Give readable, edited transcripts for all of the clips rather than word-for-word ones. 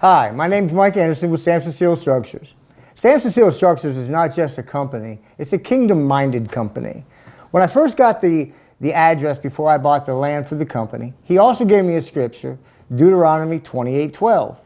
Hi, my name is Mike Anderson with Samson Steel Structures. Samson Steel Structures is not just a company, it's a kingdom-minded company. When I first got the address before I bought the land for the company, he also gave me a scripture, Deuteronomy 28:12.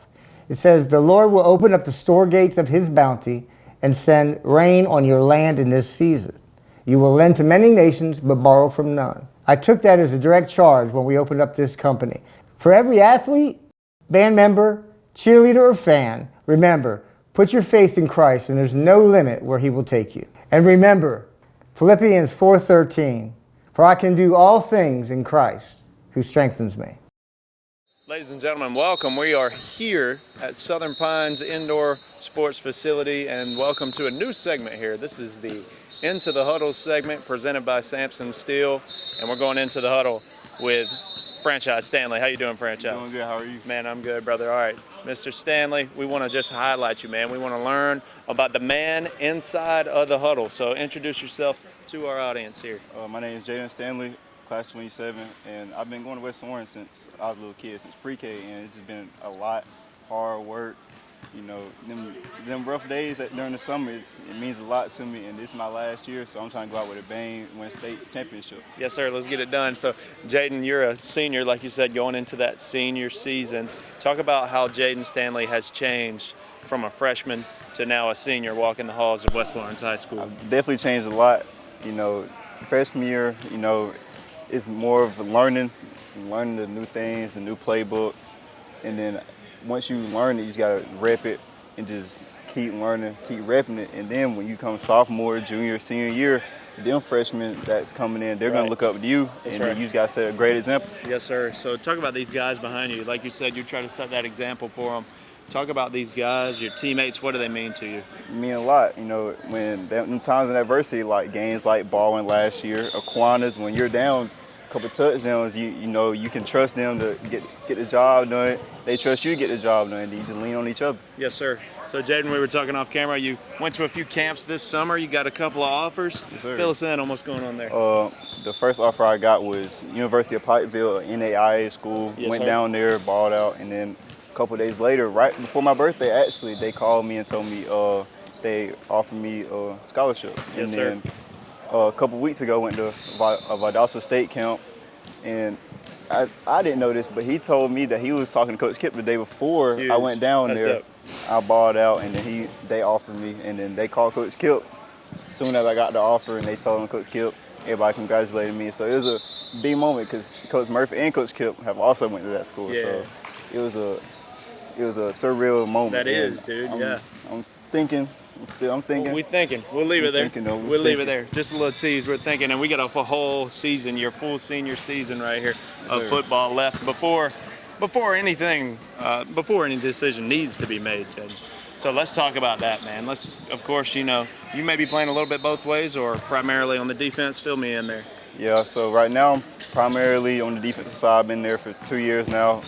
It says, "The Lord will open up the store gates of his bounty and send rain on your land in this season. You will lend to many nations, but borrow from none." I took that as a direct charge when we opened up this company. For every athlete, band member, cheerleader, or fan, remember, put your faith in Christ and there's no limit where he will take you. And remember, Philippians 4:13, "For I can do all things in Christ who strengthens me." Ladies and gentlemen, welcome. We are here at Southern Pines Indoor Sports Facility, and welcome to a new segment here. This is the Into the Huddle segment presented by Samson Steel, and we're going into the huddle with Franchise Stanley. How you doing, Franchise? Doing good. How are you? Man, I'm good, brother. All right, Mr. Stanley, we want to just highlight you, man. We want to learn about the man inside of the huddle. So introduce yourself to our audience here. My name is Jaden Stanley, class 27, and I've been going to West Orange since I was a little kid, since pre-K, and it's just been a lot hard work. You know, them rough days during the summer, it means a lot to me, and this is my last year, so I'm trying to go out with a bang, win state championship. Yes, sir. Let's get it done. So, Jaden, you're a senior, like you said, going into that senior season. Talk about how Jaden Stanley has changed from a freshman to now a senior walking the halls of West Lawrence High School. I've definitely changed a lot. You know, freshman year, you know, it's more of learning the new things, the new playbooks, and then once you learn it, you just gotta rep it and just keep learning, keep repping it. And then when you come sophomore, junior, senior year, them freshmen that's coming in, they're gonna look up to you, and then you just gotta set a great example. Yes, sir. So talk about these guys behind you. Like you said, you try to set that example for them. Talk about these guys, your teammates. What do they mean to you? It mean a lot. You know, when them times in adversity, like games like Baldwin last year, Aquinas, when you're down a couple touchdowns, you know you can trust them to get the job done. They trust you to get the job done. You just lean on each other. Yes, sir. So, Jaden, we were talking off camera. You went to a few camps this summer. You got a couple of offers. Yes, sir. Fill us in on what's going on there. The first offer I got was University of Pikeville, NAIA school. Yes, went sir. down there, balled out, and then a couple of days later, right before my birthday, actually, they called me and told me they offered me a scholarship. Yes, and then a couple of weeks ago, went to a Valdosta State camp, and I didn't know this, but he told me that he was talking to Coach Kip the day before I went down That's there. dope. I balled out, and then they offered me, and then they called Coach Kip as soon as I got the offer, and they told him Coach Kip. Everybody congratulated me, so it was a big moment because Coach Murphy and Coach Kip have also went to that school. Yeah. So it was a surreal moment. That is, dude. Yeah. I'm thinking. I'm thinking. We're thinking. We'll leave it there. We'll leave it there. Just a little tease. We're thinking, and we got a whole season, your full senior season right here of football left before any decision needs to be made, Jed. So let's talk about that, man. Of course, you know, you may be playing a little bit both ways or primarily on the defense. Fill me in there. Yeah, so right now I'm primarily on the defensive side. I've been there for 2 years now,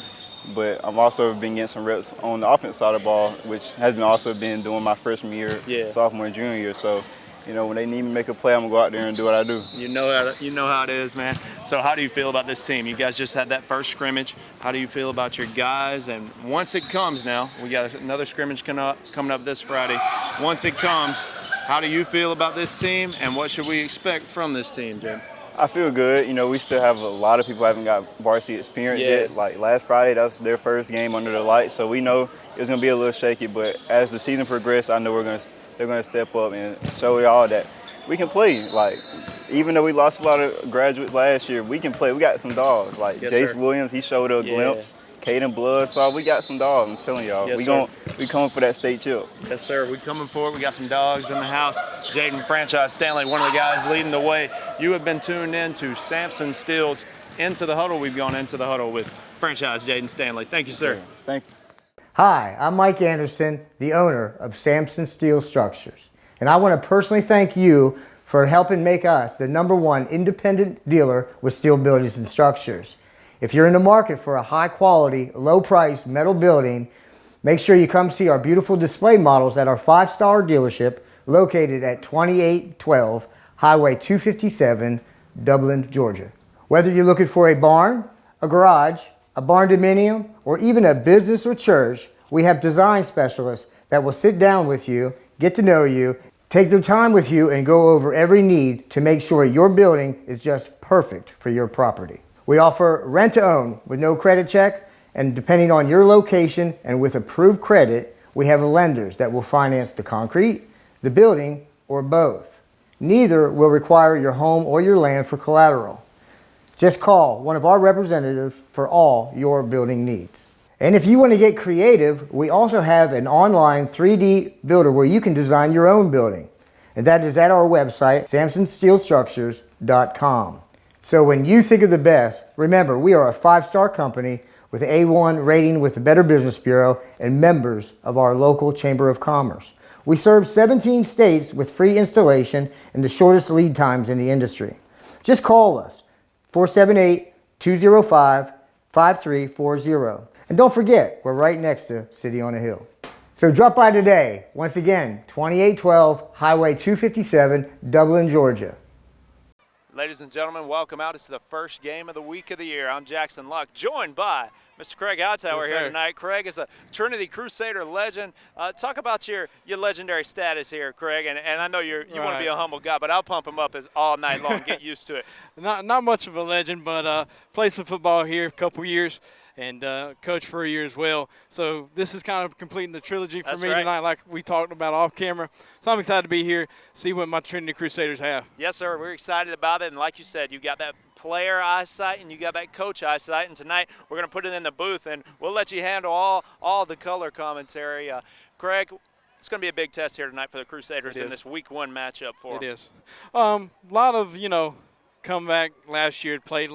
but I've also been getting some reps on the offensive side of the ball, which has also been doing my freshman year, sophomore and junior year. So, you know, when they need me to make a play, I'm gonna go out there and do what I do. You know how it is, man. So how do you feel about this team? You guys just had that first scrimmage. How do you feel about your guys? And once it comes now, we got another scrimmage coming up this Friday. Once it comes, how do you feel about this team, and what should we expect from this team, Jim? I feel good. You know, we still have a lot of people who haven't got varsity experience yet. Like last Friday, that was their first game under the lights, so we know it was gonna be a little shaky. But as the season progressed, I know they're gonna step up and show y'all that we can play. Like, even though we lost a lot of graduates last year, we can play. We got some dogs. Like Jace Williams, he showed a glimpse. Caden Bloodsaw, we got some dogs. I'm telling y'all, we coming for that state chip. Yes, sir. We coming for it. We got some dogs in the house. Jaden Franchise Stanley, one of the guys leading the way. You have been tuned in to Samson Steel's Into the Huddle. We've gone into the huddle with Franchise Jaden Stanley. Thank you, sir. Thank you. Hi, I'm Mike Anderson, the owner of Samson Steel Structures. And I want to personally thank you for helping make us the #1 independent dealer with steel buildings and structures. If you're in the market for a high quality, low price metal building, make sure you come see our beautiful display models at our 5-star dealership located at 2812 Highway 257, Dublin, Georgia. Whether you're looking for a barn, a garage, a barn dominium, or even a business or church, We have design specialists that will sit down with you, get to know you, take their time with you, and go over every need to make sure your building is just perfect for your property. We offer rent-to-own with no credit check, and depending on your location and with approved credit, we have lenders that will finance the concrete, the building, or both. Neither will require your home or your land for collateral. Just call one of our representatives for all your building needs. And if you want to get creative, we also have an online 3D builder where you can design your own building. And that is at our website, samsonsteelstructures.com. So when you think of the best, remember we are a 5-star company with an A1 rating with the Better Business Bureau and members of our local Chamber of Commerce. We serve 17 states with free installation and the shortest lead times in the industry. Just call us, 478-205-5340. And don't forget, we're right next to City on a Hill. So drop by today. Once again, 2812 Highway 257, Dublin, Georgia. Ladies and gentlemen, welcome out. It's the first game of the week of the year. I'm Jackson Luck, joined by Mr. Craig Hightower here tonight. Craig is a Trinity Crusader legend. Talk about your legendary status here, Craig. And I know you want to be a humble guy, but I'll pump him up all night long. Get used to it. Not much of a legend, but played some football here a couple years. And coach for a year as well. So this is kind of completing the trilogy for me tonight, like we talked about off camera. So I'm excited to be here, see what my Trinity Crusaders have. Yes, sir. We're excited about it. And like you said, you got that player eyesight and you got that coach eyesight. And tonight we're going to put it in the booth, and we'll let you handle all the color commentary. Craig, it's going to be a big test here tonight for the Crusaders in this Week 1 matchup for them. It is. A lot of, comeback last year, played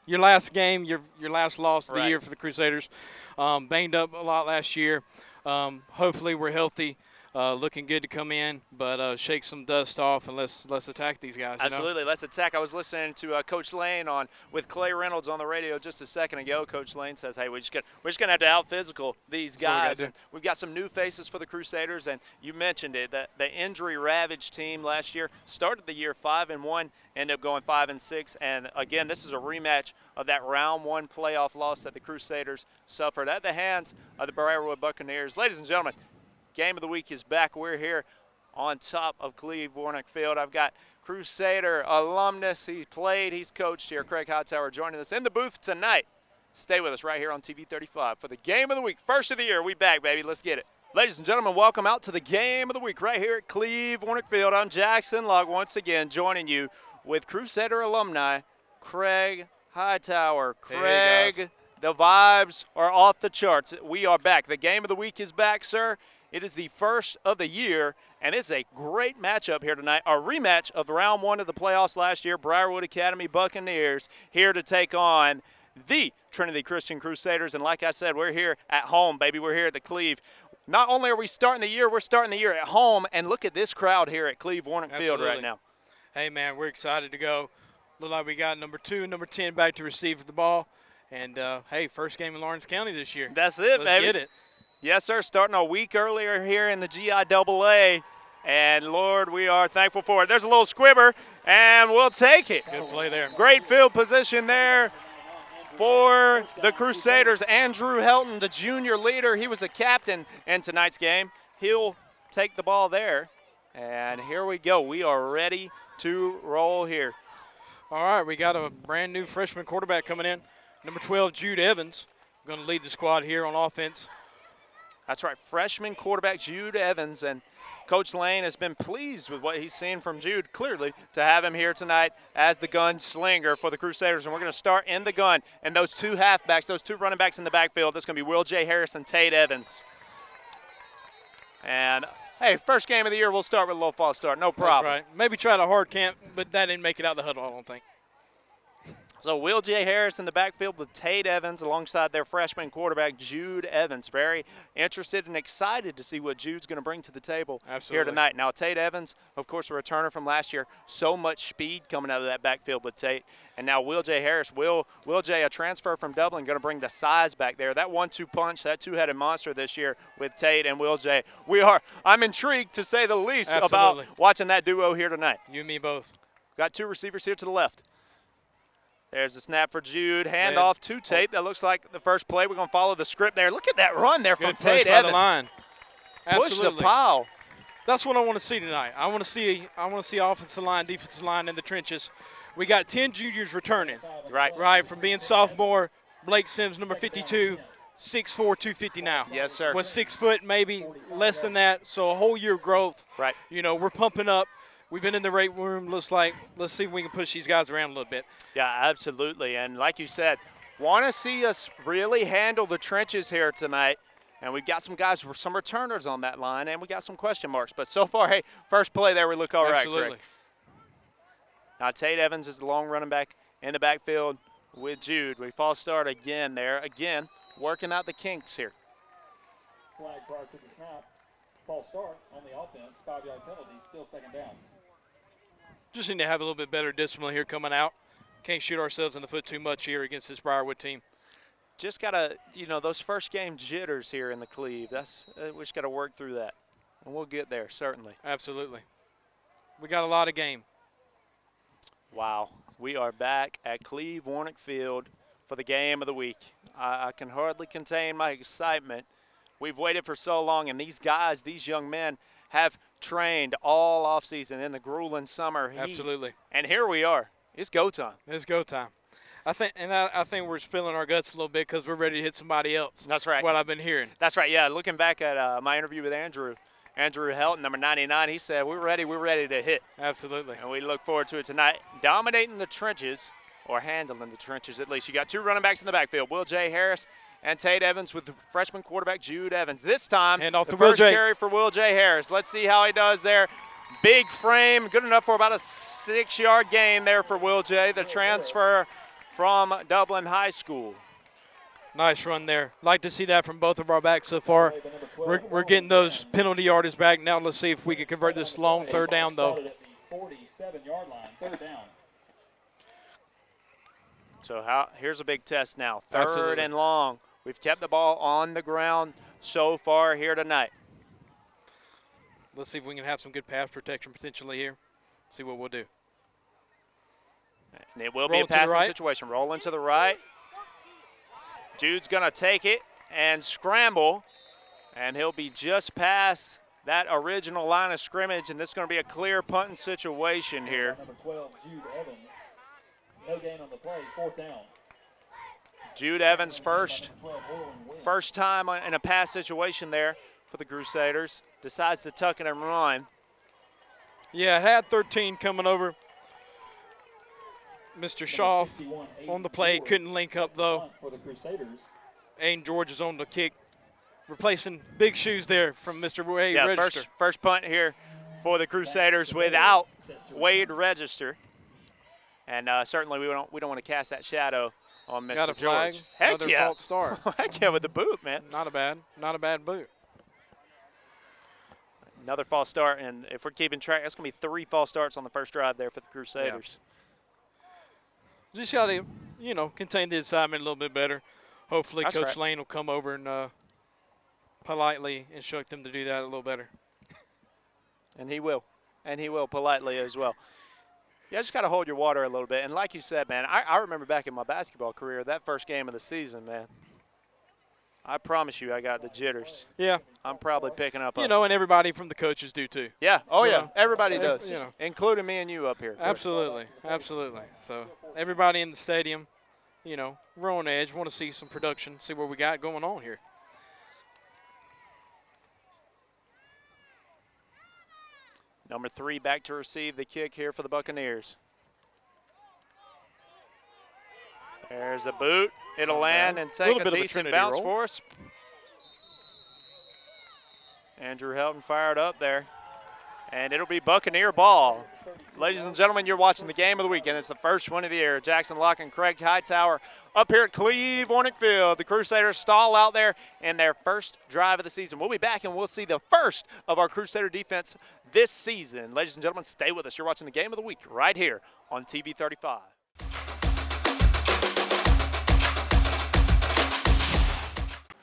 your last game, your last loss of the year for the Crusaders. Banged up a lot last year. Hopefully we're healthy, looking good to come in, but shake some dust off and let's attack these guys. Absolutely, let's attack. I was listening to Coach Lane with Clay Reynolds on the radio just a second ago. Coach Lane says, hey, we're just gonna have to out-physical these guys. And we've got some new faces for the Crusaders, and you mentioned it, the injury-ravaged team last year started the year 5-1, ended up going 5-6, and again, this is a rematch of that round 1 playoff loss that the Crusaders suffered at the hands of the Briarwood Buccaneers. Ladies and gentlemen, Game of the Week is back. We're here on top of Cleve Warnock Field. I've got Crusader alumnus. He's coached here, Craig Hightower, joining us in the booth tonight. Stay with us right here on TV 35 for the Game of the Week. First of the year, we back, baby. Let's get it. Ladies and gentlemen, welcome out to the Game of the Week right here at Cleve Warnock Field. I'm Jackson Logg once again joining you with Crusader alumni Craig Hightower. Craig, hey, the vibes are off the charts. We are back. The Game of the Week is back, sir. It is the first of the year, and it's a great matchup here tonight. A rematch of round 1 of the playoffs last year. Briarwood Academy Buccaneers here to take on the Trinity Christian Crusaders. And like I said, we're here at home, baby. We're here at the Cleve. Not only are we starting the year, we're starting the year at home. And look at this crowd here at Cleve Warnock Field right now. Hey, man, we're excited to go. Look like we got number 2 and number 10 back to receive the ball. And, hey, first game in Lawrence County this year. That's it, Let's baby. Get it. Yes, sir. Starting a week earlier here in the GIAA. And, Lord, we are thankful for it. There's a little squibber, and we'll take it. Good play there. Great field position there for the Crusaders. Andrew Helton, the junior leader, he was a captain in tonight's game. He'll take the ball there. And here we go. We are ready to roll here. All right, we got a brand-new freshman quarterback coming in. Number 12, Jude Evans, going to lead the squad here on offense. That's right, freshman quarterback Jude Evans, and Coach Lane has been pleased with what he's seen from Jude, clearly, to have him here tonight as the gunslinger for the Crusaders. And we're going to start in the gun. And those 2 halfbacks, those 2 running backs in the backfield, that's going to be Will J. Harris and Tate Evans. And, hey, first game of the year, we'll start with a little false start. No problem. That's right. Maybe try a hard camp, but that didn't make it out of the huddle, I don't think. So Will J. Harris in the backfield with Tate Evans alongside their freshman quarterback, Jude Evans. Very interested and excited to see what Jude's going to bring to the table here tonight. Now, Tate Evans, of course, a returner from last year. So much speed coming out of that backfield with Tate. And now Will J. Harris, Will J., a transfer from Dublin, going to bring the size back there. That 1-2 punch, that 2-headed monster this year with Tate and Will J. I'm intrigued, to say the least, about watching that duo here tonight. You and me both. Got 2 receivers here to the left. There's the snap for Jude. Handoff to Tate. That looks like the first play. We're going to follow the script there. Look at that run there from Tate Evans. The line. Push the pile. That's what I want to see tonight. I want to see offensive line, defensive line in the trenches. We got 10 juniors returning. Right, from being sophomore. Blake Sims, number 52, 6'4", 250 now. Yes, sir. Was 6 foot, maybe less than that, so a whole year of growth. Right. You know, we're pumping up. We've been in the weight room. Let's see if we can push these guys around a little bit. Yeah, absolutely. And like you said, want to see us really handle the trenches here tonight. And we've got some guys, some returners on that line, and we got some question marks. But so far, hey, first play there, we look all right. Absolutely. Now Tate Evans is the long running back in the backfield with Jude. We false start again there. Again, working out the kinks here. Flag prior to the snap. False start on the offense. 5-yard penalty. Still second down. Just need to have a little bit better discipline here coming out. Can't shoot ourselves in the foot too much here against this Briarwood team. Just got to, those first game jitters here in the Cleve. We just got to work through that. And we'll get there, certainly. Absolutely. We got a lot of game. Wow. We are back at Cleve Warnick Field for the game of the week. I can hardly contain my excitement. We've waited for so long, and these guys, these young men, have trained all offseason in the grueling summer heat. Absolutely. And here we are. It's go time. It's go time. I think we're spilling our guts a little bit because we're ready to hit somebody else. That's right. What I've been hearing. That's right. Yeah, looking back at my interview with Andrew Helton, number 99, he said, we're ready to hit. Absolutely. And we look forward to it tonight. Dominating the trenches, or handling the trenches at least. You got two running backs in the backfield, Will J. Harris and Tate Evans with the freshman quarterback Jude Evans. This time, the first carry for Will J. Harris. Let's see how he does there. Big frame, good enough for about a 6-yard gain there for Will J., the transfer from Dublin High School. Nice run there. Like to see that from both of our backs so far. We're getting those penalty yardage back. Now let's see if we can convert this long third down, though. 47-yard line, third down. So here's a big test now. Third and long. We've kept the ball on the ground so far here tonight. Let's see if we can have some good pass protection potentially here. See what we'll do. And it will be a passing situation. Rolling to the right. Jude's going to take it and scramble, and he'll be just past that original line of scrimmage, and this is going to be a clear punting situation here. Number 12, Jude Evans. No gain on the play, fourth down. Jude Evans first time in a pass situation there for the Crusaders. Decides to tuck it and run. Yeah, had 13 coming over. Mr. Shaw on the play, couldn't link up though. For the Crusaders. Aiden George is on the kick. Replacing big shoes there from Mr. Wade Register. First punt here for the Crusaders without Wade Register. And certainly we don't want to cast that shadow on Mr. Got a flag. George. Heck Another yeah. false start. Heck yeah, with the boot, man. Not a bad boot. Another false start, and if we're keeping track, that's going to be 3 false starts on the first drive there for the Crusaders. Yeah. Just got to, contain the assignment a little bit better. Hopefully That's Coach right. Lane will come over and politely instruct them to do that a little better. And he will. And he will politely as well. Yeah, just got to hold your water a little bit. And like you said, man, I remember back in my basketball career, that first game of the season, man, I promise you I got the jitters. Yeah. I'm probably picking up. And everybody from the coaches do too. Yeah. Oh, So, yeah. Everybody does, you know. including me and you up here. Absolutely. So everybody in the stadium, we're on edge. Want to see some production, see what we got going on here. Number 3 back to receive the kick here for the Buccaneers. There's a boot. It'll land and take a decent bounce for us. Andrew Helton fired up there. And it'll be Buccaneer ball. Ladies and gentlemen, you're watching the game of the weekend. It's the first one of the year. Jackson Locke and Craig Hightower up here at Cleve Warnick Field. The Crusaders stall out there in their first drive of the season. We'll be back and we'll see the first of our Crusader defense this season. Ladies and gentlemen, stay with us. You're watching the game of the week right here on TV 35.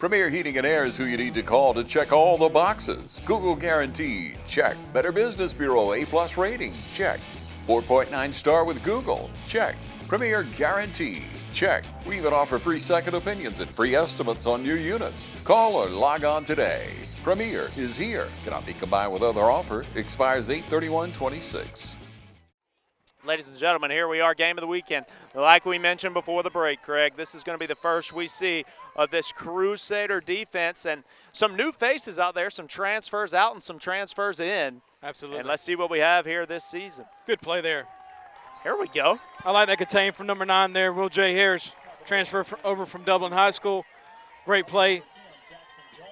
Premier Heating and Air is who you need to call to check all the boxes. Google Guaranteed, check. Better Business Bureau A+ rating, check. 4.9 star with Google, check. Premier Guarantee. Check. We even offer free second opinions and free estimates on new units. Call or log on today. Premier is here. Cannot be combined with other offer. Expires 8/31/26. Ladies and gentlemen, here we are, game of the weekend. Like we mentioned before the break, Craig, this is going to be the first we see of this Crusader defense, and some new faces out there, some transfers out and some transfers in. Absolutely. And let's see what we have here this season. Good play there. Here we go. I like that contain from number 9 there, Will J. Harris, transfer over from Dublin High School. Great play.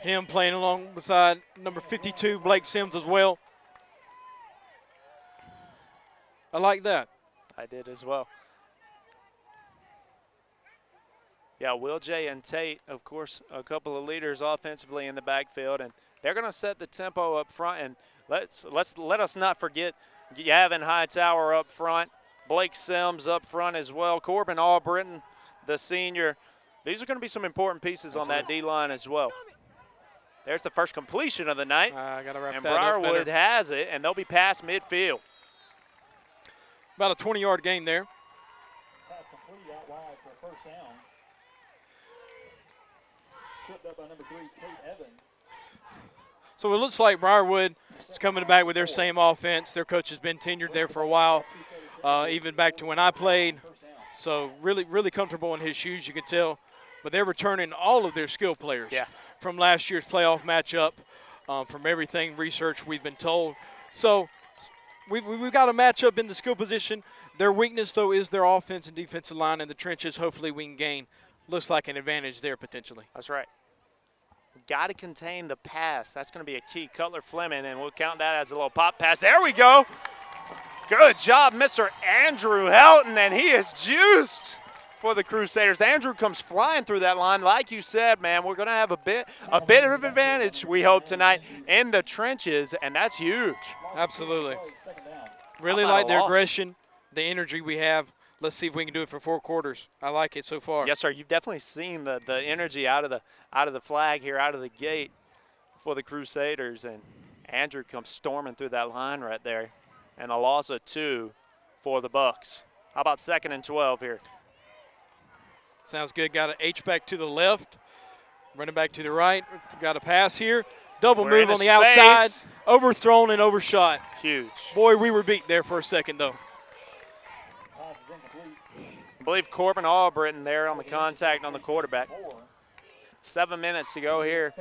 Him playing along beside number 52, Blake Sims, as well. I like that. I did as well. Yeah, Will J and Tate, of course, a couple of leaders offensively in the backfield, and they're going to set the tempo up front. And let us not forget Gavin Hightower up front, Blake Sims up front as well, Corbin Albritton, the senior. These are going to be some important pieces on that D-line as well. There's the first completion of the night. I got to wrap and that up Briarwood better. has it, and they'll be past midfield. About a 20-yard gain there. Pass complete out wide for a first down. Tripped up by number 3, Tate Evans. So it looks like Briarwood is coming back with their same offense. Their coach has been tenured there for a while, even back to when I played. So really, really comfortable in his shoes, you can tell. But they're returning all of their skill players from last year's playoff matchup, from everything research we've been told. So we've got a matchup in the skill position. Their weakness, though, is their offense and defensive line in the trenches. Hopefully we can gain, looks like, an advantage there potentially. That's right. Got to contain the pass. That's going to be a key. Cutler Fleming, and we'll count that as a little pop pass. There we go. Good job, Mr. Andrew Helton, and he is juiced for the Crusaders. Andrew comes flying through that line. Like you said, man, we're going to have a bit of advantage, we hope, tonight in the trenches, and that's huge. Absolutely. Really like their aggression, the energy we have. Let's see if we can do it for 4 quarters. I like it so far. Yes, sir. You've definitely seen the energy out of the flag here, out of the gate for the Crusaders, and Andrew comes storming through that line right there, and a loss of 2 for the Bucks. How about 2nd and 12 here? Sounds good. Got an H-back to the left, running back to the right. Got a pass here. Double We're move in on his the outside. face. Overthrown and overshot. Huge. Boy, we were beat there for a second, though. I believe Corbin Albritton there on the contact on the quarterback. 7 minutes to go here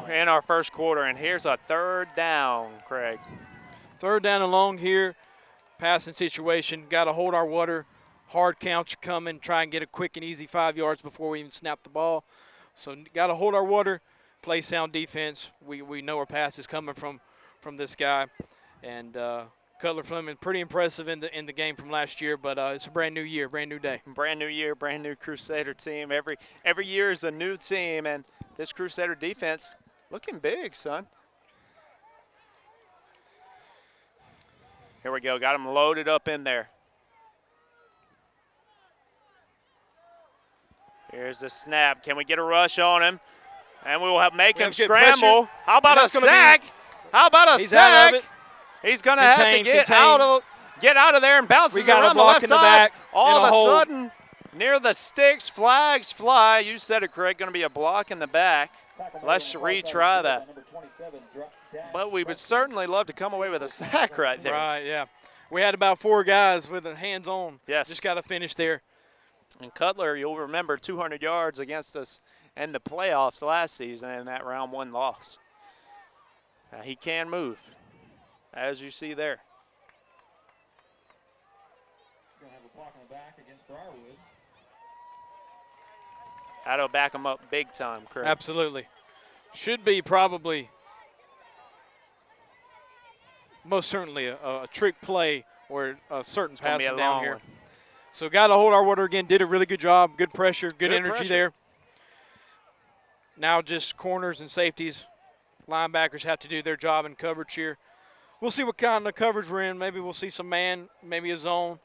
in our first quarter, and here's a 3rd down, Craig. 3rd down and long here. Passing situation. Got to hold our water. Hard counts coming. Try and get a quick and easy 5 yards before we even snap the ball. So got to hold our water. Play sound defense. We know our pass is coming from this guy, and Cutler Fleming pretty impressive in the game from last year. But it's a brand new year, brand new day. Brand new year, brand new Crusader team. Every year is a new team, and this Crusader defense looking big, son. Here we go. Got him loaded up in there. Here's the snap. Can we get a rush on him? And we will make him scramble. How about a sack? How about a sack? He's going to have to get out of there and bounce it around the left side. All of a sudden, near the sticks, flags fly. You said it, Craig, going to be a block in the back. Let's retry that. But we would certainly love to come away with a sack right there. Right, yeah. We had about 4 guys with their hands on. Yes. Just got to finish there. And Cutler, you'll remember, 200 yards against us in the playoffs last season in that round 1 loss. Now, he can move, as you see there. Going to have a block on the back against Briarwood. That'll back him up big time, Craig. Absolutely. Should be probably most certainly a trick play or a certain passing down here. So got to hold our water again. Did a really good job. Good pressure, good energy there. Now just corners and safeties. Linebackers have to do their job in coverage here. We'll see what kind of coverage we're in. Maybe we'll see some man, maybe a zone.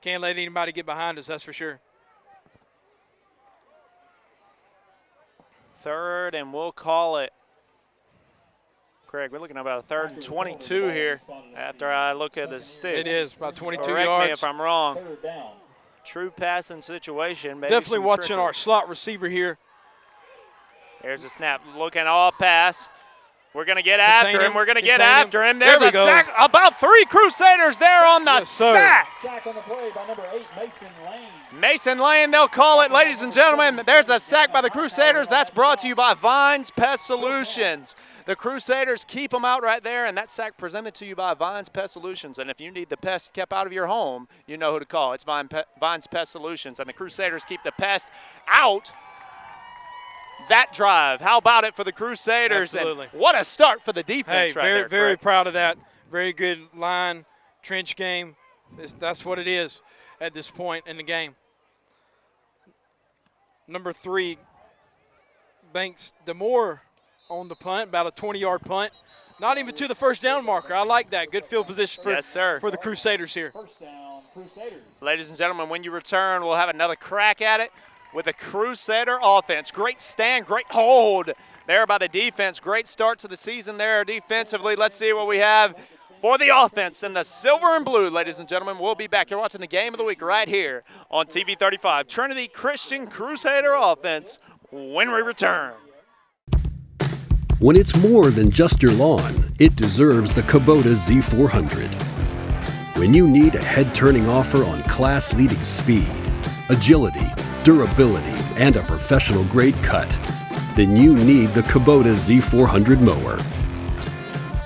Can't let anybody get behind us, that's for sure. 3rd, and we'll call it. Craig, we're looking at about a 3rd and 22 here after I look at the sticks. It is about 22 Correct yards. me if I'm wrong. Third down. True passing situation. Maybe Definitely some watching trickery. our slot receiver here. There's a snap. Looking all pass. We're going to get after him. We're going to get Contain him. after him. There There's we a go. sack. About 3 Crusaders there on the Yes, sir. sack. Sack on the play by number 8, Mason Lane. Mason Lane, they'll call it. Ladies and gentlemen, there's a sack by the Crusaders. That's brought to you by Vines Pest Solutions. The Crusaders keep them out right there, and that sack presented to you by Vines Pest Solutions. And if you need the pest kept out of your home, you know who to call. It's Vines Pest Solutions. And the Crusaders keep the pest out. That drive, how about it for the Crusaders? Absolutely. And what a start for the defense Hey, right very, there. very Craig. proud of that. Very good line, trench game. That's what it is at this point in the game. Number 3, Banks DeMore on the punt, about a 20-yard punt. Not even to the first down marker. I like that. Good field position for, Yes, sir. for the Crusaders here. First down, Crusaders. Ladies and gentlemen, when you return, we'll have another crack at it with the Crusader offense. Great stand, great hold there by the defense. Great start to the season there defensively. Let's see what we have for the offense in the silver and blue, ladies and gentlemen. We'll be back. You're watching the game of the week right here on TV 35. Trinity Christian Crusader offense when we return. When it's more than just your lawn, it deserves the Kubota Z400. When you need a head-turning offer on class-leading speed, agility, durability, and a professional-grade cut, then you need the Kubota Z400 mower.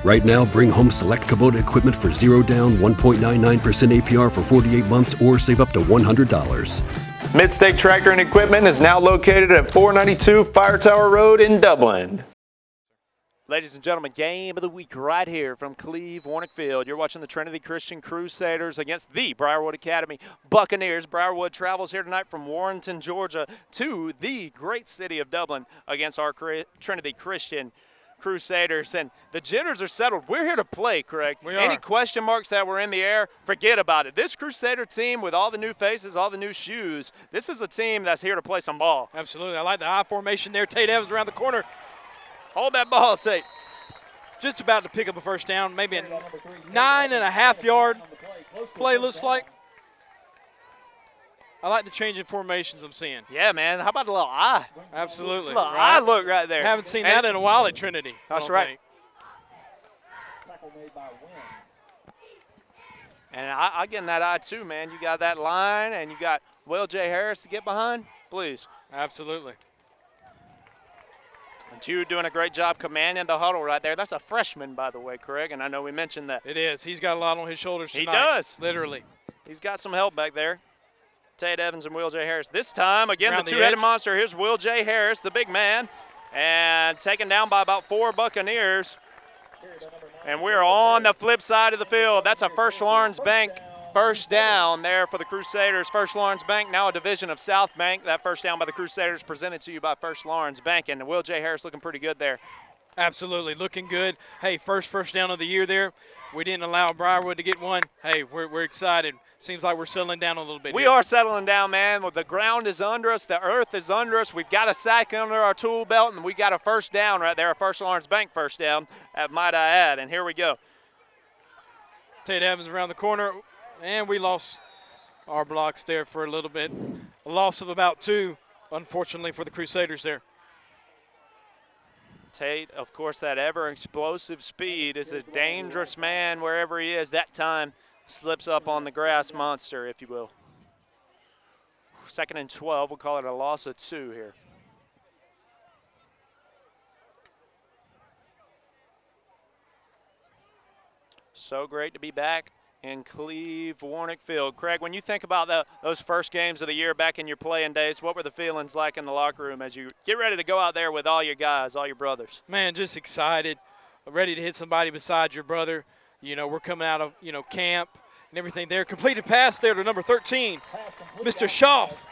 Right now, bring home select Kubota equipment for 0 down, 1.99% APR for 48 months, or save up to $100. Mid-State Tractor and Equipment is now located at 492 Fire Tower Road in Dublin. Ladies and gentlemen, game of the week right here from Cleve Warnick Field. You're watching the Trinity Christian Crusaders against the Briarwood Academy Buccaneers. Briarwood travels here tonight from Warrenton, Georgia to the great city of Dublin against our Trinity Christian Crusaders. And the jitters are settled. We're here to play, Craig. We are. Any question marks that were in the air, forget about it. This Crusader team with all the new faces, all the new shoes, this is a team that's here to play some ball. Absolutely. I like the I formation there. Tate Evans around the corner. Hold that ball, Tate. Just about to pick up a first down. Maybe a 9.5-yard play, looks like. I like the change in formations I'm seeing. Yeah, man. How about a little eye? Absolutely. Little eye look right there. Haven't seen that in a while at Trinity. That's I don't right. think. Tackle made by Wynn. And I get in that eye too, man. You got that line, and you got Will J. Harris to get behind. Please. Absolutely. And Jude doing a great job commanding the huddle right there. That's a freshman, by the way, Craig, and I know we mentioned that. It is. He's got a lot on his shoulders He tonight. does. Literally. He's got some help back there. Tate Evans and Will J. Harris. This time, again, Around the the two-headed edge. monster. Here's Will J. Harris, the big man, and taken down by about 4 Buccaneers. And we're on the flip side of the field. That's a First Lawrence Bank first down there for the Crusaders. First Lawrence Bank, now a division of South Bank. That first down by the Crusaders presented to you by First Lawrence Bank. And Will J. Harris looking pretty good there. Absolutely. Looking good. Hey, first down of the year there. We didn't allow Briarwood to get one. Hey, we're excited. Seems like we're settling down a little bit We here. are settling down, man. The ground is under us. The earth is under us. We've got a sack under our tool belt, and we got a first down right there, a First Lawrence Bank first down, might I add. And here we go. Tate Evans around the corner, and we lost our blocks there for a little bit. A loss of about 2, unfortunately, for the Crusaders there. Tate, of course, that ever-explosive speed is a dangerous man wherever he is. That time slips up on the grass monster, if you will. 2nd and 12. We'll call it a loss of 2 here. So great to be back in Cleve Warnick Field. Craig, when you think about those first games of the year back in your playing days, what were the feelings like in the locker room as you get ready to go out there with all your guys, all your brothers? Man, just excited, ready to hit somebody beside your brother. You know, we're coming out of, camp and everything there. Completed pass there to number 13, Mr. Schaff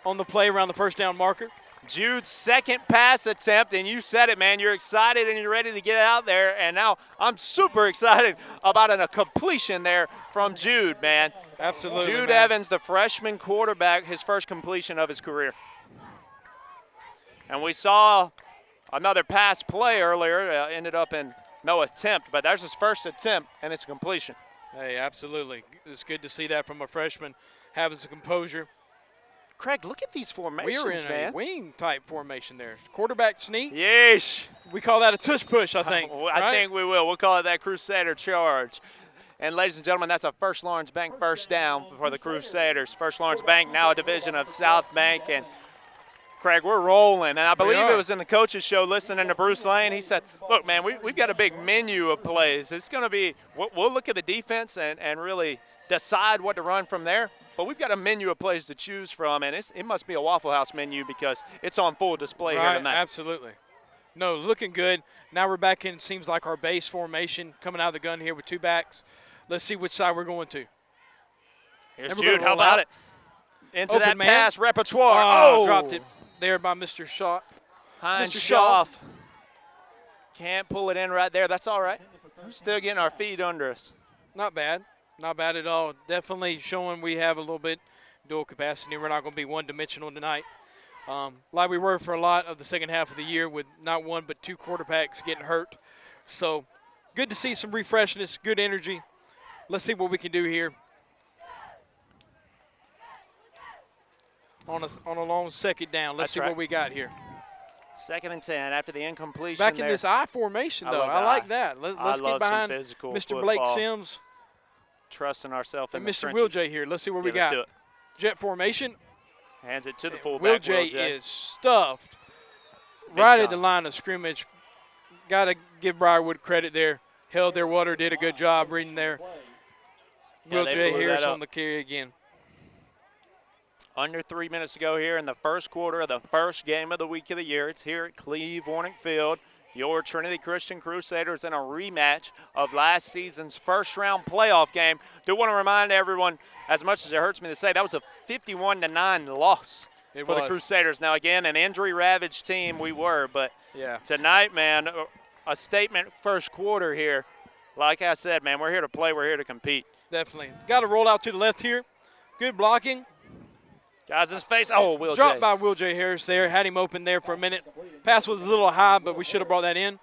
on the play around the first down marker. Jude's second pass attempt, and you said it, man. You're excited and you're ready to get out there, and now I'm super excited about a completion there from Jude, man. Absolutely, Jude man. Evans, the freshman quarterback, his first completion of his career. And we saw another pass play earlier, ended up in no attempt, but there's his first attempt, and it's a completion. Hey, absolutely. It's good to see that from a freshman, having some composure. Craig, look at these formations, We were in man. a wing-type formation there. Quarterback sneak. Yeesh. We call that a tush push, I think. I right? think we will. We'll call it that Crusader charge. And ladies and gentlemen, that's a First Lawrence Bank first down for the Crusaders. First Lawrence Bank, now a division of South Bank. And Craig, we're rolling. And I believe it was in the coaches show listening to Bruce Lane. He said, look, man, we've got a big menu of plays. It's going to be, we'll look at the defense and really decide what to run from there. But we've got a menu of plays to choose from, and it must be a Waffle House menu because it's on full display here tonight. Absolutely. No, looking good. Now we're back in, seems like our base formation, coming out of the gun here with 2 backs. Let's see which side we're going to. Here's Jude. How about it? Into Open that man. pass repertoire. Oh, dropped it there by Mr. Shaw. Heinz Mr. Shaw. Schaff. Can't pull it in right there. That's all right. We're still getting our feet under us. Not bad. Not bad at all. Definitely showing we have a little bit dual capacity. We're not going to be one-dimensional tonight. Like we were for a lot of the second half of the year with not one but 2 quarterbacks getting hurt. So good to see some refreshness, good energy. Let's see what we can do here. On a long second down. Let's see what we got here. 2nd and 10 after the incompletion. Back in this I formation, though. I like that. Let's get behind Mr. Blake Sims. Trusting ourselves in and the Mr. trenches. Will J here. Let's see what we got. Let's do it. Jet formation. Hands it to the fullback. Will J is stuffed right at the line of scrimmage. Got to give Briarwood credit there. Held their water, did a good job reading there. Will J Harris on the carry again. Under 3 minutes to go here in the first quarter of the first game of the week of the year. It's here at Cleve Warnick Field. Your Trinity Christian Crusaders in a rematch of last season's first-round playoff game. Do want to remind everyone, as much as it hurts me to say, that was a 51-9 loss for the Crusaders. Now, again, an injury-ravaged team we were, but tonight, man, a statement first quarter here. Like I said, man, we're here to play. We're here to compete. Definitely. Got to roll out to the left here. Good blocking. Guys in his face. Oh, Will J. Dropped by Will J Harris there. Had him open there for a minute. Pass was a little high, but we should have brought that in.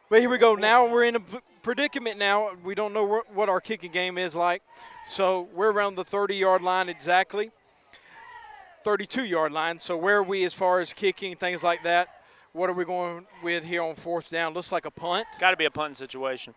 But here we go. Now we're in a predicament now. We don't know what our kicking game is like. So we're around the 30-yard line exactly. 32-yard line. So where are we as far as kicking, things like that? What are we going with here on 4th down? Looks like a punt. Got to be a punting situation.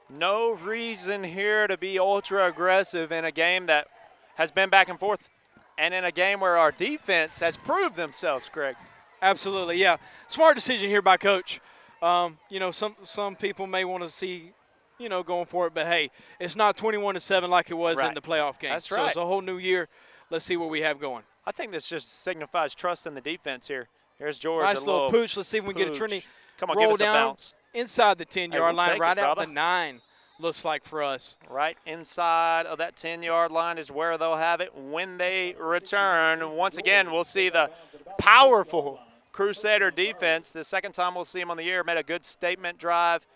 No reason here to be ultra aggressive in a game that has been back and forth and in a game where our defense has proved themselves, Greg. Absolutely, yeah. Smart decision here by Coach. You know, some people may want to see, you know, going for it, but hey, it's not 21-7 like it was in the playoff game. That's so right. It's a whole new year. Let's see what we have going. I think this just signifies trust in the defense here. Here's George. Nice little pooch. Let's see if we can get a Trinity. Come on, roll give us down a bounce. Inside the 10-yard line, right out the brother. 9, looks like for us. Right inside of that 10-yard line is where they'll have it when they return. Once again, we'll see the powerful Crusader defense. The second time we'll see them on the year. Made a good statement drive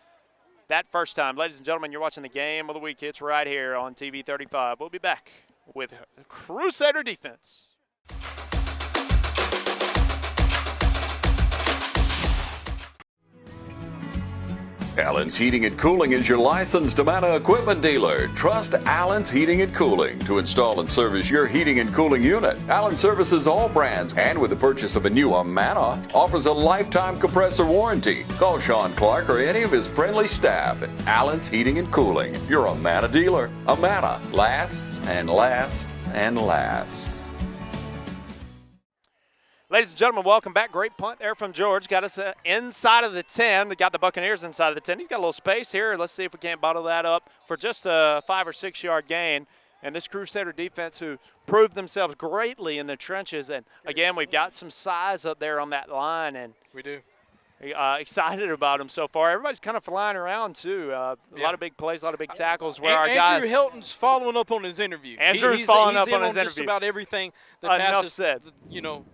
that first time. Ladies and gentlemen, you're watching the game of the week. It's right here on TV 35. We'll be back with Crusader defense. Allen's Heating and Cooling is your licensed Amana equipment dealer. Trust Allen's Heating and Cooling to install and service your heating and cooling unit. Allen services all brands, and with the purchase of a new Amana, offers a lifetime compressor warranty. Call Sean Clark or any of his friendly staff at Allen's Heating and Cooling, your Amana dealer. Amana lasts and lasts and lasts. Ladies and gentlemen, welcome back. Great punt there from George. Got us inside of the 10. They got the Buccaneers inside of the 10. He's got a little space here. Let's see if we can't bottle that up for just a 5 or 6 yard gain. And this Crusader defense who proved themselves greatly in the trenches. And, again, we've got some size up there on that line. And we do. Excited about them so far. Everybody's kind of flying around, too. A lot of big plays, a lot of big tackles where our guys. Andrew Hilton's following up on his interview. Andrew's following up on his just interview. about everything that Enough passes, said. you know,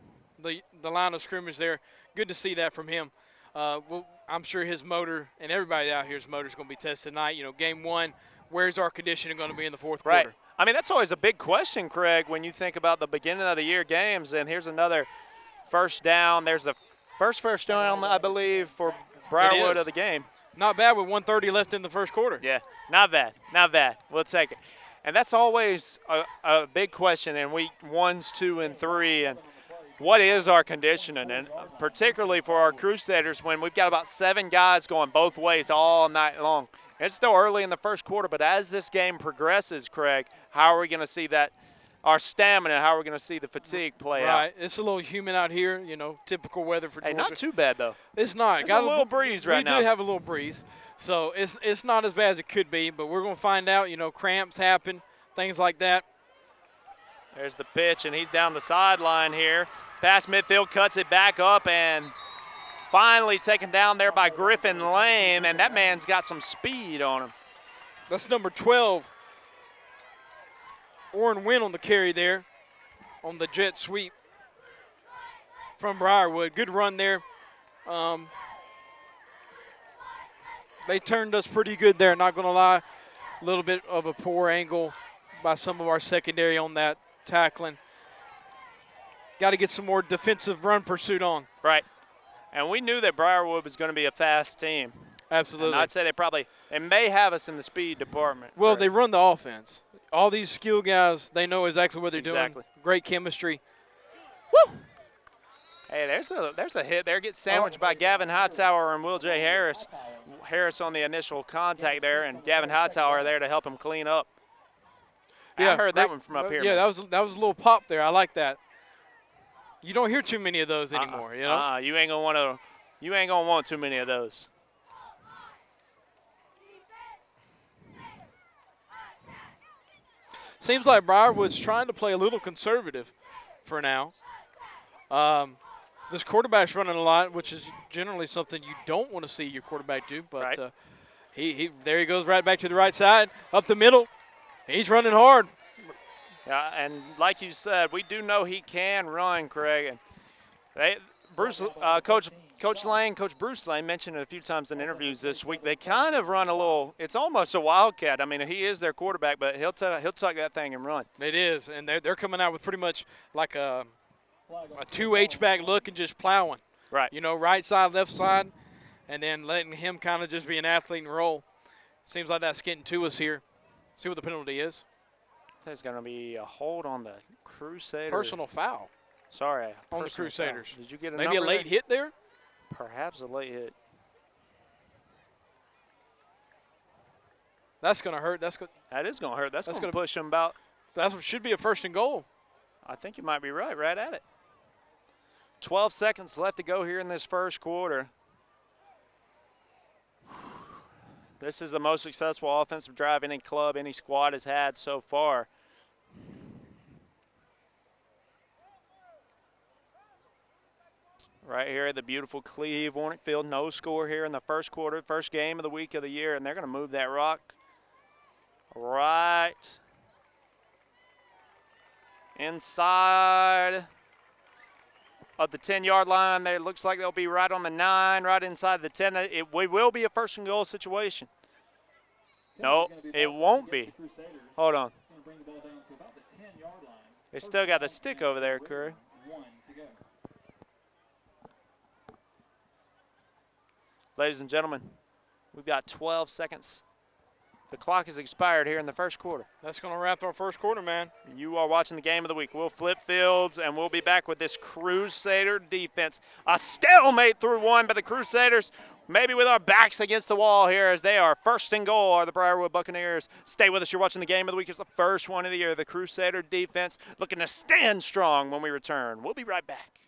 the line of scrimmage there. Good to see that from him. Well, I'm sure his motor and everybody out here's motor is going to be tested tonight. You know, game 1, where's our conditioning going to be in the fourth quarter? I mean, that's always a big question, Craig, when you think about the beginning of the year games. And here's another first down. There's a First down, I believe, for Briarwood of the game. Not bad with 1:30 left in the first quarter. Yeah, not bad, not bad. We'll take it. And that's always a big question in week 1, 2, and 3. And what is our conditioning? And particularly for our Crusaders when we've got about 7 guys going both ways all night long. It's still early in the first quarter, but as this game progresses, Craig, how are we going to see that, our stamina, how are we going to see the fatigue play out? Right. It's a little humid out here, you know, typical weather for Georgia. Hey, not too bad, though. It's not. Got a little breeze right now. We do have a little breeze. So it's not as bad as it could be, but we're going to find out, you know, cramps happen, things like that. There's the pitch, and he's down the sideline here. Past midfield, cuts it back up, and finally taken down there by Griffin Lame, and that man's got some speed on him. That's number 12. Orrin Wynn on the carry there on the jet sweep from Briarwood. Good run there. They turned us pretty good there, not going to lie. A little bit of a poor angle by some of our secondary on that tackling. Got to get some more defensive run pursuit on. Right. And we knew that Briarwood was going to be a fast team. Absolutely. And I'd say they may have us in the speed department. Well, they run the offense. All these skill guys, they know exactly what they're doing. Great chemistry. Woo! Hey, there's a hit there. Gets sandwiched by Gavin Hightower and Will J. Harris. Harris on the initial contact there, and Gavin Hightower there to help him clean up. Yeah, I heard that one from up here. Yeah, that was a little pop there. I like that. You don't hear too many of those anymore, you know? You ain't gonna want too many of those. Seems like Briarwood's trying to play a little conservative for now. This quarterback's running a lot, which is generally something you don't want to see your quarterback do. But right. There he goes right back to the right side, up the middle. He's running hard. Yeah, and like you said, we do know he can run, Craig. And Coach Bruce Lane mentioned it a few times in interviews this week. They kind of run a little. It's almost a wildcat. I mean, he is their quarterback, but he'll tuck that thing and run. It is, and they're coming out with pretty much like a 2 H-back look and just plowing. Right. You know, right side, left side, and then letting him kind of just be an athlete and roll. Seems like that's getting to us here. See what the penalty is. There's going to be a hold on the Crusaders. Personal foul. Sorry. On the Crusaders. Foul. Did you get a maybe a late hit there? Perhaps a late hit. That's going to hurt. That is going to hurt. That's going to push them about. That should be a 1st and goal. I think you might be right at it. 12 seconds left to go here in this first quarter. This is the most successful offensive drive any club, any squad has had so far. Right here at the beautiful Cleve Warnick Field. No score here in the first quarter, first game of the week of the year, and they're going to move that rock right inside of the 10-yard line. There, it looks like they'll be right on the 9, right inside the 10. We will be a 1st and goal situation. No, it won't be. Hold on. They still got the stick over there, Curry. Ladies and gentlemen, we've got 12 seconds. The clock has expired here in the first quarter. That's going to wrap our first quarter, man. You are watching the game of the week. We'll flip fields, and we'll be back with this Crusader defense. A stalemate through 1 by the Crusaders, maybe with our backs against the wall here as they are 1st and goal are the Briarwood Buccaneers. Stay with us. You're watching the game of the week. It's the first one of the year. The Crusader defense looking to stand strong when we return. We'll be right back.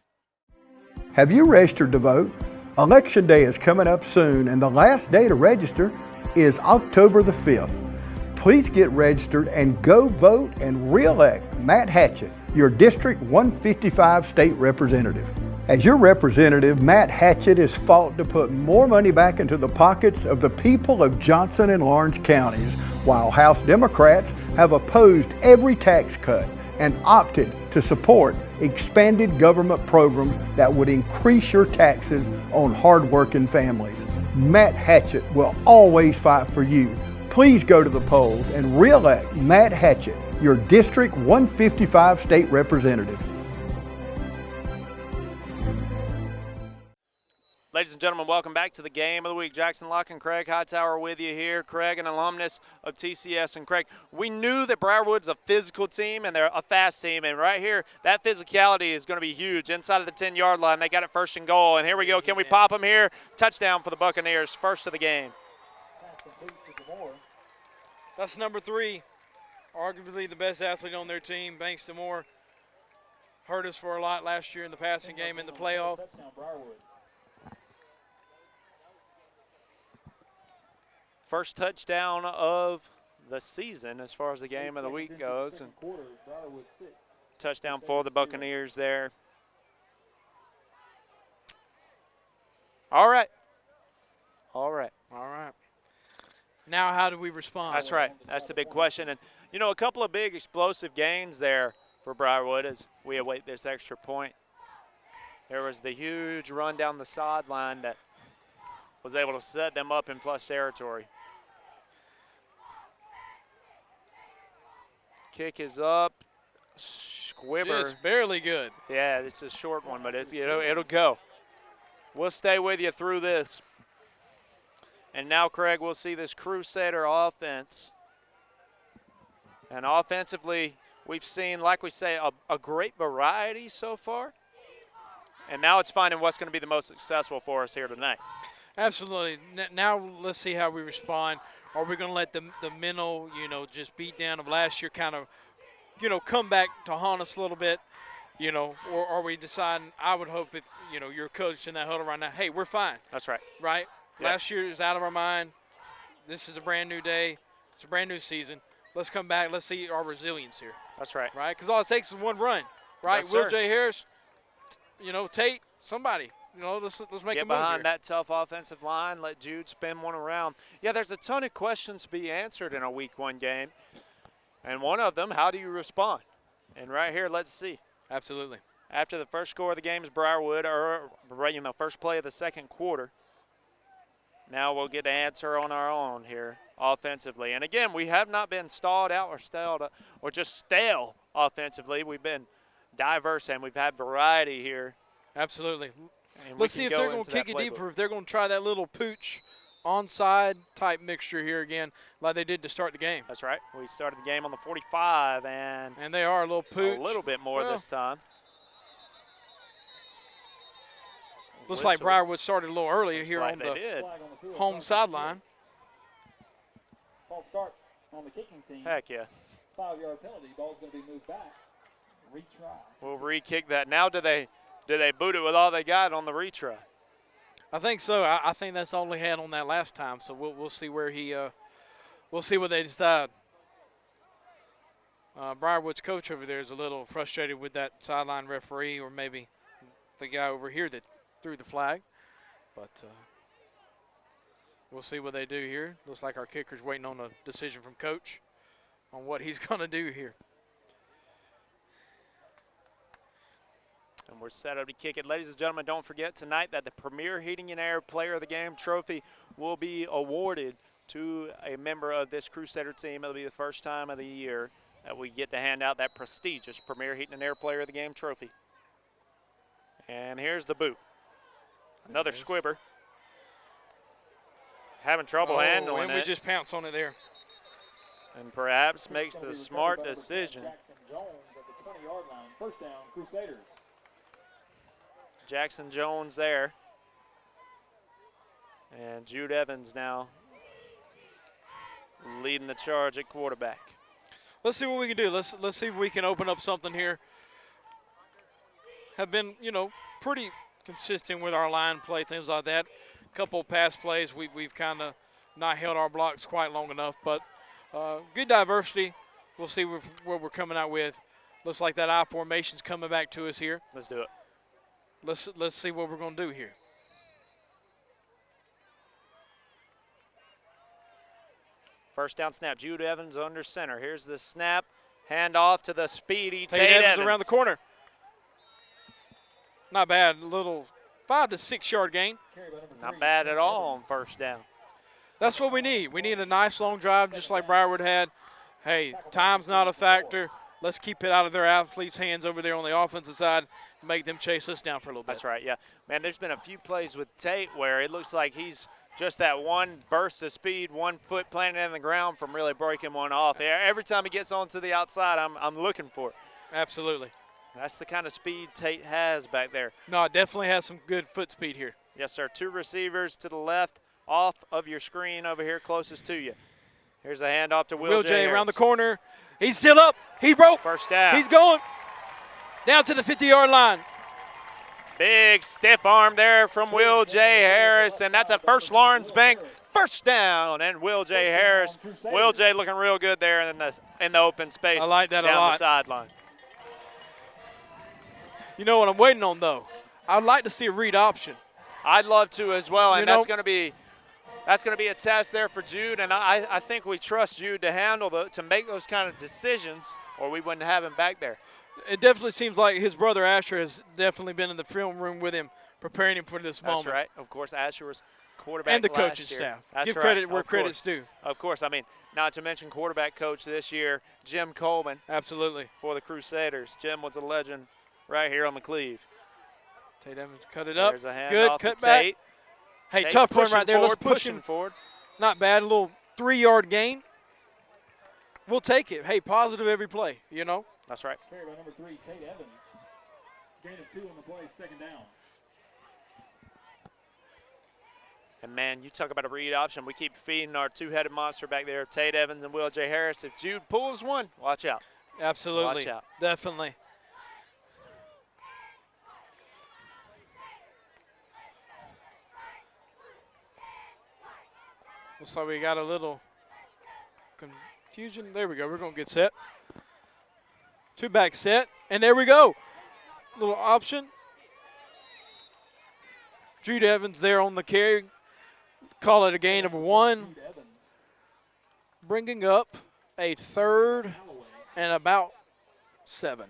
Have you registered to vote? Election Day is coming up soon, and the last day to register is October the 5th. Please get registered and go vote and re-elect Matt Hatchett, your District 155 state representative. As your representative, Matt Hatchett has fought to put more money back into the pockets of the people of Johnson and Lawrence counties, while House Democrats have opposed every tax cut and opted to support expanded government programs that would increase your taxes on hardworking families. Matt Hatchett will always fight for you. Please go to the polls and re-elect Matt Hatchett, your District 155 state representative. Ladies and gentlemen, welcome back to the Game of the Week. Jackson Locke and Craig Hightower with you here. Craig, an alumnus of TCS. And Craig, we knew that Briarwood's a physical team and they're a fast team. And right here, that physicality is going to be huge. Inside of the 10-yard line, they got it 1st and goal. And here we go. Can we pop them here? Touchdown for the Buccaneers, first of the game. That's number 3, arguably the best athlete on their team, Banks DeMore. Hurt us for a lot last year in the passing game in the playoff. First touchdown of the season as far as the Game of the Week goes. And touchdown for the Buccaneers there. All right. Now how do we respond? That's right. That's the big question. And, you know, a couple of big explosive gains there for Briarwood as we await this extra point. There was the huge run down the sideline that was able to set them up in plus territory. Kick is up. Squibber. Just barely good. Yeah, it's a short one, but it'll go. We'll stay with you through this. And now, Craig, we'll see this Crusader offense. And offensively, we've seen, like we say, a great variety so far. And now it's finding what's going to be the most successful for us here tonight. Absolutely. Now let's see how we respond. Are we going to let the mental, just beat down of last year kind of, come back to haunt us a little bit, or are we deciding, I would hope if, you're a coach in that huddle right now, hey, we're fine. That's right. Right? Yep. Last year is out of our mind. This is a brand new day. It's a brand new season. Let's come back. Let's see our resilience here. That's right. Right? Because all it takes is one run. Right? Yes, Will sir. J. Harris, Tate, somebody. Let's make Get a move behind here. that tough offensive line. Let Jude spin one around. Yeah, there's a ton of questions to be answered in a Week 1 game. And one of them, how do you respond? And right here, let's see. Absolutely. After the first score of the game is Briarwood, or first play of the second quarter. Now we'll get to answer on our own here offensively. And again, we have not been stalled out or just stale offensively. We've been diverse and we've had variety here. Absolutely. And let's see if they're going to kick it deeper, if they're going to try that little pooch onside type mixture here again like they did to start the game. That's right. We started the game on the 45 and they are a little pooch. A little bit more this time. Looks like Briarwood started a little earlier here on the home sideline. False start on the kicking team. Heck yeah. 5-yard penalty. Ball's going to be moved back. Retry. We'll re-kick that. Now do they boot it with all they got on the retry? I think so. I think that's all they had on that last time. So we'll see where we'll see what they decide. Briarwood's coach over there is a little frustrated with that sideline referee, or maybe the guy over here that threw the flag. But we'll see what they do here. Looks like our kicker's waiting on a decision from coach on what he's going to do here. And we're set up to kick it. Ladies and gentlemen, don't forget tonight that the Premier Heating and Air Player of the Game trophy will be awarded to a member of this Crusader team. It'll be the first time of the year that we get to hand out that prestigious Premier Heating and Air Player of the Game trophy. And here's the boot. Another squibber. Having trouble handling and it. we just pounce on it there. And perhaps makes the smart decision. Jackson Jones at the 20-yard line. First down, Crusaders. Jackson Jones there. And Jude Evans now leading the charge at quarterback. Let's see what we can do. Let's see if we can open up something here. Have been, pretty consistent with our line play, things like that. A couple pass plays, we've kind of not held our blocks quite long enough, but good diversity. We'll see what we're coming out with. Looks like that I formation's coming back to us here. Let's do it. Let's see what we're going to do here. First down snap. Jude Evans under center. Here's the snap. Hand off to the speedy Tate Evans around the corner. Not bad. A little 5 to 6 yard gain. Not bad at all on first down. That's what we need. We need a nice long drive just like Briarwood had. Hey, time's not a factor. let's keep it out of their athletes' hands over there on the offensive side and make them chase us down for a little bit. That's right, yeah. Man, there's been a few plays with Tate where it looks like he's just that one burst of speed, 1 foot planted in the ground from really breaking one off. Every time he gets onto the outside, I'm looking for it. Absolutely. That's the kind of speed Tate has back there. No, it definitely has some good foot speed here. Yes, sir. 2 receivers to the left off of your screen over here closest to you. Here's a handoff to Will J. Around the corner. He's still up. He broke. First down. He's going down to the 50-yard line. Big stiff arm there from Will J. Harris, and that's a First Lawrence Bank first down. And Will J. Harris, Will J. looking real good there in the open space. I like that a down lot. the sideline. You know what I'm waiting on, though? I'd like to see a read option. I'd love to as well, and that's going to be a test there for Jude, and I think we trust Jude to make those kind of decisions, or we wouldn't have him back there. It definitely seems like his brother Asher has definitely been in the film room with him, preparing him for this moment. That's right. Of course, Asher was quarterback and the last coaching year. staff. That's Give right. credit where Of credit's course. due. Of course. I mean, not to mention quarterback coach this year, Jim Coleman. Absolutely. For the Crusaders. Jim was a legend right here on the Cleve. Tate Evans cut it up. There's a hand Good off cut to back. Tate. Hey, Tate tough run pushing right there. Forward, Let's push pushing him forward. Not bad. A little 3-yard gain. We'll take it. Hey, positive every play, you know. That's right. Carry by number 3, Tate Evans. Gain of 2 on the play, second down. And, man, you talk about a read option. We keep feeding our two-headed monster back there, Tate Evans and Will J. Harris. If Jude pulls one, watch out. Absolutely. Watch out. Definitely. Looks like we got a little confusion. There we go. We're going to get set. 2-back set. And there we go. Little option. Jude Evans there on the carry. Call it a gain of 1. Bringing up a 3rd and about 7.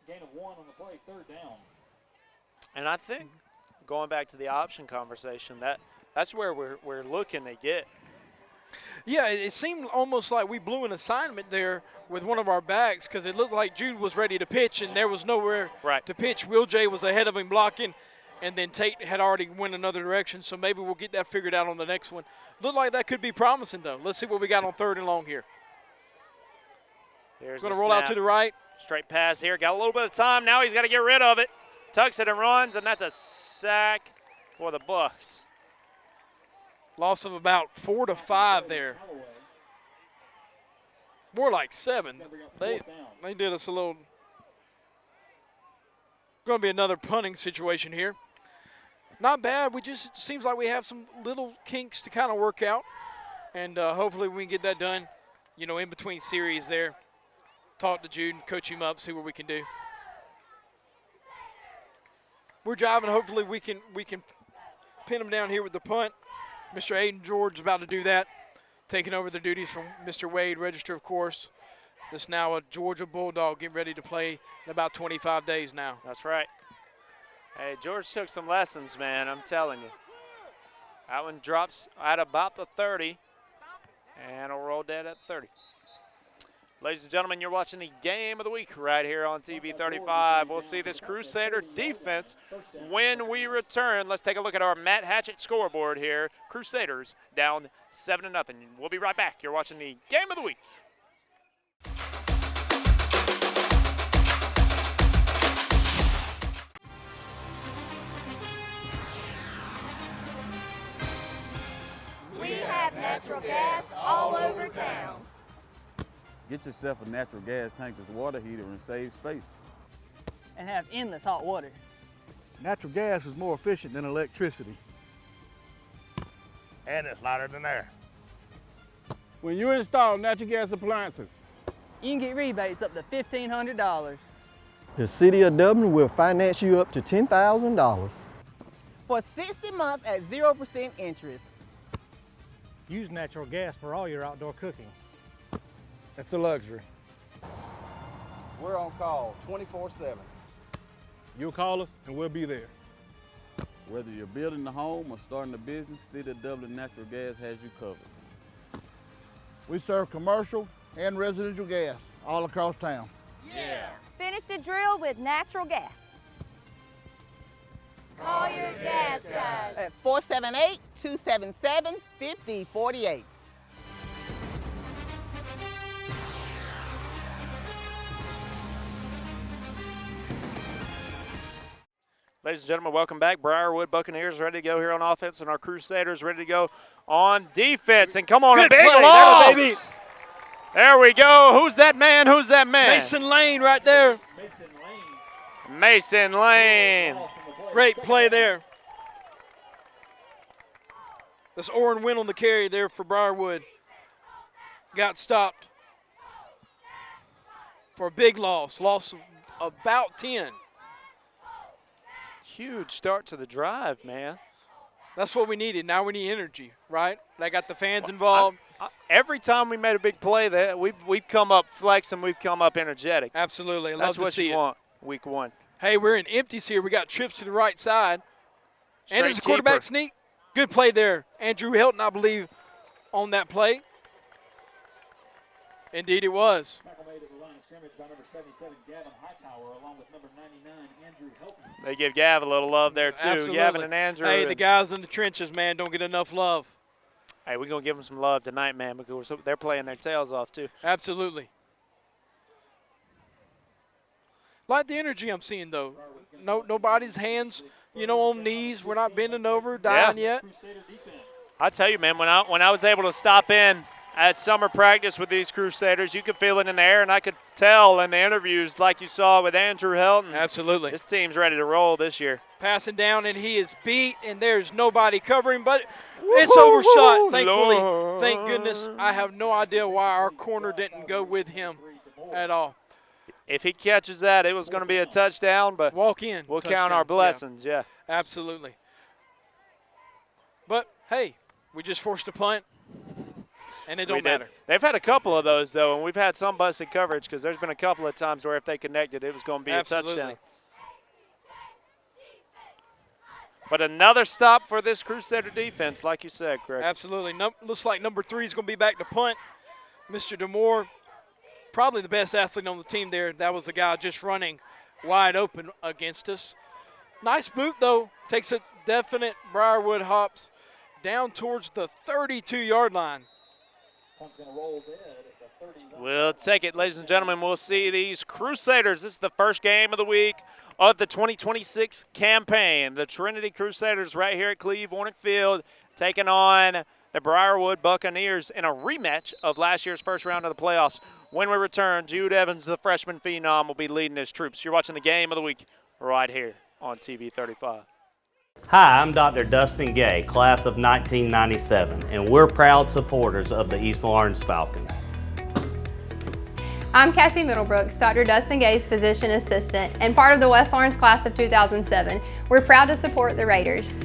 Gain of 1 on the play, 3rd down. And I think, going back to the option conversation, that's where we're looking to get. Yeah, it seemed almost like we blew an assignment there with one of our backs because it looked like Jude was ready to pitch and there was nowhere to pitch. Will J was ahead of him blocking, and then Tate had already went another direction, so maybe we'll get that figured out on the next one. Looked like that could be promising, though. Let's see what we got on 3rd and long here. There's going to roll out to the right. Straight pass here. Got a little bit of time. Now he's got to get rid of it. Tucks it and runs, and that's a sack for the Bucks. Loss of about 4 to 5 there. More like 7. They did us a little. Going to be another punting situation here. Not bad. It seems like we have some little kinks to kind of work out, and hopefully we can get that done. You know, in between series there. Talk to Jude and coach him up, see what we can do. We're driving. Hopefully we can pin him down here with the punt. Mr. Aiden George is about to do that, taking over the duties from Mr. Wade Register, of course. This now a Georgia Bulldog getting ready to play in about 25 days now. That's right. Hey, George took some lessons, man, I'm telling you. That one drops at about the 30, and it'll roll dead at 30. Ladies and gentlemen, you're watching the game of the week right here on TV 35. We'll see this Crusader defense when we return. Let's take a look at our Matt Hatchett scoreboard here. Crusaders down 7-0. We'll be right back. You're watching the game of the week. We have natural gas all over town. Get yourself a natural gas tanker's water heater and save space. And have endless hot water. Natural gas is more efficient than electricity. And it's lighter than air. When you install natural gas appliances, you can get rebates up to $1,500. The City of Dublin will finance you up to $10,000. For 60 months at 0% interest. Use natural gas for all your outdoor cooking. It's a luxury. We're on call 24/7. You'll call us and we'll be there. Whether you're building a home or starting a business, City of Dublin Natural Gas has you covered. We serve commercial, and residential gas all across town. Finish the drill with natural gas. Call your gas guys. At 478-277-5048. Ladies and gentlemen, welcome back. Briarwood Buccaneers ready to go here on offense, and our Crusaders ready to go on defense. And come on, a big loss. Baby. There we go. Who's that man? Who's that man? Mason Lane right there. Mason Lane. Great play there. This Oren went on the carry there for Briarwood. Got stopped for a big loss. Loss of about 10. Huge start to the drive, man. That's what we needed. Now we need energy, right? They got the fans involved. Every time we made a big play, that we've come up flexing, we've come up energetic. Absolutely. That's Love what to see you it. want week one. Hey, we're in empties here. We got trips to the right side. And it's a Straight quarterback keeper. sneak. Good play there. Andrew Hilton, I believe, on that play. Indeed it was. Tackle made at the line of scrimmage by number 77, Gavin Hightower, along with number 99, Andrew Hilton. They give Gav a little love there, too. Absolutely. Gavin and Andrew. Hey, the guys in the trenches, man, don't get enough love. Hey, we're going to give them some love tonight, man, because they're playing their tails off, too. Absolutely. Like the energy I'm seeing, though. Nobody's hands, on knees. We're not bending over, dying yet. I tell you, man, when I was able to stop in at summer practice with these Crusaders, you could feel it in the air, and I could tell in the interviews like you saw with Andrew Hilton. Absolutely. This team's ready to roll this year. Passing down, and he is beat, and there's nobody covering, but it's overshot, thankfully. Lord. Thank goodness. I have no idea why our corner didn't go with him at all. If he catches that, it was going to be a touchdown, but walk in. We'll touchdown. count our blessings, yeah. Absolutely. But, hey, we just forced a punt, and it don't matter. They've had a couple of those, though, and we've had some busted coverage because there's been a couple of times where if they connected, it was going to be a touchdown. But another stop for this Crusader defense, like you said, Craig. Absolutely. Looks like number 3 is going to be back to punt. Mr. DeMoore, probably the best athlete on the team there. That was the guy just running wide open against us. Nice boot, though. Takes a definite Briarwood hops down towards the 32-yard line. We'll take it, ladies and gentlemen. We'll see these Crusaders. This is the first game of the week of the 2026 campaign. The Trinity Crusaders right here at Cleve Warnick Field taking on the Briarwood Buccaneers in a rematch of last year's first round of the playoffs. When we return, Jude Evans, the freshman phenom, will be leading his troops. You're watching the game of the week right here on TV 35. Hi, I'm Dr. Dustin Gay, class of 1997, and we're proud supporters of the East Lawrence Falcons. I'm Cassie Middlebrooks, Dr. Dustin Gay's physician assistant, and part of the West Lawrence class of 2007. We're proud to support the Raiders.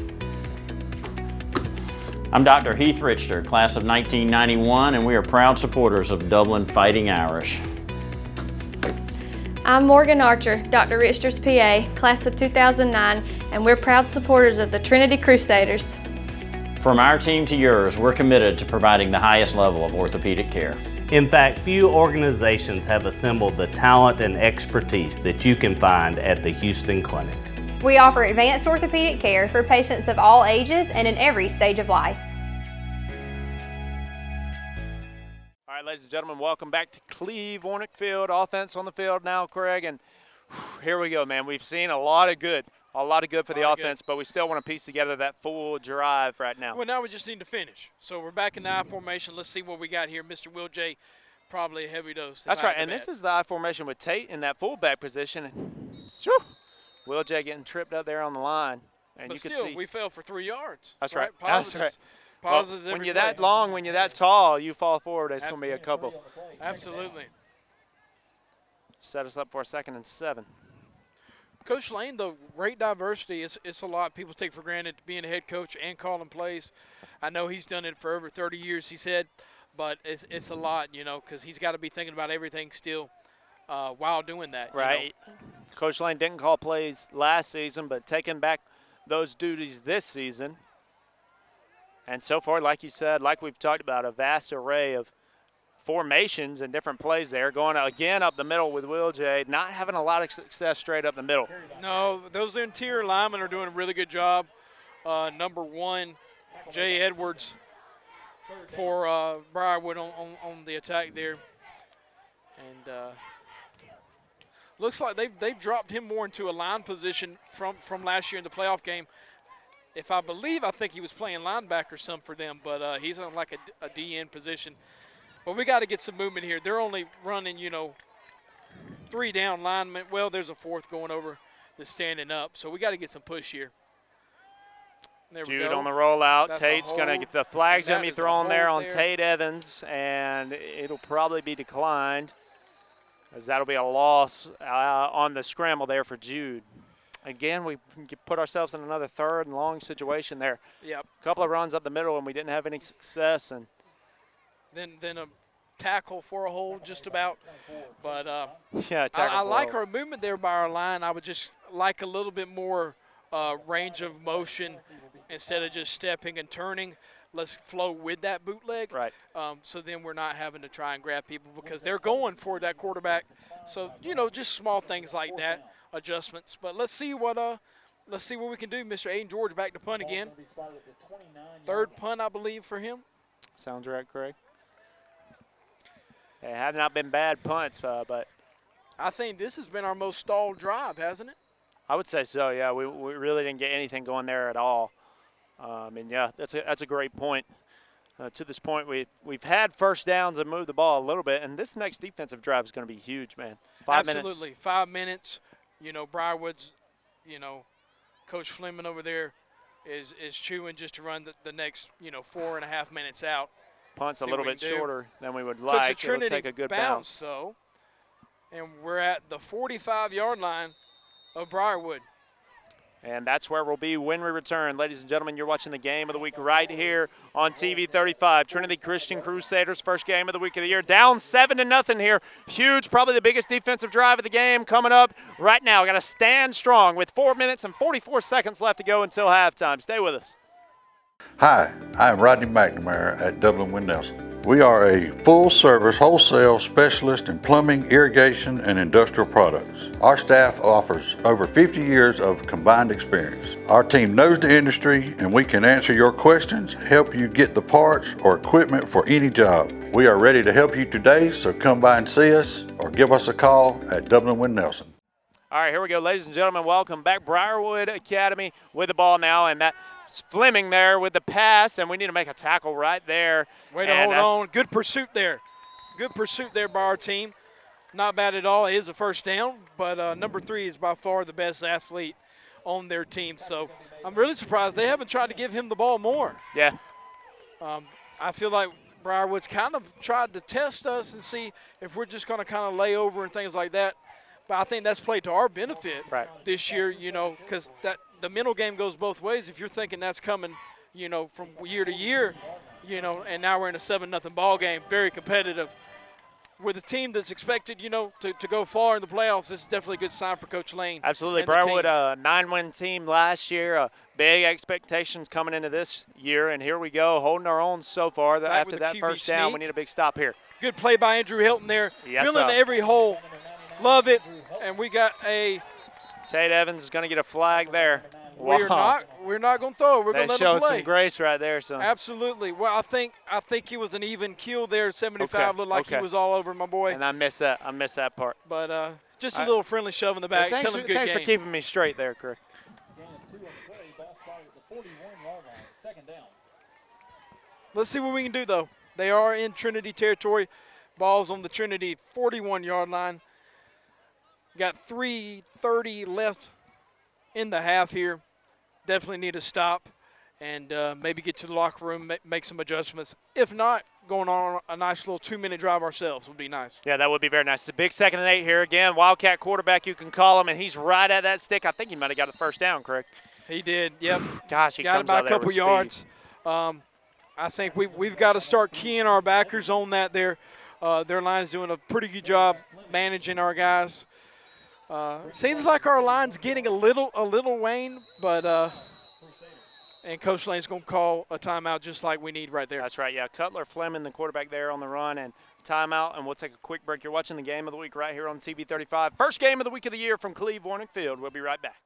I'm Dr. Heath Richter, class of 1991, and we are proud supporters of Dublin Fighting Irish. I'm Morgan Archer, Dr. Richter's PA, class of 2009, and we're proud supporters of the Trinity Crusaders. From our team to yours, we're committed to providing the highest level of orthopedic care. In fact, few organizations have assembled the talent and expertise that you can find at the Houston Clinic. We offer advanced orthopedic care for patients of all ages and in every stage of life. All right, ladies and gentlemen, welcome back to Cleve Warnick Field. Offense on the field now, Craig, and here we go, man. We've seen a lot of good for the offense, but we still want to piece together that full drive right now. Well, now we just need to finish. So we're back in the I formation. Let's see what we got here. Mr. Will J, probably a heavy dose. That's right, and this is the I formation with Tate in that fullback position. Will J getting tripped up there on the line. And but you still, can see. we fell for 3 yards. That's right. Positives. That's right. Positives when every you're play. that long, when you're that tall, you fall forward. It's going to be a couple. Absolutely. Set us up for a 2nd and 7. Coach Lane, though, great diversity. It's a lot people take for granted being a head coach and calling plays. I know he's done it for over 30 years, he said, but it's a lot, because he's got to be thinking about everything still while doing that. Right. Coach Lane didn't call plays last season, but taking back those duties this season. And so far, like you said, like we've talked about, a vast array of formations and different plays there. Going again up the middle with Will J. Not having a lot of success straight up the middle. No, those interior linemen are doing a really good job. Number 1, Jay Edwards for Briarwood on the attack there. And looks like they've dropped him more into a line position from last year in the playoff game. I think he was playing linebacker some for them, but he's on like a DN position. But we got to get some movement here. They're only running, 3 down linemen. Well, there's a 4th going over that's standing up. So we got to get some push here. There we Jude go. on the rollout. That's Tate's going to get the flag's going to be thrown there on Tate Evans, and it'll probably be declined, as that'll be a loss on the scramble there for Jude. Again, we put ourselves in another 3rd and long situation there. Yep. A couple of runs up the middle, and we didn't have any success. And then a tackle for a hold just about. But yeah, I like our movement there by our line. I would just like a little bit more range of motion instead of just stepping and turning. Let's flow with that bootleg. Right. So then we're not having to try and grab people because they're going for that quarterback. So, just small things like that, adjustments. But let's see what we can do. Mr. Aiden George back to punt again. 3rd punt, I believe, for him. Sounds right, Craig. They have not been bad punts, but I think this has been our most stalled drive, hasn't it? I would say so. Yeah, we really didn't get anything going there at all. And yeah, that's a great point. To this point, we've had first downs and moved the ball a little bit, and this next defensive drive is going to be huge, man. 5 minutes. Absolutely, 5 minutes. Briarwood's, Coach Fleming over there is chewing just to run the next 4.5 minutes out. Punt's a little bit shorter than we would Took like. a Trinity It'll take a good bounce, though, and we're at the 45-yard line of Briarwood. And that's where we'll be when we return. Ladies and gentlemen, you're watching the game of the week right here on TV 35. Trinity Christian Crusaders, first game of the week of the year. Down 7-0 here. Huge, probably the biggest defensive drive of the game coming up right now. Got to stand strong with 4 minutes and 44 seconds left to go until halftime. Stay with us. Hi, I'm Rodney McNamara at Dublin Wind Nelson. We are a full-service wholesale specialist in plumbing, irrigation, and industrial products. Our staff offers over 50 years of combined experience. Our team knows the industry, and we can answer your questions, help you get the parts or equipment for any job. We are ready to help you today, so come by and see us or give us a call at Dublin Wind Nelson. All right, here we go, ladies and gentlemen. Welcome back. Briarwood Academy with the ball now, and that's Fleming there with the pass, and we need to make a tackle right there. Way to hold on. Good pursuit there. Good pursuit there by our team. Not bad at all. It is a first down, but number 3 is by far the best athlete on their team. So I'm really surprised they haven't tried to give him the ball more. Yeah. I feel like Briarwood's kind of tried to test us and see if we're just going to kind of lay over and things like that. But I think that's played to our benefit this year, because the mental game goes both ways. If you're thinking that's coming, from year to year, and now we're in a 7-0 ball game, very competitive. With a team that's expected, to go far in the playoffs, this is definitely a good sign for Coach Lane. Absolutely. Briarwood, a 9-win team last year, big expectations coming into this year, and here we go, holding our own so far. After that first down, we need a big stop here. Good play by Andrew Hilton there. Yes, filling every hole. Love it. And we got a Tate Evans is going to get a flag there. Wow. We're not going to throw it. We're going to let him play. Showed some grace right there. So absolutely. Well, I think he was an even kill there. 75 looked like he was all over my boy. And I missed that part. But just a little friendly shove in the back. Tell him good thanks game. for keeping me straight there, Kirk. Let's see what we can do, though. They are in Trinity territory. Ball's on the Trinity 41-yard line. Got 3:30 left in the half here. Definitely need to stop and maybe get to the locker room, make some adjustments. If not, going on a nice little 2-minute drive ourselves would be nice. Yeah, that would be very nice. It's a big 2nd and 8 here. Again, Wildcat quarterback, you can call him, and he's right at that stick. I think he might have got the first down, correct? He did, yep. Gosh, he got comes him by out a couple yards. I think we've got to start keying our backers on that there. Their line's doing a pretty good job managing our guys. Seems like our line's getting a little wane, but And Coach Lane's going to call a timeout just like we need right there. That's right, yeah. Cutler Fleming, the quarterback there on the run, and timeout, and we'll take a quick break. You're watching the game of the week right here on TV 35. First game of the week of the year from Cleve-Warnick Field. We'll be right back.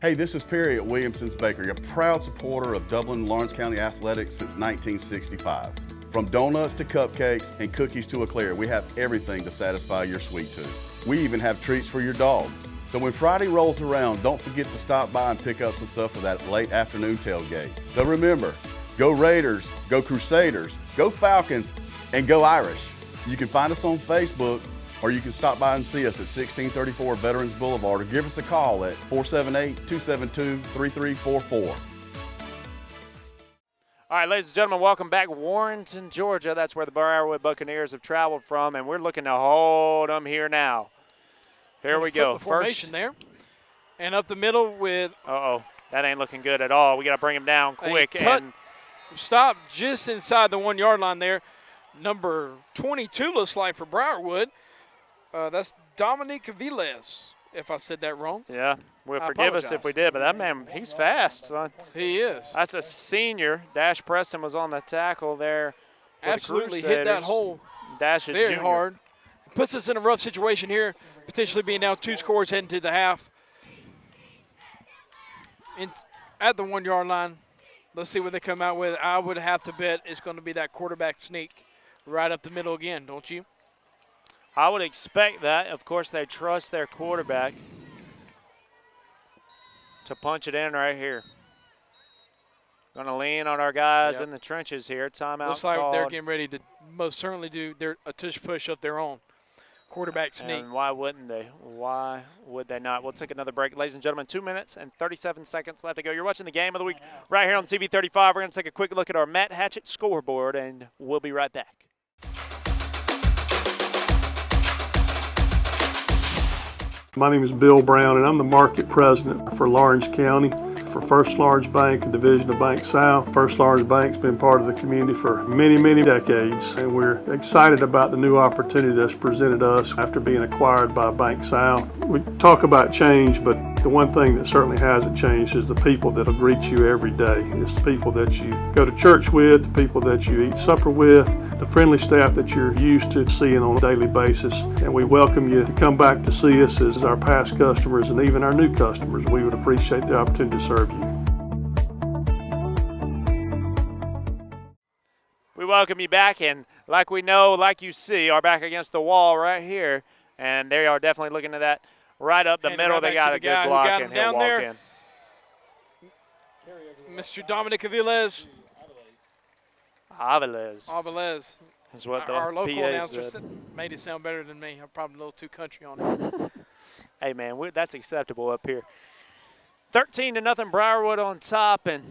Hey, this is Perry at Williamson's Bakery, a proud supporter of Dublin and Lawrence County athletics since 1965. From donuts to cupcakes and cookies to eclair, we have everything to satisfy your sweet tooth. We even have treats for your dogs. So when Friday rolls around, don't forget to stop by and pick up some stuff for that late afternoon tailgate. So remember, go Raiders, go Crusaders, go Falcons, and go Irish. You can find us on Facebook, or you can stop by and see us at 1634 Veterans Boulevard, or give us a call at 478-272-3344. All right, ladies and gentlemen, welcome back. Warrenton, Georgia. That's where the Briarwood Buccaneers have traveled from, and we're looking to hold them here now. Here we go. The formation there. And up the middle with that ain't looking good at all. We got to bring him down quick. And stop just inside the 1 yard line there. Number 22 looks like for Briarwood. That's Dominic Aviles, if I said that wrong. Yeah, well, forgive us if we did, but that man, he's fast, son. He is. That's a senior. Dash Preston was on the tackle there. Absolutely hit that hole Dash is very junior. hard. Puts us in a rough situation here, potentially being down 2 scores heading to the half. At the 1 yard line, let's see what they come out with. I would have to bet it's going to be that quarterback sneak right up the middle again, don't you? I would expect that. Of course, they trust their quarterback to punch it in right here. Going to lean on our guys in the trenches here. Timeout looks like called. they're getting ready to most certainly do a tush push of their own. Quarterback sneak. And why wouldn't they? Why would they not? We'll take another break. Ladies and gentlemen, 2 minutes and 37 seconds left to go. You're watching the game of the week right here on TV 35. We're going to take a quick look at our Matt Hatchett scoreboard, and we'll be right back. My name is Bill Brown, and I'm the market president for Lawrence County for First Lawrence Bank, a division of Bank South. First Lawrence Bank's been part of the community for many, many decades, and we're excited about the new opportunity that's presented us after being acquired by Bank South. We talk about change, but the one thing that certainly hasn't changed is the people that'll greet you every day. It's the people that you go to church with, the people that you eat supper with, the friendly staff that you're used to seeing on a daily basis. And we welcome you to come back to see us as our past customers and even our new customers. We would appreciate the opportunity to serve you. We welcome you back, and like we know, like you see, are back against the wall right here, and they are definitely looking at that right up the middle. They got a good block, and he'll walk in. Mr. Dominic Aviles. Aviles is what the our local PA announcer said. Made it sound better than me. I'm probably a little too country on it. Hey, man, that's acceptable up here. 13-0 Briarwood on top, and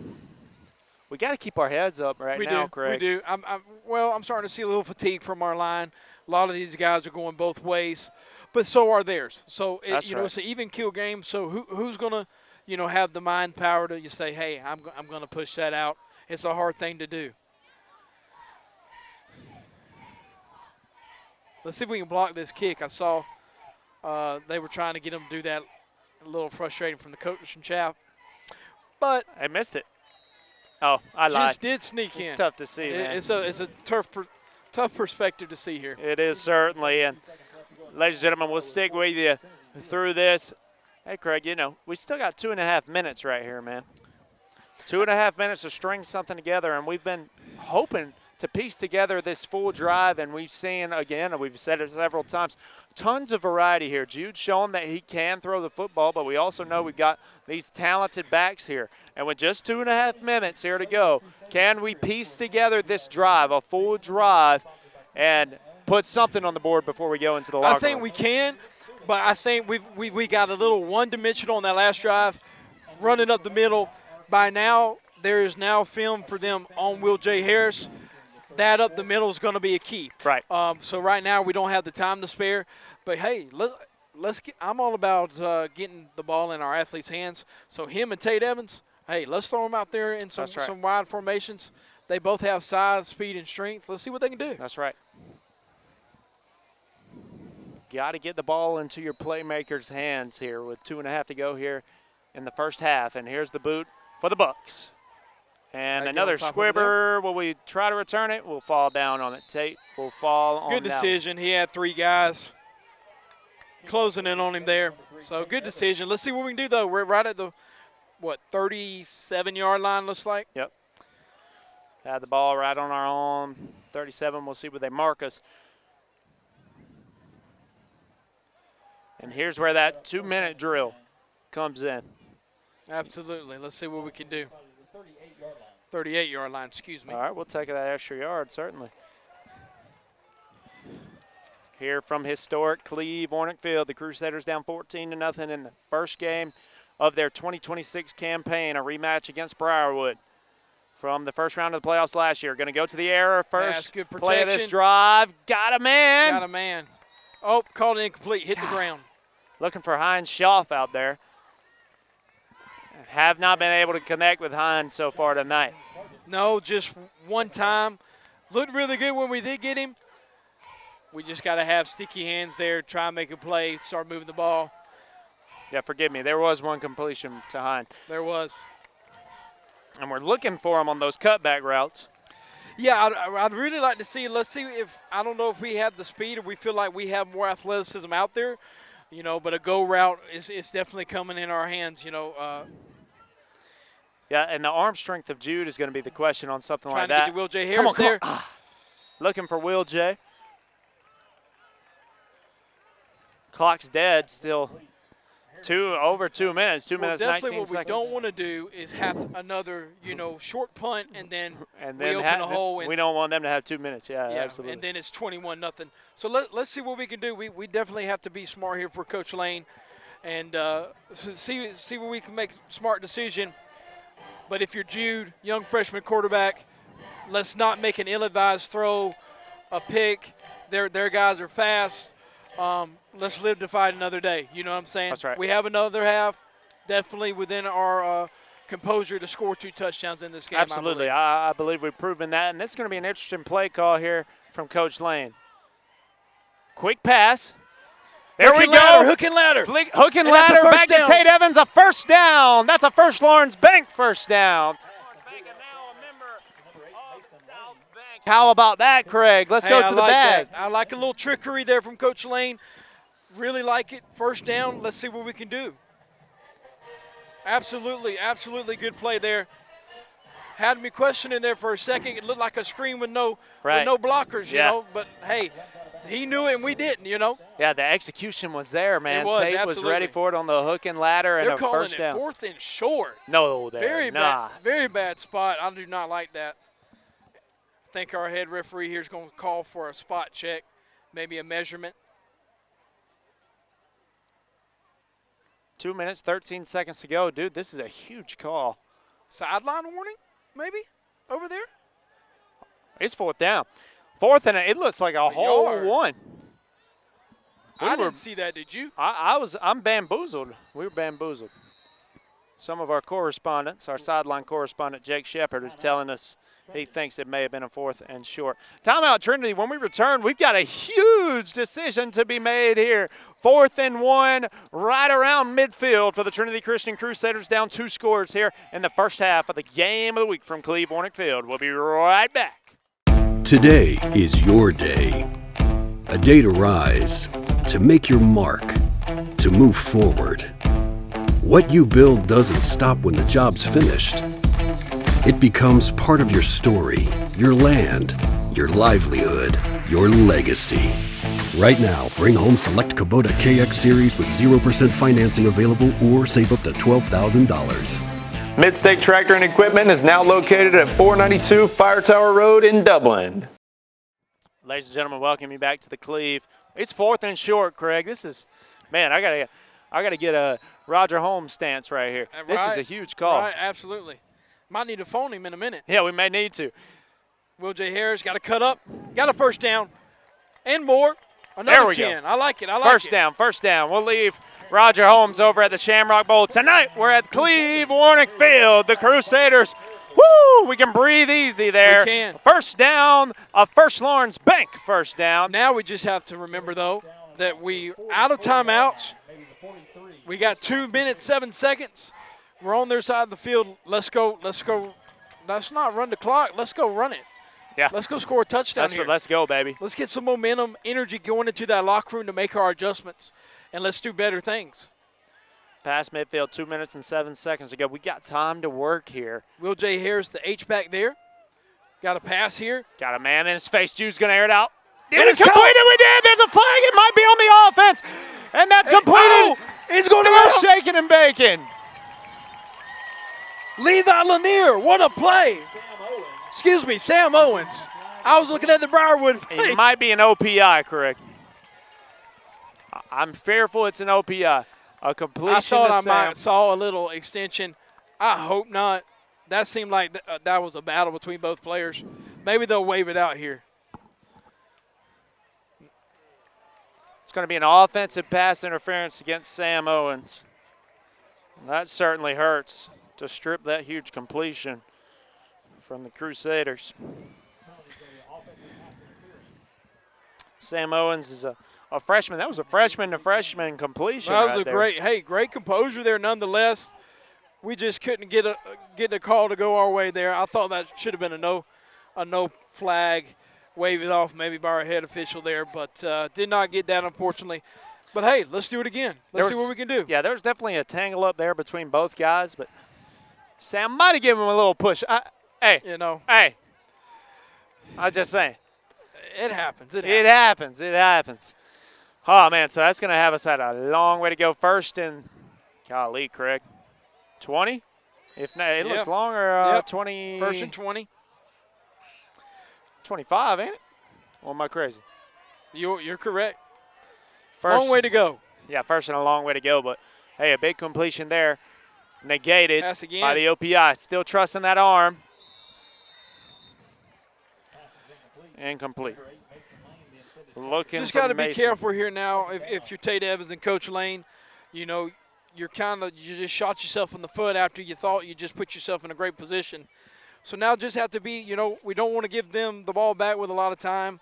we got to keep our heads up now, Craig. We do. I'm starting to see a little fatigue from our line. A lot of these guys are going both ways, but so are theirs. So it's an even kill game. So who's going to, have the mind power to say, hey, I'm going to push that out. It's a hard thing to do. Let's see if we can block this kick. I saw they were trying to get him to do that. A little frustrating from the coaching staff, but I missed it. Oh, I lied. Just did sneak in. It's tough to see, man. It's a tough perspective to see here. It is certainly, and ladies and gentlemen, we'll stick with you through this. Hey, Craig, we still got 2.5 minutes right here, man. 2.5 minutes to string something together, and we've been hoping to piece together this full drive, and we've seen, again, we've said it several times, tons of variety here. Jude's shown that he can throw the football, but we also know we've got these talented backs here. And with just 2.5 minutes here to go, can we piece together this drive, a full drive, and put something on the board before we go into the locker room? I think we can, but I think we got a little one-dimensional on that last drive, running up the middle. By now, there is now film for them on Will J. Harris. That up the middle is going to be a key. Right. So right now we don't have the time to spare. But, hey, let's get – I'm all about getting the ball in our athletes' hands. So him and Tate Evans, hey, let's throw them out there in some wide formations. They both have size, speed, and strength. Let's see what they can do. That's right. Got to get the ball into your playmakers' hands here with 2.5 to go here in the first half. And here's the boot for the Bucks. And Gotta get another on top of it squibber. Will we try to return it? We'll fall down on it. Tate will fall on Good that. decision. He had 3 guys closing in on him there. So good decision. Let's see what we can do, though. We're right at the, 37-yard line, looks like? Yep. Had the ball right on our own 37. We'll see where they mark us. And here's where that 2-minute drill comes in. Absolutely. Let's see what we can do. 38-yard line, excuse me. All right, we'll take that extra yard, certainly. Here from historic Cleve Warnick Field, the Crusaders down 14-0 in the first game of their 2026 campaign, a rematch against Briarwood from the first round of the playoffs last year. Going to go to the air first. Good play of this protection. drive. Got a man. Got a man. Oh, called it incomplete. Hit the ground. Looking for Hines Schaff out there. Have not been able to connect with Hines so far tonight. No, just one time. Looked really good when we did get him. We just got to have sticky hands there, try and make a play, start moving the ball. Yeah, forgive me. There was one completion to Hines. There was. And we're looking for him on those cutback routes. Yeah, I'd really like to see. Let's see if – I don't know if we have the speed or we feel like we have more athleticism out there, but a go route is definitely coming in our hands, Yeah, and the arm strength of Jude is going to be the question on something like Trying that. to get to Will J. Harris there. Come on. Looking for Will J. Clock's dead still. Over 2 minutes, 2 minutes, 19 definitely what seconds. we don't want to do is have another, short punt and then And we then open a hole. we don't want them to have 2 minutes. Yeah, absolutely. And then it's 21-0. So let's see what we can do. We definitely have to be smart here for Coach Lane and see where we can make a smart decision. But if you're Jude, young freshman quarterback, let's not make an ill-advised throw, a pick. Their guys are fast. Let's live to fight another day. You know what I'm saying? That's right. We have another half, definitely within our composure to score 2 touchdowns in this game. Absolutely. I believe we've proven that. And this is going to be an interesting play call here from Coach Lane. Quick pass. There we go. Hook and ladder. Hook and ladder. Back to Tate Evans. A first down. That's a First Lawrence Bank first down. How about that, Craig? Let's go to the bag. I like a little trickery there from Coach Lane. Really like it. First down. Let's see what we can do. Absolutely, absolutely good play there. Had me questioning there for a second. It looked like a screen with no blockers, you know. But, hey, he knew it and we didn't, Yeah, the execution was there, man. It was, Tate was ready for it on the hook and ladder and They're a calling first it down. 4th and short. No, they're not. Very bad spot. I do not like that. I think our head referee here is going to call for a spot check, maybe a measurement. 2 minutes, 13 seconds to go. Dude, this is a huge call. Sideline warning, maybe, over there? It's 4th down. 4th and it looks like a whole one. I didn't see that, did you? I'm bamboozled. We were bamboozled. Some of our correspondents, our sideline correspondent, Jake Shepard, is telling us he thinks it may have been a 4th and short. Timeout, Trinity. When we return, we've got a huge decision to be made here. 4th and 1, right around midfield for the Trinity Christian Crusaders, down 2 scores here in the first half of the game of the week from Cleve Warnick Field. We'll be right back. Today is your day. A day to rise, to make your mark, to move forward. What you build doesn't stop when the job's finished. It becomes part of your story, your land, your livelihood, your legacy. Right now, bring home select Kubota KX Series with 0% financing available or save up to $12,000. Midstate Tractor and Equipment is now located at 492 Fire Tower Road in Dublin. Ladies and gentlemen, welcome you back to the Cleve. It's 4th and short, Craig. This is, man, I gotta get a Roger Holmes stance right here. This is a huge call. Right, absolutely. Might need to phone him in a minute. Yeah, we may need to. Will J. Harris got to cut up, got a first down, and more. Another There we 10. go. I like it. First down. We'll leave Roger Holmes over at the Shamrock Bowl. Tonight, we're at Cleve Warnick Field. The Crusaders, woo, we can breathe easy there. We can. First down, a First Lawrence Bank first down. Now we just have to remember, though, that we out of timeouts. We got 2 minutes, 7 seconds. We're on their side of the field. Let's go let's not run the clock. Let's go run it. Yeah. Let's go score a touchdown here. Let's go, baby. Let's get some momentum, energy going into that locker room to make our adjustments, and let's do better things. Past midfield, 2 minutes and 7 seconds to go. We got time to work here. Will J. Harris, the H-back there. Got a pass here. Got a man in his face. Jude's going to air it out. And it's completed. We did. There's a flag. It might be on the offense. And that's completed. Oh, it's going to go. Shaking and baking. Levi Lanier. What a play. Excuse me, Sam Owens. I was looking at the Briarwood play. It might be an OPI, correct? I'm fearful it's an OPI. A completion. I thought I might saw a little extension. I hope not. That seemed like that was a battle between both players. Maybe they'll wave it out here. It's going to be an offensive pass interference against Sam Owens. That certainly hurts to strip that huge completion from the Crusaders. Sam Owens is a freshman. That was a freshman-to-freshman completion. That was right great composure there nonetheless. We just couldn't get the call to go our way there. I thought that should have been a no flag, wave it off maybe by our head official there, but did not get that unfortunately. But hey, let's do it again. Let's see what we can do. Yeah, there was definitely a tangle up there between both guys, but Sam might have given him a little push. Hey, I was just saying. It happens. It happens. Oh, man, so that's going to have us at a long way to go. First and, golly, Craig, 20? If not, it looks longer, 20. First and 20. 25, ain't it? Or am I crazy? You're correct. Long way to go. Yeah, first and a long way to go. But, hey, a big completion there. Negated by the OPI. Still trusting that arm. Incomplete. Looking just got to be careful here now. If you're Tate Evans and Coach Lane, you just shot yourself in the foot after you thought you just put yourself in a great position. So now just have to be, we don't want to give them the ball back with a lot of time.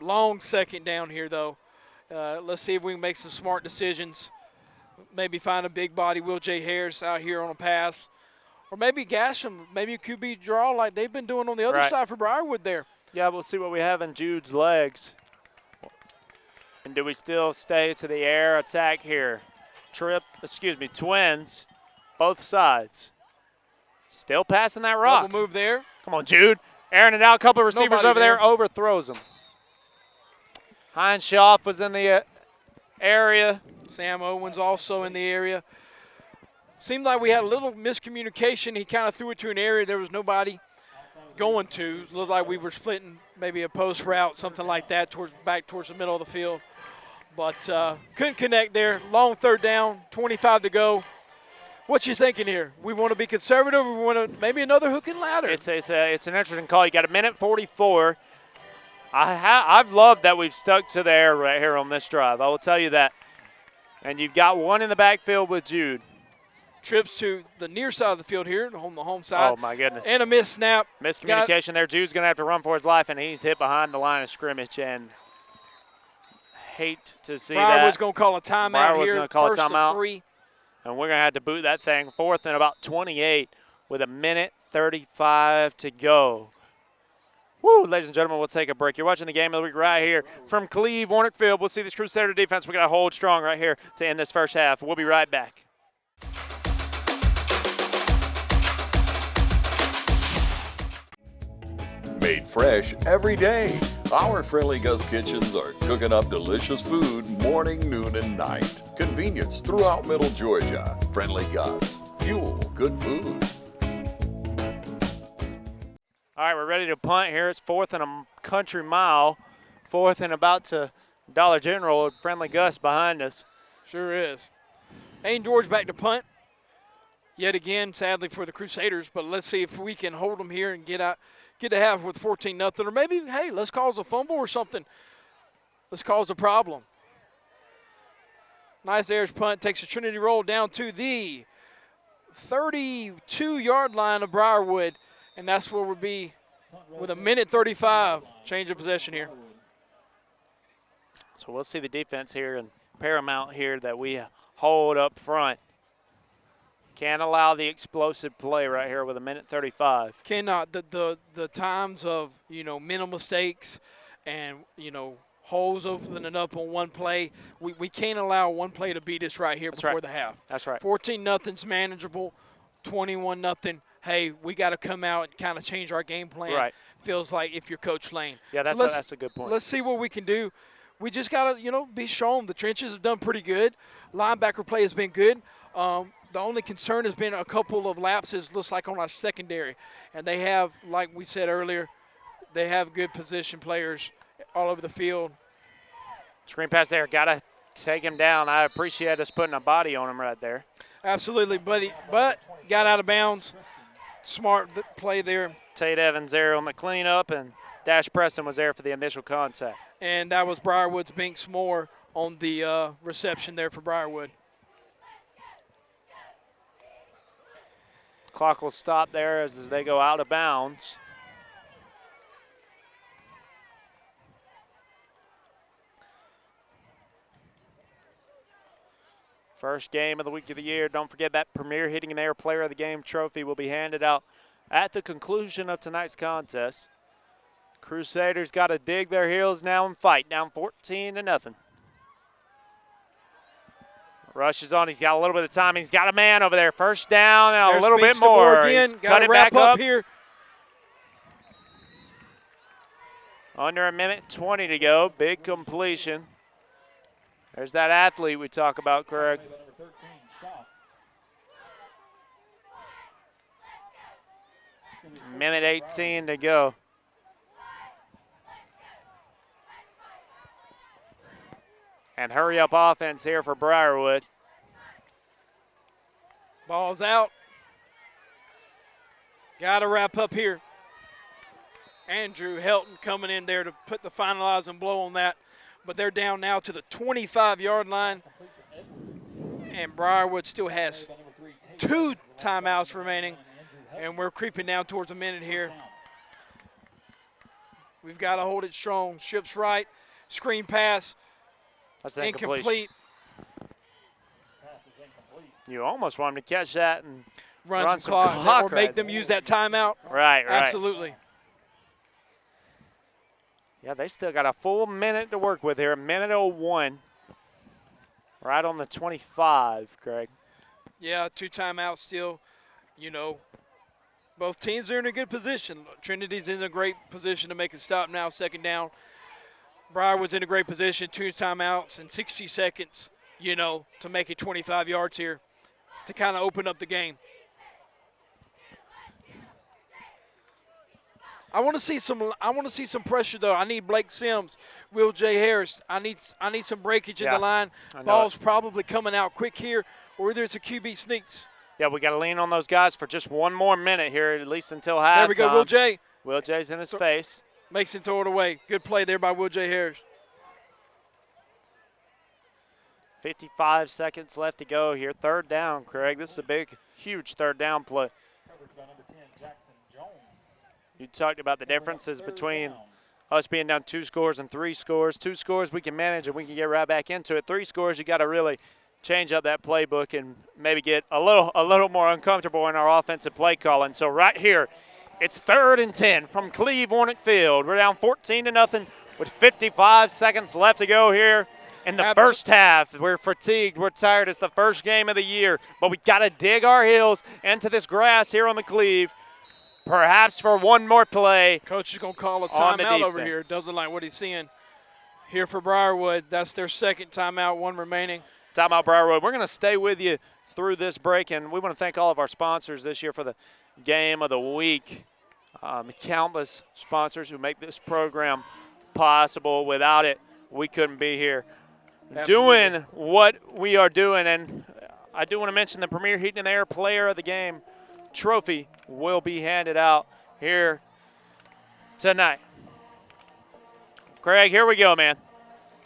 Long second down here, though. Let's see if we can make some smart decisions. Maybe find a big body, Will J. Harris out here on a pass. Or maybe gash them, maybe a QB draw like they've been doing on the other side for Briarwood there. Yeah, we'll see what we have in Jude's legs. And do we still stay to the air attack here? Twins, both sides. Still passing that rock. Double move there. Come on, Jude. Airing it out. A couple of receivers over there. Overthrows them. Heinz-Schaff was in the area. Sam Owens also in the area. Seemed like we had a little miscommunication. He kind of threw it to an area there was nobody going to. It looked like we were splitting maybe a post route, something like that, back towards the middle of the field. But couldn't connect there. Long third down, 25 to go. What you thinking here? We want to be conservative, or we want to maybe another hook and ladder? It's an interesting call. You got a minute 44. I've loved that we've stuck to the air right here on this drive. I will tell you that. And you've got one in the backfield with Jude. Trips to the near side of the field here, on the home side. Oh, my goodness. And a missed snap. Miscommunication there. Jude's going to have to run for his life, and he's hit behind the line of scrimmage. And hate to see that. Briarwood's going to call a timeout here. Going to call first a timeout. of 3. And we're going to have to boot that thing. Fourth and about 28 with a minute 35 to go. Woo, ladies and gentlemen, we'll take a break. You're watching the game of the week right here from Cleve Warnock Field. We'll see this Crusader defense. We're going to hold strong right here to end this first half. We'll be right back. Made fresh every day. Our Friendly Gus kitchens are cooking up delicious food morning, noon, and night. Convenience throughout Middle Georgia. Friendly Gus. Fuel good food. All right, we're ready to punt here. It's fourth and a country mile. Fourth and about to Dollar General. Friendly Gus behind us. Sure is. Aiden George back to punt. Yet again, sadly for the Crusaders, but let's see if we can hold them here and get to half with 14-0. Or maybe, hey, let's cause a fumble or something. Let's cause a problem. Nice Ayers punt. Takes a Trinity roll down to the 32-yard line of Briarwood. And that's where we'll be with a minute 35. Change of possession here. So we'll see the defense here and paramount here that we hold up front. Can't allow the explosive play right here with 1:35. Cannot. The times of, minimal mistakes and, holes opening up on one play. We can't allow one play to beat us right here before the half. That's right. 14-0's manageable. 21-0. Hey, we got to come out and kind of change our game plan. Right. Feels like if you're Coach Lane. Yeah, that's a good point. Let's see what we can do. We just got to, be shown. The trenches have done pretty good. Linebacker play has been good. The only concern has been a couple of lapses, looks like, on our secondary. And they have, like we said earlier, they have good position players all over the field. Screen pass there. Got to take him down. I appreciate us putting a body on him right there. Absolutely, but got out of bounds. Smart play there. Tate Evans there on the cleanup, and Dash Preston was there for the initial contact. And that was Briarwood's Binks Moore on the reception there for Briarwood. Clock will stop there as they go out of bounds. First game of the week of the year. Don't forget that Premier Hitting in the Air Player of the Game trophy will be handed out at the conclusion of tonight's contest. Crusaders got to dig their heels now and fight. Down 14-0. Rush is on. He's got a little bit of time. He's got a man over there. First down and There's a little Binks bit more. Again. Cut it wrap back up here. Under 1:20 to go. Big completion. There's that athlete we talk about, Craig. Minute 18 to go. And hurry up offense here for Briarwood. Ball's out. Got to wrap up here. Andrew Helton coming in there to put the finalizing blow on that. But they're down now to the 25-yard line. And Briarwood still has 2 timeouts remaining. And we're creeping down towards a minute here. We've got to hold it strong. Ships right. Screen pass. That's incomplete. You almost want him to catch that and run some clock or make them use that timeout. Right. Absolutely. Yeah, they still got a full minute to work with here. 1:01. Right on the 25, Craig. Yeah, 2 timeouts still. Both teams are in a good position. Trinity's in a great position to make a stop now, second down. Briarwood's in a great position, 2 timeouts and 60 seconds, to make it 25 yards here to kind of open up the game. I want to see some pressure though. I need Blake Sims, Will J. Harris. I need some breakage in the line. Ball's probably coming out quick here, or either it's a QB sneaks. Yeah, we got to lean on those guys for just one more minute here, at least until halftime. There we go, Will J. Will J's in his face. Makes him throw it away. Good play there by Will J. Harris. 55 seconds left to go here. Third down, Craig. This is a big, huge third down play. You talked about the differences between us being down 2 scores and 3 scores. 2 scores we can manage and we can get right back into it. 3 scores, you got to really change up that playbook and maybe get a little more uncomfortable in our offensive play calling. So right here, it's 3rd and 10 from Cleve Warnick Field. We're down 14-0 with 55 seconds left to go here in the first half. We're fatigued. We're tired. It's the first game of the year, but we got to dig our heels into this grass here on the Cleve. Perhaps for one more play. Coach is going to call a timeout over here. Doesn't like what he's seeing here for Briarwood. That's their second timeout, 1 remaining. Timeout, Briarwood. We're going to stay with you through this break, and we want to thank all of our sponsors this year for the game of the week. Countless sponsors who make this program possible. Without it, we couldn't be here doing what we are doing. And I do want to mention the Premier Heating and Air Player of the Game trophy will be handed out here tonight. Craig, here we go, man.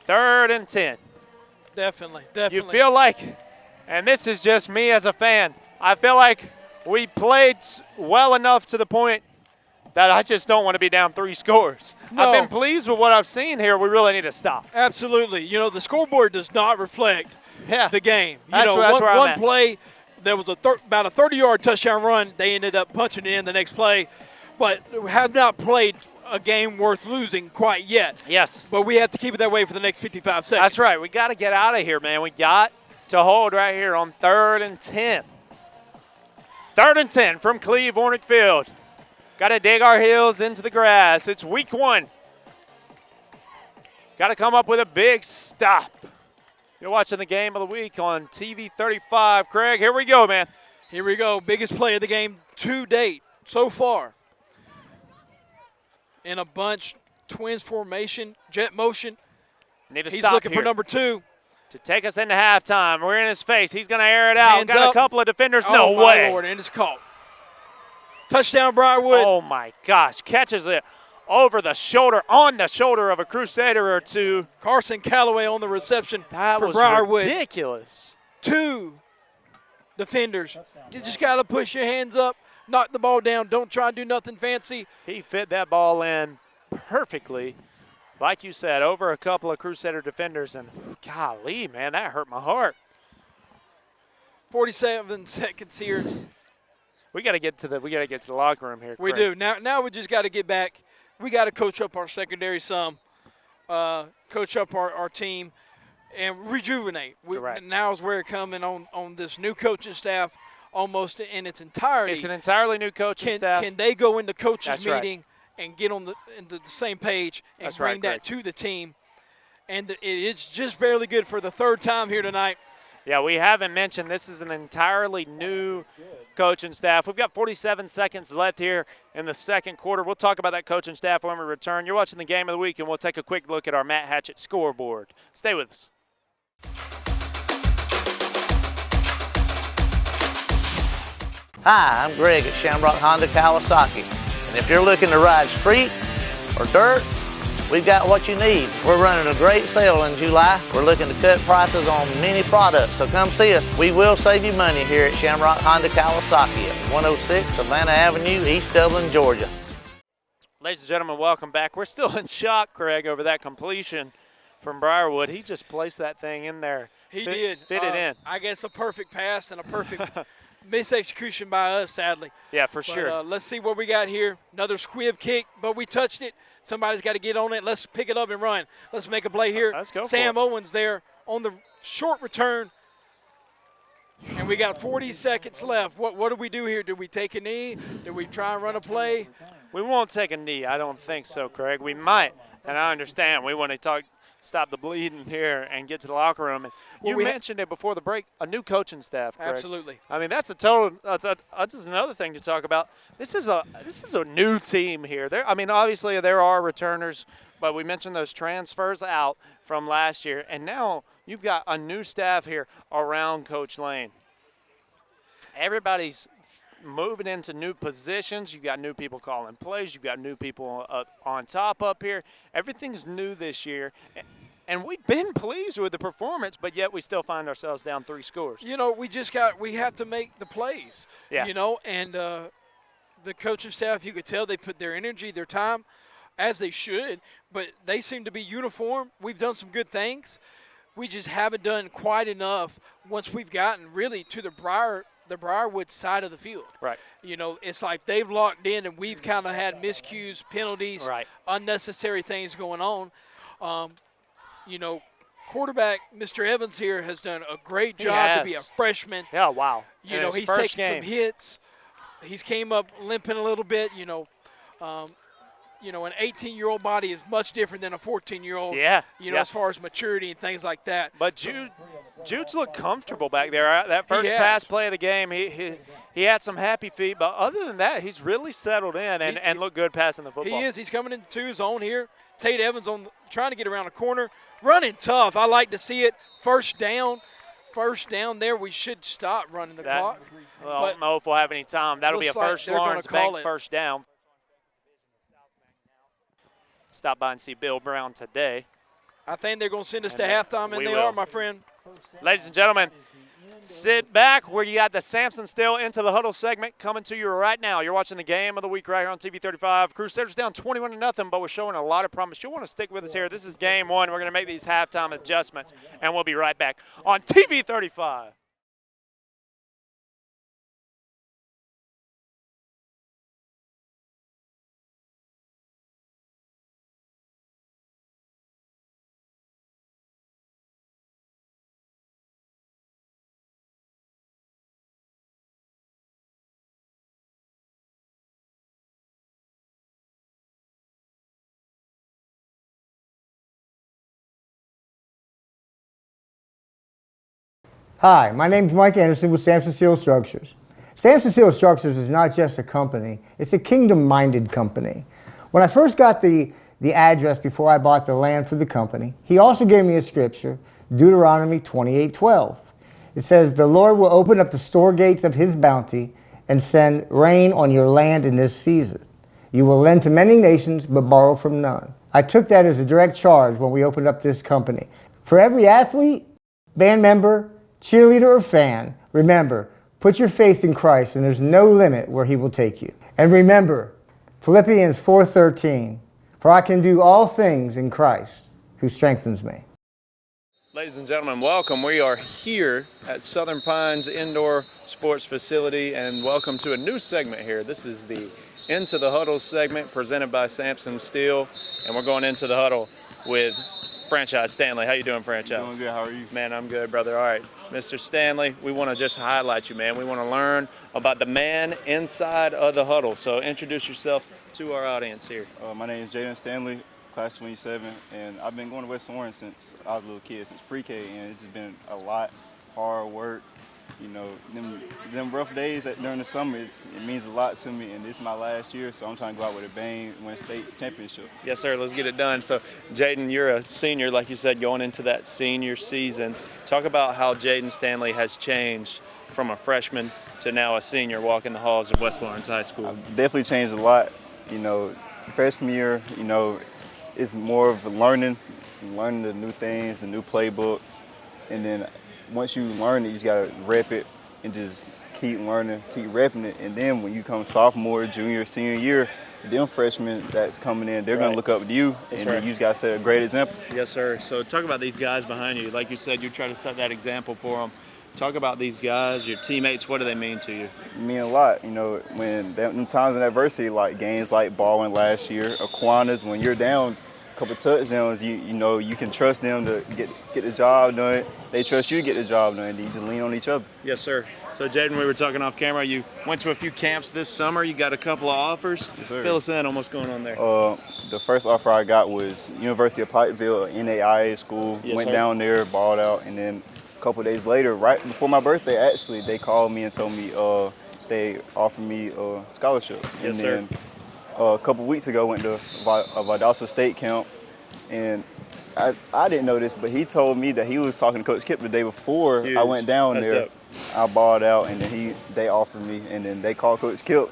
3rd and 10. Definitely. You feel like, and this is just me as a fan, I feel like we played well enough to the point that I just don't want to be down 3 scores. No. I've been pleased with what I've seen here. We really need to stop. Absolutely. The scoreboard does not reflect the game. That's where I'm one at. play, There was about a 30-yard touchdown run. They ended up punching it in the next play, but have not played a game worth losing quite yet. Yes. But we have to keep it that way for the next 55 seconds. That's right. We got to get out of here, man. We got to hold right here on 3rd and 10. 3rd and 10 from Cleve Ornick Field. Got to dig our heels into the grass. It's week 1. Got to come up with a big stop. You're watching the game of the week on TV 35. Craig, here we go, man. Here we go. Biggest play of the game to date so far. In a bunch, twins formation, jet motion. Need to He's stop looking here for number 2. to take us into halftime. We're in his face. He's going to air it out. Hands Got up. a couple of defenders. Oh, No my way. Lord, and it's caught. Touchdown, Briarwood. Oh, my gosh. Catches it over the shoulder, on the shoulder of a Crusader or two. Carson Calloway on the reception That for was Briarwood. ridiculous. 2 defenders. You just got to push your hands up, knock the ball down. Don't try and do nothing fancy. He fit that ball in perfectly. Like you said, over a couple of Crusader defenders, and golly, man, that hurt my heart. 47 seconds here. We got to get to the locker room here. We Craig. do. Now we just got to get back. We got to coach up our secondary some, coach up our team, and rejuvenate. Correct. Now's where it coming on this new coaching staff almost in its entirety. It's an entirely new coaching staff. Can they go into coaches That's right. meeting and get into the same page and That's bring right, that Greg. to the team? And it's just barely good for the 3rd time here tonight. Yeah, we haven't mentioned this is an entirely new coaching staff. We've got 47 seconds left here in the 2nd quarter. We'll talk about that coaching staff when we return. You're watching the game of the week, and we'll take a quick look at our Matt Hatchett scoreboard. Stay with us. Hi, I'm Greg at Shamrock Honda Kawasaki, and if you're looking to ride street or dirt, we've got what you need. We're running a great sale in July. We're looking to cut prices on many products, so come see us. We will save you money here at Shamrock Honda Kawasaki at 106 Savannah Avenue, East Dublin, Georgia. Ladies and gentlemen, welcome back. We're still in shock, Craig, over that completion from Briarwood. He just placed that thing in there. He did. Fit it in. I guess a perfect pass and a perfect mis-execution by us, sadly. Yeah, for But, sure. let's see what we got here. Another squib kick, but we touched it. Somebody's got to get on it. Let's pick it up and run. Let's make a play here. Let's go Sam for it. Owens there on the short return. And we got 40 seconds left. What do we do here? Do we take a knee? Do we try and run a play? We won't take a knee. I don't think so, Craig. We might, and I understand. We want to stop the bleeding here and get to the locker room. And you mentioned it before the break, a new coaching staff, Craig. Absolutely. I mean, that's just another thing to talk about. This is a new team here. Obviously there are returners, but we mentioned those transfers out from last year, and now you've got a new staff here around Coach Lane. Everybody's moving into new positions. You've got new people calling plays. You've got new people up on top up here. Everything's new this year. And we've been pleased with the performance, but yet we still find ourselves down 3 scores. You know, we have to make the plays. Yeah. You know, and the coaching staff, you could tell they put their energy, their time, as they should, but they seem to be uniform. We've done some good things. We just haven't done quite enough once we've gotten really to the Briarwood side of the field. Right. You know, it's like they've locked in and we've kind of had miscues, penalties, right. unnecessary things going on. You know, quarterback Mr. Evans here has done a great job to be a freshman. Yeah, wow. You know, he's taken some hits. He's came up limping a little bit, you know. An 18-year-old body is much different than a 14-year-old. Yeah. As far as maturity and things like that. But Jude's looked comfortable back there. That first pass play of the game, he had some happy feet. But other than that, he's really settled in and looked good passing the football. He is. He's coming into his own here. Tate Evans trying to get around the corner. Running tough. I like to see it. First down there. We should stop running the clock. Well, I don't know if we'll have any time. That'll be a first Lawrence Bank first down. Stop by and see Bill Brown today. I think they're going to send us to halftime, and they are, my friend. Ladies and gentlemen, sit back where you got the Samson Still Into the Huddle segment coming to you right now. You're watching the game of the week right here on TV 35. Crusaders down 21-0, but we're showing a lot of promise. You'll want to stick with us here. This is game 1. We're going to make these halftime adjustments, and we'll be right back on TV 35. Hi, my name is Mike Anderson with Samson Steel Structures. Samson Steel Structures is not just a company, it's a kingdom-minded company. When I first got the address before I bought the land for the company, he also gave me a scripture, Deuteronomy 28:12. It says, "The Lord will open up the store gates of his bounty and send rain on your land in this season. You will lend to many nations, but borrow from none." I took that as a direct charge when we opened up this company. For every athlete, band member, cheerleader, or fan, remember, put your faith in Christ and there's no limit where he will take you. And remember, Philippians 4:13, "For I can do all things in Christ who strengthens me." Ladies and gentlemen, welcome. We are here at Southern Pines Indoor Sports Facility, and welcome to a new segment here. This is the Into the Huddle segment presented by Samson Steel, and we're going into the huddle with Franchise Stanley. How you doing, Franchise? Doing good. How are you? Man, I'm good, brother. All right, Mr. Stanley, we want to just highlight you, man. We want to learn about the man inside of the huddle. So introduce yourself to our audience here. My name is Jaden Stanley, class 27, and I've been going to West Orange since I was a little kid, since pre-K, and it's just been a lot hard work. You know, them rough days during the summer, it means a lot to me, and this is my last year, so I'm trying to go out with a bang, win state championship. Yes, sir. Let's get it done. So, Jaden, you're a senior, like you said, going into that senior season. Talk about how Jaden Stanley has changed from a freshman to now a senior walking the halls of West Lawrence High School. I've definitely changed a lot. You know, freshman year, you know, it's more of learning the new things, the new playbooks, and then once you learn it, you just gotta rep it and just keep learning, keep repping it. And then when you come sophomore, junior, senior year, them freshmen that's coming in, they're gonna look up to you, and then you just gotta set a great example. Yes, sir. So talk about these guys behind you. Like you said, you try to set that example for them. Talk about these guys, your teammates. What do they mean to you? It mean a lot. You know, when them times in adversity, like games like Baldwin last year, Aquinas, when you're down couple touchdowns, you know you can trust them to get the job done. They trust you to get the job done. You just lean on each other. Yes, sir. So, Jaden, we were talking off camera. You went to a few camps this summer. You got a couple of offers. Yes, sir. Fill us in on what's going on there. The first offer I got was University of Pikeville, NAIA school. Yes, went sir. down there, balled out, and then a couple of days later, right before my birthday, actually, they called me and told me they offered me a scholarship. Yes, and then a couple weeks ago, went to a Valdosta State camp, and I didn't know this, but he told me that he was talking to Coach Kip the day before I went down That's there. dope. I balled out, and then they offered me, and then they called Coach Kip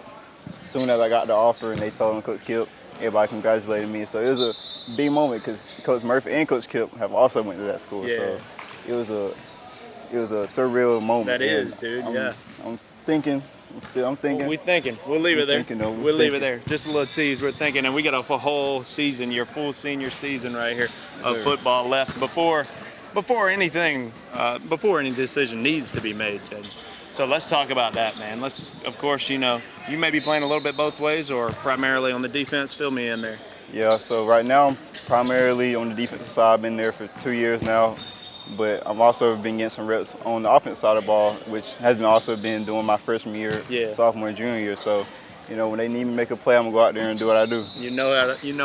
as soon as I got the offer, and they told him Coach Kip. Everybody congratulated me, so it was a big moment because Coach Murphy and Coach Kip have also went to that school. Yeah. So it was a surreal moment. That is, dude. I'm thinking. I'm thinking. Well, we thinking. We'll leave it there. We'll leave it there. Just a little tease. We're thinking, and we got a whole season, your full senior season right here of football left before anything, before any decision needs to be made, Judge. So let's talk about that, man. Of course, you know, you may be playing a little bit both ways or primarily on the defense. Fill me in there. Yeah, so right now I'm primarily on the defensive side. I've been there for 2 years now, but I've also been getting some reps on the offensive side of the ball, which has also been doing my freshman year, sophomore and junior year. So, you know, when they need me to make a play, I'm gonna go out there and do what I do. You know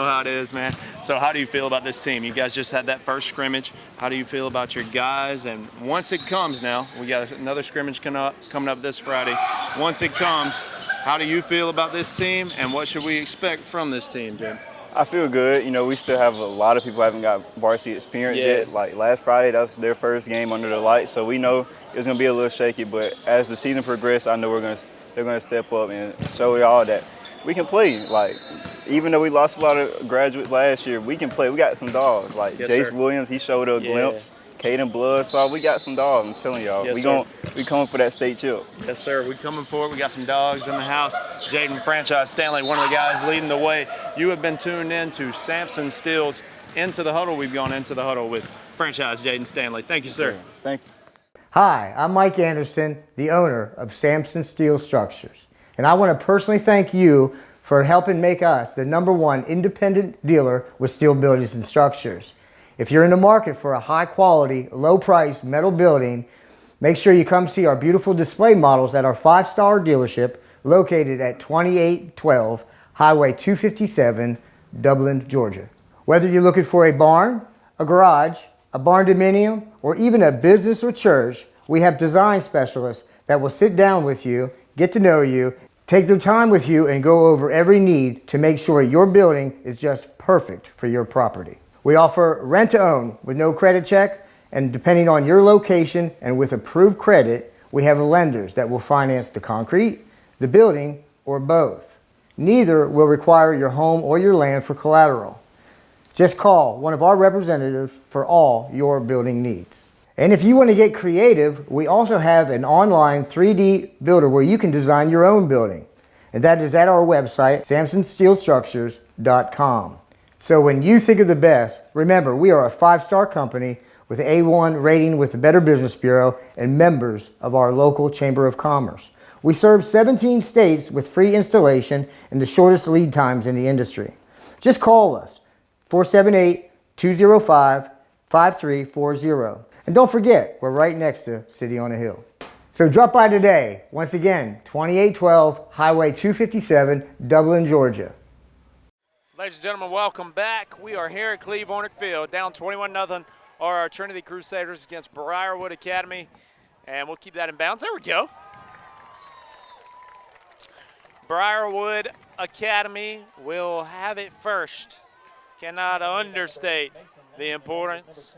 how it is, man. So how do you feel about this team? You guys just had that first scrimmage. How do you feel about your guys? And once it comes now, we got another scrimmage coming up this Friday. Once it comes, how do you feel about this team, and what should we expect from this team, Jim? I feel good. You know, we still have a lot of people who haven't got varsity experience yet. Like last Friday, that's their first game under the lights, so we know it's gonna be a little shaky. But as the season progresses, I know they're gonna step up and show y'all that we can play. Like, even though we lost a lot of graduates last year, we can play. We got some dogs. Like Jace Williams, he showed a glimpse. Caden Bloodsaw, we got some dogs. I'm telling y'all, we coming for that state chip. Yes, sir. We coming for it. We got some dogs in the house. Jaden Franchise Stanley, one of the guys leading the way. You have been tuned in to Samson Steel's Into the Huddle. We've gone into the huddle with Franchise Jaden Stanley. Thank you, sir. Thank you. Hi, I'm Mike Anderson, the owner of Samson Steel Structures. And I want to personally thank you for helping make us the #1 independent dealer with steel buildings and structures. If you're in the market for a high quality, low price metal building, make sure you come see our beautiful display models at our 5-star dealership located at 2812 Highway 257, Dublin, Georgia. Whether you're looking for a barn, a garage, a barn dominium, or even a business or church, We have design specialists that will sit down with you, get to know you, take their time with you, and go over every need to make sure your building is just perfect for your property. We offer rent to own with no credit check, and depending on your location and with approved credit, we have lenders that will finance the concrete, the building, or both. Neither will require your home or your land for collateral. Just call one of our representatives for all your building needs. And if you want to get creative, we also have an online 3D builder where you can design your own building. And that is at our website, samsonsteelstructures.com. So when you think of the best, remember we are a 5-star company with A1 rating with the Better Business Bureau and members of our local Chamber of Commerce. We serve 17 states with free installation and the shortest lead times in the industry. Just call us, 478-205-5340. And don't forget, we're right next to City on a Hill. So drop by today. Once again, 2812 Highway 257, Dublin, Georgia. Ladies and gentlemen, welcome back. We are here at Cleve Hornick Field, down 21-0 are our Trinity Crusaders against Briarwood Academy. And we'll keep that in bounds. There we go. Briarwood Academy will have it first. Cannot understate the importance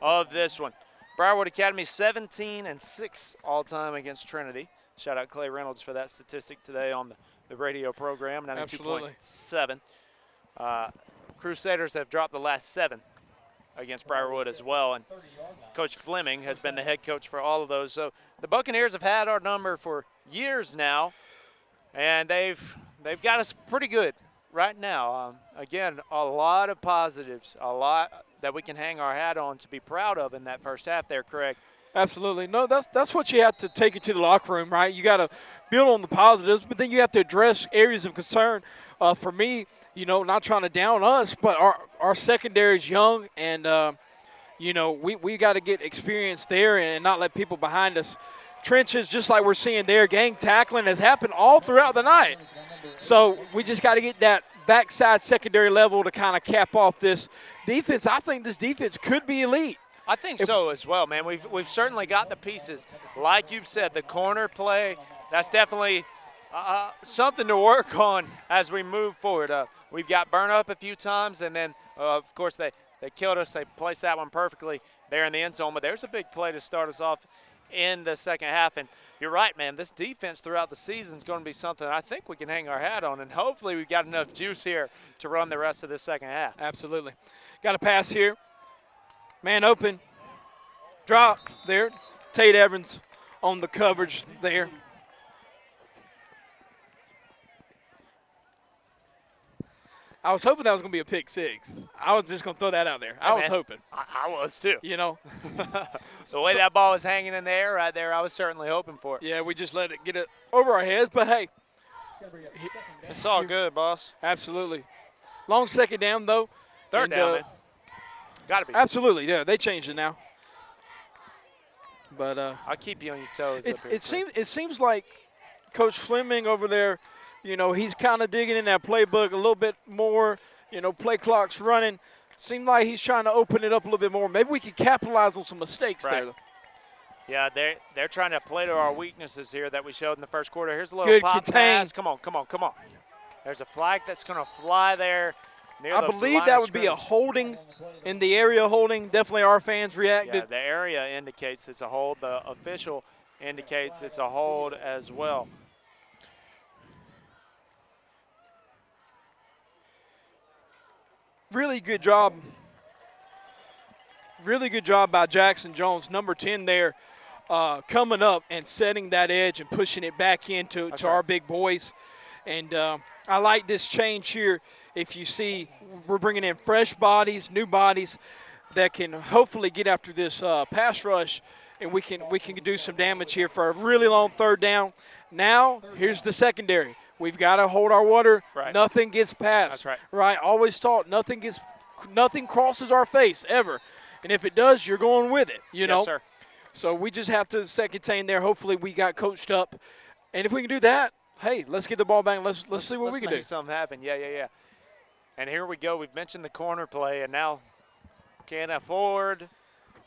of this one. Briarwood Academy 17-6 all-time against Trinity. Shout out Clay Reynolds for that statistic today on the radio program, 92.7. Crusaders have dropped the last 7 against Briarwood as well, and Coach Fleming has been the head coach for all of those. So the Buccaneers have had our number for years now, and they've got us pretty good right now. Again, a lot of positives, a lot that we can hang our hat on to be proud of in that first half there, Craig. Absolutely. No, that's what you have to take into the locker room, right? You got to build on the positives, but then you have to address areas of concern. For me, not trying to down us, but our secondary is young, and, we got to get experience there and not let people behind us. Trenches, just like we're seeing there, gang tackling has happened all throughout the night. So we just got to get that backside secondary level to kind of cap off this defense. I think this defense could be elite. I think so as well, man. We've certainly got the pieces. Like you've said, the corner play, that's definitely something to work on as we move forward. We've got burn up a few times, and then, of course, they killed us. They placed that one perfectly there in the end zone. But there's a big play to start us off in the second half. And you're right, man. This defense throughout the season is going to be something I think we can hang our hat on, and hopefully we've got enough juice here to run the rest of the second half. Absolutely. Got a pass here. Man open. Drop there. Tate Evans on the coverage there. I was hoping that was going to be a pick six. I was just going to throw that out there. I was hoping. I was too. The way that ball was hanging in the air right there, I was certainly hoping for it. Yeah, we just let it get it over our heads, but hey. It's all good, boss. Absolutely. Long second down, though. Third down, man. Got to be. Absolutely, yeah. They changed it now. But I'll keep you on your toes. It seems like Coach Fleming over there, he's kind of digging in that playbook a little bit more. Play clock's running. Seemed like he's trying to open it up a little bit more. Maybe we could capitalize on some mistakes there. Yeah, they're trying to play to our weaknesses here that we showed in the first quarter. Here's a little pop pass. Come on. There's a flag that's going to fly there. I believe that would be a holding in the area holding. Definitely our fans reacted. Yeah, the area indicates it's a hold. The official indicates it's a hold as well. Really good job. Really good job by Jackson Jones, number 10 there, coming up and setting that edge and pushing it back into our big boys. And I like this change here. If you see, we're bringing in fresh bodies, new bodies that can hopefully get after this pass rush, and we can do some damage here for a really long third down. Now, here's the secondary. We've got to hold our water. Right. Nothing gets past. That's right. Right. Always taught nothing crosses our face ever, and if it does, you're going with it. Yes, sir. So we just have to contain there. Hopefully, we got coached up, and if we can do that, hey, let's get the ball back. Let's see what we can do. Make something happen. Yeah. And here we go. We've mentioned the corner play, and now can't afford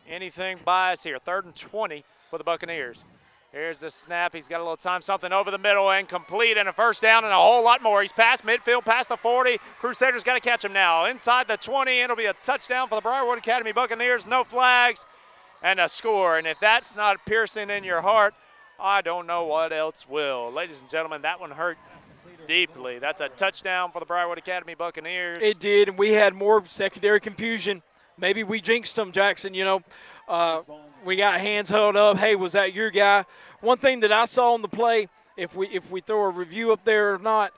anything by us here. 3rd and 20 for the Buccaneers. Here's the snap. He's got a little time, something over the middle and complete, and a first down and a whole lot more. He's past midfield, past the 40. Crusaders got to catch him now. Inside the 20, it'll be a touchdown for the Briarwood Academy Buccaneers. No flags and a score. And if that's not piercing in your heart, I don't know what else will. Ladies and gentlemen, that one hurt deeply. That's a touchdown for the Briarwood Academy Buccaneers. It did, and we had more secondary confusion. Maybe we jinxed them, Jackson, we got hands held up. Hey, was that your guy? One thing that I saw on the play, if we throw a review up there or not,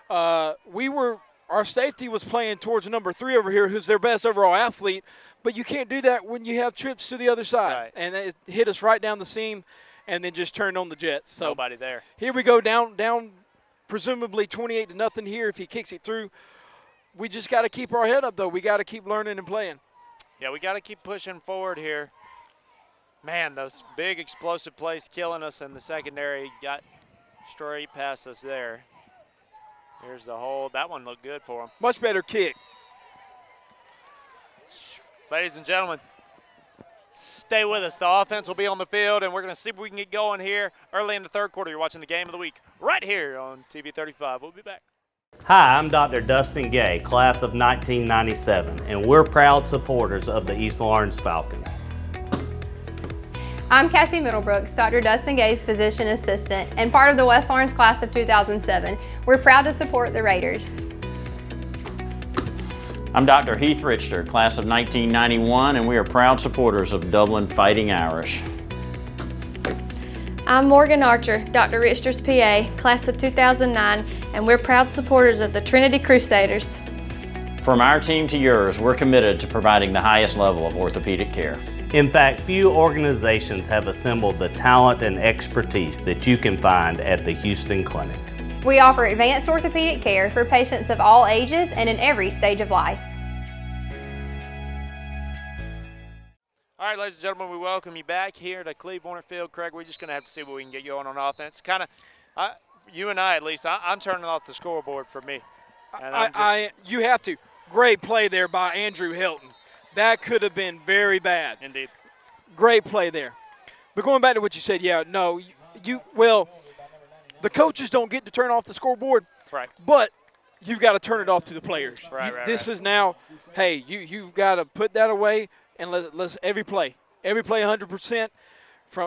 our safety was playing towards number 3 over here, who's their best overall athlete, but you can't do that when you have trips to the other side. Right. And it hit us right down the seam and then just turned on the Jets. So nobody there. Here we go, down presumably 28-0 here if he kicks it through. We just got to keep our head up, though. We got to keep learning and playing. Yeah, we got to keep pushing forward here. Man, those big explosive plays killing us, and the secondary got straight past us there. Here's the hold. That one looked good for him. Much better kick. Ladies and gentlemen, stay with us. The offense will be on the field, and we're going to see if we can get going here early in the 3rd quarter. You're watching the game of the week right here on TV 35. We'll be back. Hi, I'm Dr. Dustin Gay, class of 1997, and we're proud supporters of the East Lawrence Falcons. I'm Cassie Middlebrooks, Dr. Dustin Gay's physician assistant, and part of the West Lawrence class of 2007. We're proud to support the Raiders. I'm Dr. Heath Richter, class of 1991, and we are proud supporters of Dublin Fighting Irish. I'm Morgan Archer, Dr. Richter's PA, class of 2009, and we're proud supporters of the Trinity Crusaders. From our team to yours, we're committed to providing the highest level of orthopedic care. In fact, few organizations have assembled the talent and expertise that you can find at the Houston Clinic. We offer advanced orthopedic care for patients of all ages and in every stage of life. All right, ladies and gentlemen, we welcome you back here to Cleveland Field. Craig, we're just going to have to see what we can get going on offense. You and I, at least, I'm turning off the scoreboard for me. And you have to. Great play there by Andrew Hilton. That could have been very bad. Indeed. Great play there. But going back to what you said, the coaches don't get to turn off the scoreboard. Right. But you've got to turn it off to the players. This is now, hey, you've got to put that away and let's every play 100%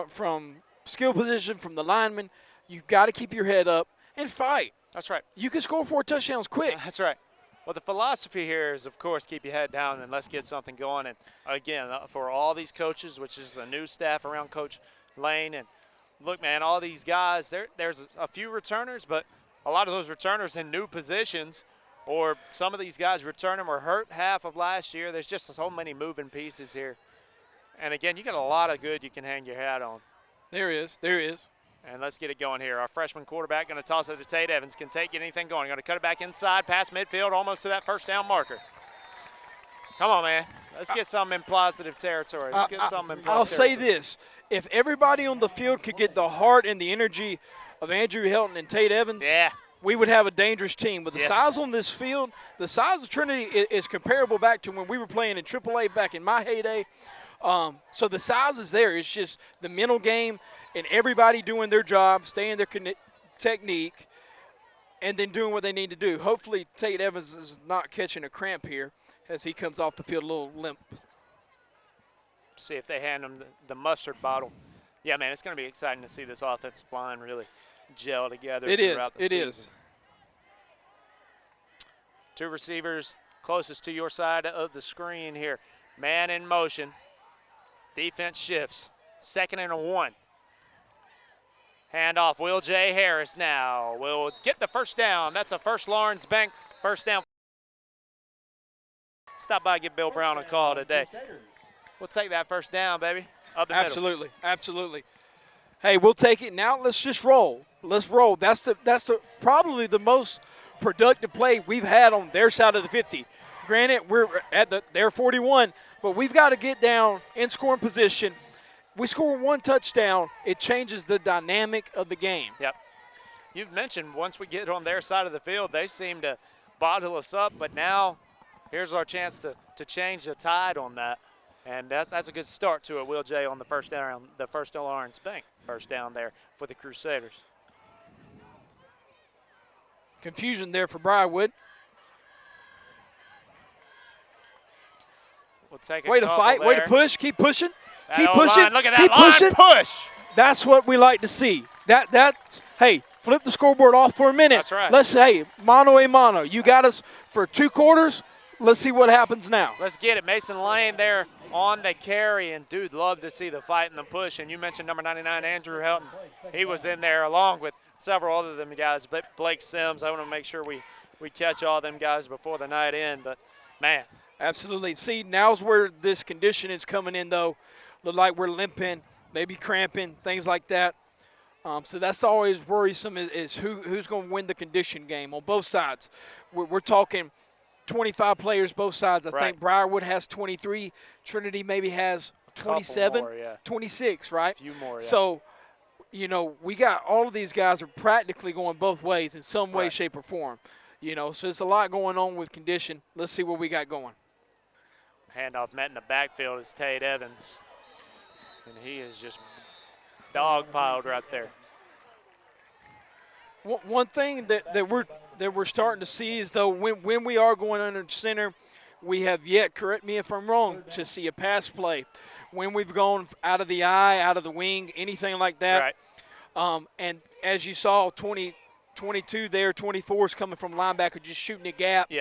from skill position, from the lineman. You've got to keep your head up and fight. That's right. You can score 4 touchdowns quick. That's right. Well, the philosophy here is, of course, keep your head down and let's get something going. And, again, for all these coaches, which is a new staff around Coach Lane, and look, man, all these guys, there's a few returners, but a lot of those returners in new positions, or some of these guys returning were hurt half of last year. There's just so many moving pieces here. And, again, you got a lot of good you can hang your hat on. There is. And let's get it going here. Our freshman quarterback going to toss it to Tate Evans. Can Tate get anything going? Going to cut it back inside, past midfield, almost to that first down marker. Come on, man. Let's get something in positive territory. Let's get something in positive I'll say territory. this. If everybody on the field could get the heart and the energy of Andrew Hilton and Tate Evans, we would have a dangerous team. But the size on this field, the size of Trinity is comparable back to when we were playing in AAA back in my heyday. So the size is there. It's just the mental game and everybody doing their job, staying their technique, and then doing what they need to do. Hopefully Tate Evans is not catching a cramp here as he comes off the field a little limp. See if they hand him the mustard bottle. Yeah, man, it's going to be exciting to see this offensive line really gel together. It is. Throughout the season. Two receivers closest to your side of the screen here. Man in motion. Defense shifts. 2nd and 1. Hand off. Will J. Harris now will get the first down. That's a First Lawrence Bank first down. Stop by and give Bill Brown a call today. We'll take that first down, baby. Up the middle. Absolutely. Hey, we'll take it. Now let's just roll. Let's roll. That's probably the most productive play we've had on their side of the 50. Granted, we're at their 41, but we've got to get down in scoring position. We score 1 touchdown, it changes the dynamic of the game. Yep. You've mentioned once we get on their side of the field, they seem to bottle us up, but now here's our chance to change the tide on that. And that's a good start to it, Will J, on the first down, the first Lawrence Bank first down there for the Crusaders. Confusion there for Briarwood. We'll take a way to fight, there. way to push, keep pushing, that keep pushing. Line. Look at that keep line pushing. push. That's what we like to see. Hey, flip the scoreboard off for a minute. That's right. Let's say mano a mano. You got us for 2 quarters. Let's see what happens now. Let's get it. Mason Lane there on the carry, and dude, love to see the fight and the push. And you mentioned number 99, Andrew Helton. He was in there along with several other them guys. But Blake Sims, I want to make sure we catch all them guys before the night end. But man, absolutely. See, now's where this condition is coming in, though. Look like we're limping, maybe cramping, things like that. So that's always worrisome is who's going to win the condition game on both sides. We're talking 25 players both sides. I think Briarwood has 23. Trinity maybe has 27, more, 26, right? A few more, yeah. So, you know, we got all of these guys are practically going both ways in some way, shape, or form. You know, so it's a lot going on with condition. Let's see what we got going. Handoff met in the backfield is Tate Evans. And he is just dog-piled right there. One thing that we're starting to see is, though, when we are going under center, we have yet, correct me if I'm wrong, to see a pass play. When we've gone out of the eye, out of the wing, anything like that. Right. And as you saw, 22 there, 24 is coming from linebacker, just shooting a gap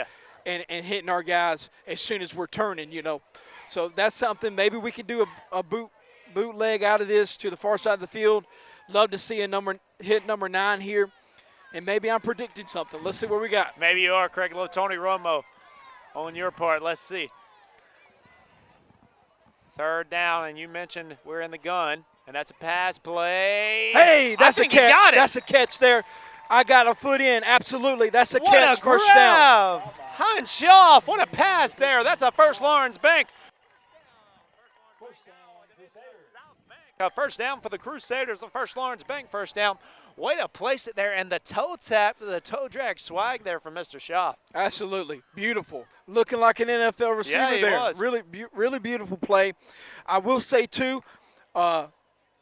and hitting our guys as soon as we're turning, you know. So that's something maybe we can do a bootleg out of this to the far side of the field. Love to see hit number 9 here. And maybe I'm predicting something. Let's see what we got. Maybe you are, Craig. Little Tony Romo on your part. Let's see. 3rd down, and you mentioned we're in the gun, and that's a pass play. Hey, that's a catch. Got it. That's a catch there. I got a foot in. Absolutely. That's a what catch. A first grab. down. Hunch off. What a pass there. That's a first Lawrence Bank. First down for the Crusaders, the first Lawrence Bank first down. Way to place it there, and the toe tap, the toe drag swag there from Mr. Shaw. Absolutely. Beautiful. Looking like an NFL receiver he there. was. Really beautiful play. I will say, too,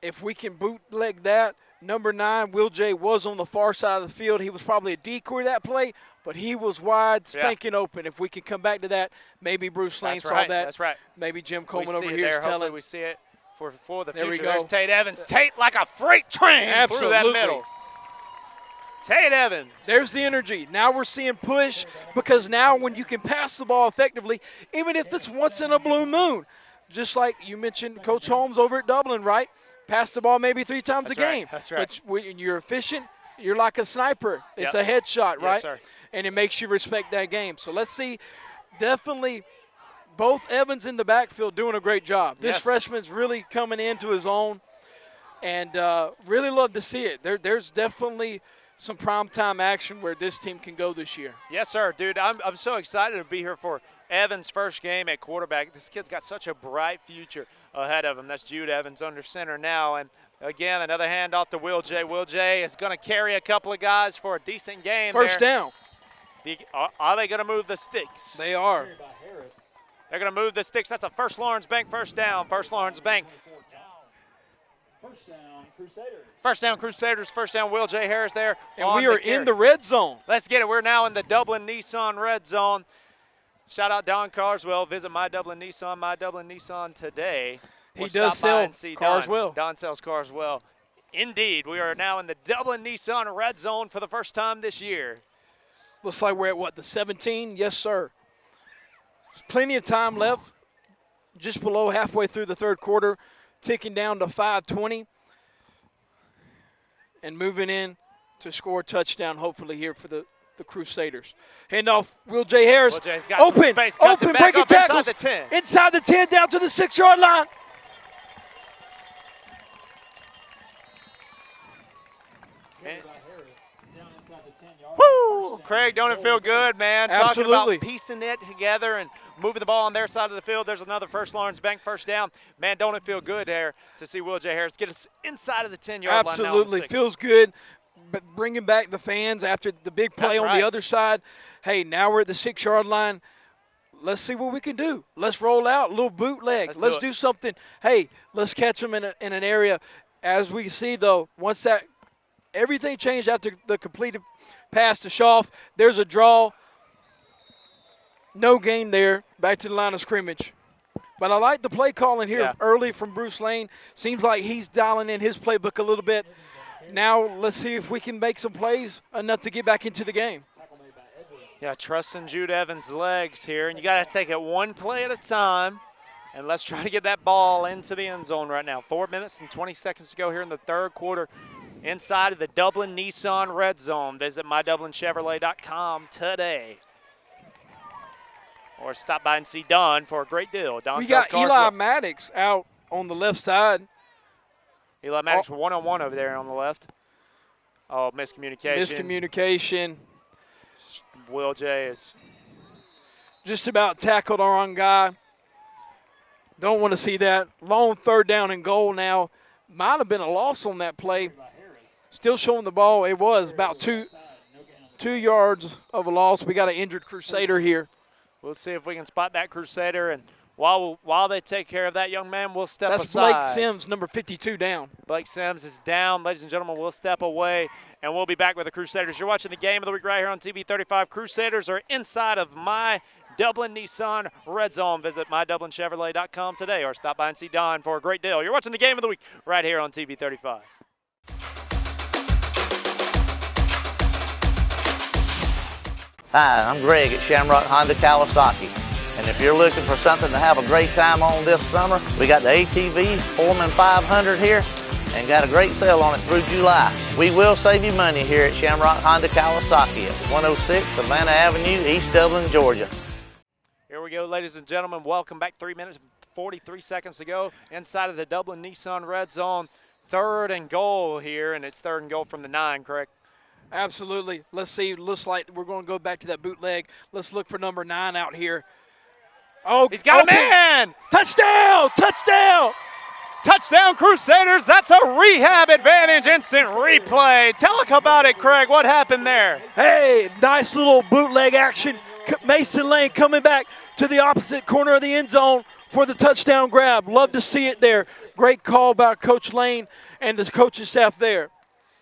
if we can bootleg that, number 9, Will J, was on the far side of the field. He was probably a decoy that play, but he was wide, spanking open. If we can come back to that, maybe Bruce Lane saw that. That's right. Maybe Jim Coleman over here is telling. We see it. For the there future. We go. There's Tate Evans. Tate like a freight train through that middle. Tate Evans. There's the energy. Now we're seeing push because now when you can pass the ball effectively, even if it's once in a blue moon, just like you mentioned Coach Holmes over at Dublin, right? Pass the ball maybe 3 times a game. That's right. But when you're efficient, you're like a sniper. It's a headshot, right? Yes, sir. And it makes you respect that game. So let's see. Definitely both Evans in the backfield doing a great job. This freshman's really coming into his own, and really love to see it. There's definitely some primetime action where this team can go this year. Yes, sir, dude. I'm so excited to be here for Evans' first game at quarterback. This kid's got such a bright future ahead of him. That's Jude Evans under center now, and again, another handoff to Will J. Will J is going to carry a couple of guys for a decent game. First down. Are they going to move the sticks? They are. They're going to move the sticks. That's a first Lawrence Bank first down. First Lawrence Bank. First down, Crusaders. First down, Crusaders. First down, Will J. Harris there. And we are in the red zone. Let's get it. We're now in the Dublin Nissan red zone. Shout out Don Carswell. Visit My Dublin Nissan today. He does sell cars well. Don sells cars well. Indeed, we are now in the Dublin Nissan red zone for the first time this year. Looks like we're at, the 17? Yes, sir. There's plenty of time left, just below halfway through the third quarter, ticking down to 5:20 and moving in to score a touchdown, hopefully, here for the Crusaders. Handoff, Will J. Harris. Will J's got open, some space, cuts open, it back breaking up inside tackles. the 10. Inside the 10, down to the 6-yard line. Woo! Craig, don't it feel good, man? Absolutely. Talking about piecing it together and moving the ball on their side of the field. There's another first Lawrence Bank first down. Man, don't it feel good there to see Will J. Harris get us inside of the 10-yard line. Absolutely. Feels good. But bringing back the fans after the big play on the other side. Hey, now we're at the 6-yard line. let's see what we can do. Let's roll out a little bootleg. Let's do something. Hey, let's catch them in an area. As we see, though, once that everything changed after the completed pass to Schaff, there's a draw. No gain there. Back to the line of scrimmage. But I like the play calling here early from Bruce Lane. Seems like he's dialing in his playbook a little bit. Now let's see if we can make some plays enough to get back into the game. Yeah, trusting Jude Evans' legs here, and you got to take it one play at a time. And let's try to get that ball into the end zone right now. 4 minutes and 20 seconds to go here in the third quarter inside of the Dublin Nissan Red Zone. Visit MyDublinChevrolet.com today. Or stop by and see Don for a great deal. Don we got Eli Maddox out on the left side. Eli Maddox one-on-one over there on the left. Oh, miscommunication. Miscommunication. Will J is just about tackled our own guy. Don't want to see that. Long third down and goal now. Might have been a loss on that play. Still showing the ball. It was about two yards of a loss. We got an injured Crusader here. We'll see if we can spot that Crusader, and while they take care of that young man, we'll step aside. That's Blake Sims, number 52, down. Blake Sims is down. Ladies and gentlemen, we'll step away, and we'll be back with the Crusaders. You're watching the game of the week right here on TV 35. Crusaders are inside of my Dublin Nissan Red Zone. Visit MyDublinChevrolet.com today or stop by and see Don for a great deal. You're watching the game of the week right here on TV 35. Hi, I'm Greg at Shamrock Honda Kawasaki. And if you're looking for something to have a great time on this summer, we got the ATV Foreman 500 here and got a great sale on it through July. We will save you money here at Shamrock Honda Kawasaki at 106 Savannah Avenue, East Dublin, Georgia. Here we go, ladies and gentlemen. Welcome back. 3 minutes and 43 seconds to go inside of the Dublin Nissan Red Zone. Third and goal here, and it's third and goal from the 9, correct? Absolutely. Let's see. Looks like we're going to go back to that bootleg. Let's look for number 9 out here. Oh, he's got a man! Touchdown! Touchdown! Touchdown, Crusaders. That's a rehab advantage. Instant replay. Tell us about it, Craig. What happened there? Hey, nice little bootleg action. Mason Lane coming back to the opposite corner of the end zone for the touchdown grab. Love to see it there. Great call by Coach Lane and the coaching staff there.